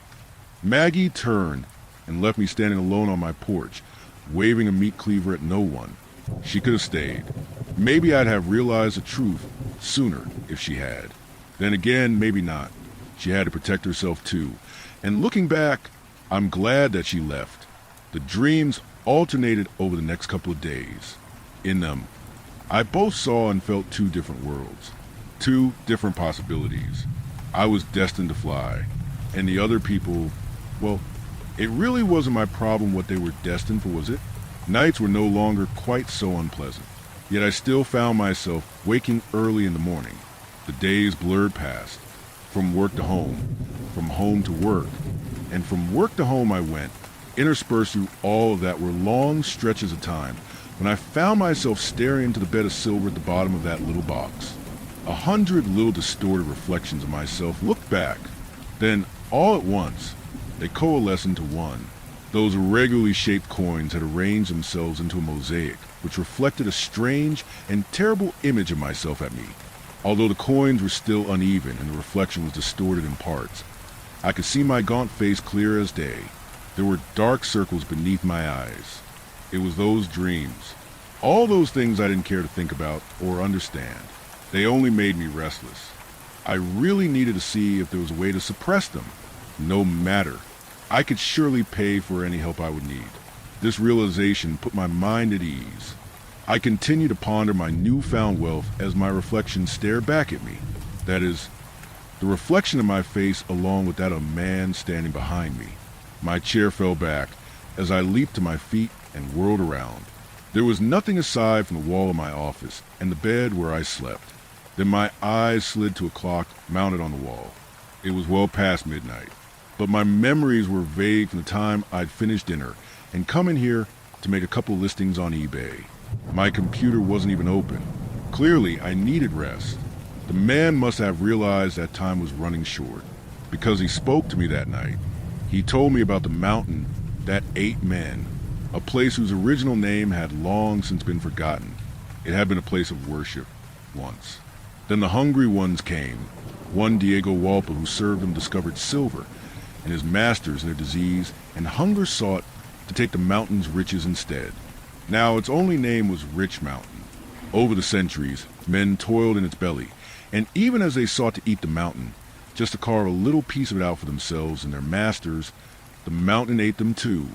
Speaker 2: Maggie turned and left me standing alone on my porch, waving a meat cleaver at no one. She could have stayed. Maybe I'd have realized the truth sooner if she had. Then again, maybe not. She had to protect herself too. And looking back, I'm glad that she left. The dreams alternated over the next couple of days. In them, I both saw and felt two different worlds, two different possibilities. I was destined to fly, and the other people, well, it really wasn't my problem what they were destined for, was it? Nights were no longer quite so unpleasant, yet I still found myself waking early in the morning. The days blurred past, from work to home, from home to work, and from work to home I went, interspersed through all of that were long stretches of time when I found myself staring into the bed of silver at the bottom of that little box. 100 little distorted reflections of myself looked back. Then, all at once, they coalesced into one. Those irregularly shaped coins had arranged themselves into a mosaic, which reflected a strange and terrible image of myself at me. Although the coins were still uneven and the reflection was distorted in parts, I could see my gaunt face clear as day. There were dark circles beneath my eyes. It was those dreams. All those things I didn't care to think about or understand. They only made me restless. I really needed to see if there was a way to suppress them. No matter. I could surely pay for any help I would need. This realization put my mind at ease. I continued to ponder my newfound wealth as my reflection stared back at me. That is, the reflection of my face along with that of a man standing behind me. My chair fell back as I leaped to my feet and whirled around. There was nothing aside from the wall of my office and the bed where I slept. Then my eyes slid to a clock mounted on the wall. It was well past midnight, but my memories were vague from the time I'd finished dinner and come in here to make a couple listings on eBay. My computer wasn't even open. Clearly, I needed rest. The man must have realized that time was running short, because he spoke to me that night. He told me about the mountain that ate men, a place whose original name had long since been forgotten. It had been a place of worship, once. Then the hungry ones came. One Diego Walpa who served them discovered silver, and his masters in their disease and hunger sought to take the mountain's riches instead. Now its only name was Rich Mountain. Over the centuries, men toiled in its belly, and even as they sought to eat the mountain, just to carve a little piece of it out for themselves and their masters, the mountain ate them too.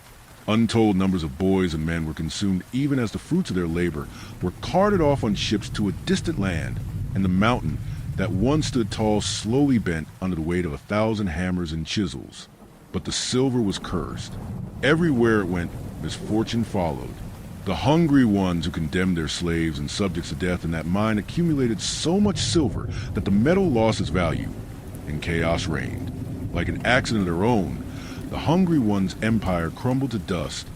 Speaker 2: Untold numbers of boys and men were consumed even as the fruits of their labor were carted off on ships to a distant land, and the mountain that once stood tall slowly bent under the weight of 1,000 hammers and chisels. But the silver was cursed. Everywhere it went, misfortune followed. The hungry ones who condemned their slaves and subjects to death in that mine accumulated so much silver that the metal lost its value, and chaos reigned. Like an accident of their own, the hungry one's empire crumbled to dust,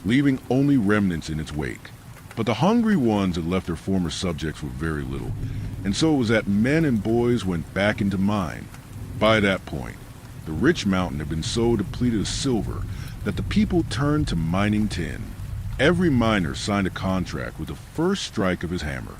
Speaker 2: leaving only remnants in its wake. But the hungry ones had left their former subjects with very little, and so it was that men and boys went back into mine. By that point, the rich mountain had been so depleted of silver that the people turned to mining tin. Every miner signed a contract with the first strike of his hammer.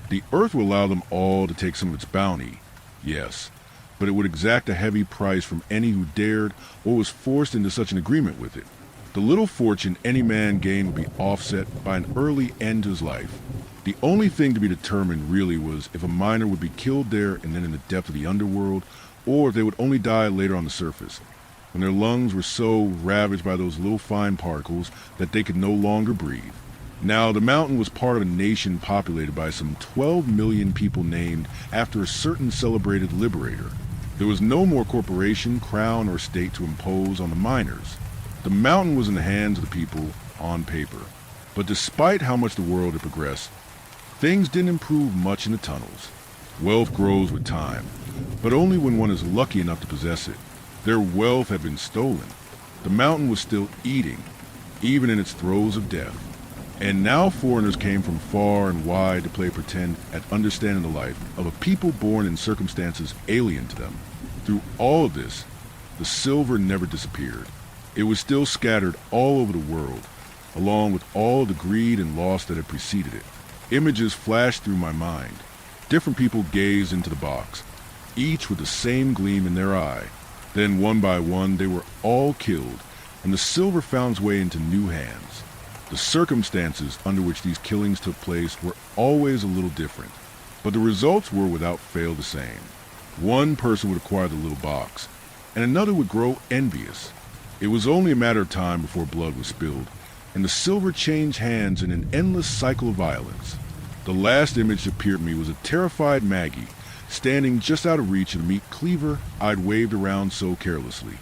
Speaker 2: The earth would allow them all to take some of its bounty, yes, but it would exact a heavy price from any who dared or was forced into such an agreement with it. The little fortune any man gained would be offset by an early end to his life. The only thing to be determined really was if a miner would be killed there and then in the depth of the underworld, or if they would only die later on the surface, when their lungs were so ravaged by those little fine particles that they could no longer breathe. Now, the mountain was part of a nation populated by some 12 million people named after a certain celebrated liberator. There was no more corporation, crown, or state to impose on the miners. The mountain was in the hands of the people on paper. But despite how much the world had progressed, things didn't improve much in the tunnels. Wealth grows with time, but only when one is lucky enough to possess it. Their wealth had been stolen. The mountain was still eating, even in its throes of death. And now foreigners came from far and wide to play pretend at understanding the life of a people born in circumstances alien to them. Through all of this, the silver never disappeared. It was still scattered all over the world, along with all the greed and loss that had preceded it. Images flashed through my mind. Different people gazed into the box, each with the same gleam in their eye. Then one by one they were all killed, and the silver found its way into new hands. The circumstances under which these killings took place were always a little different, but the results were without fail the same. One person would acquire the little box, and another would grow envious. It was only a matter of time before blood was spilled, and the silver changed hands in an endless cycle of violence. The last image that appeared to me was a terrified Maggie, standing just out of reach of the meat cleaver I'd waved around so carelessly.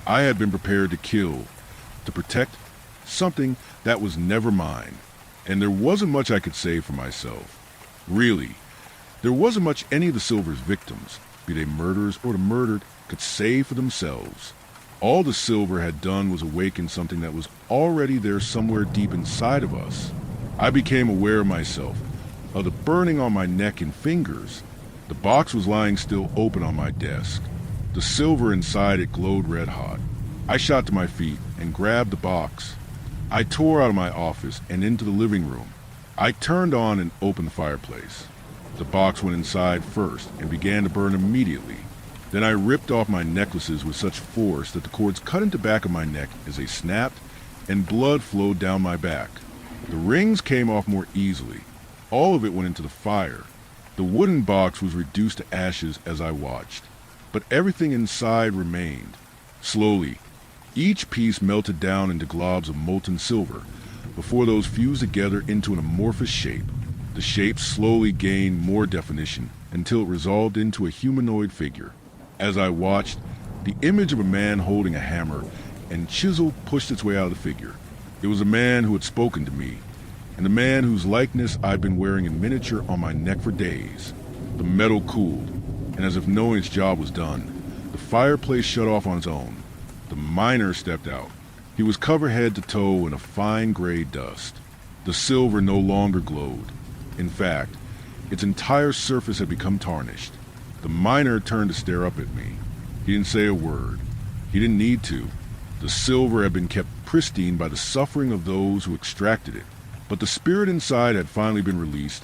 Speaker 2: I had been prepared to kill, to protect something that was never mine, and there wasn't much I could say for myself. Really, there wasn't much any of the silver's victims, be they murderers or the murdered, could say for themselves. All the silver had done was awaken something that was already there somewhere deep inside of us. I became aware of myself, of the burning on my neck and fingers. The box was lying still open on my desk. The silver inside it glowed red hot. I shot to my feet and grabbed the box. I tore out of my office and into the living room. I turned on and opened the fireplace. The box went inside first and began to burn immediately. Then I ripped off my necklaces with such force that the cords cut into the back of my neck as they snapped, and blood flowed down my back. The rings came off more easily. All of it went into the fire. The wooden box was reduced to ashes as I watched, but everything inside remained. Slowly, each piece melted down into globs of molten silver before those fused together into an amorphous shape. The shape slowly gained more definition until it resolved into a humanoid figure. As I watched, the image of a man holding a hammer and chisel pushed its way out of the figure. It was a man who had spoken to me, and the man whose likeness I'd been wearing in miniature on my neck for days. The metal cooled, and as if knowing its job was done, the fireplace shut off on its own. The miner stepped out. He was covered head to toe in a fine gray dust. The silver no longer glowed. In fact, its entire surface had become tarnished. The miner turned to stare up at me. He didn't say a word. He didn't need to. The silver had been kept pristine by the suffering of those who extracted it. But the spirit inside had finally been released,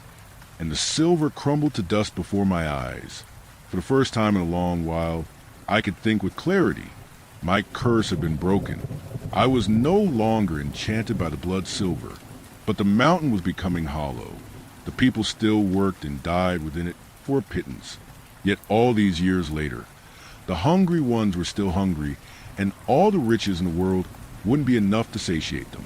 Speaker 2: and the silver crumbled to dust before my eyes. For the first time in a long while, I could think with clarity. My curse had been broken. I was no longer enchanted by the blood silver, but the mountain was becoming hollow. The people still worked and died within it for a pittance. Yet all these years later, the hungry ones were still hungry, and all the riches in the world wouldn't be enough to satiate them.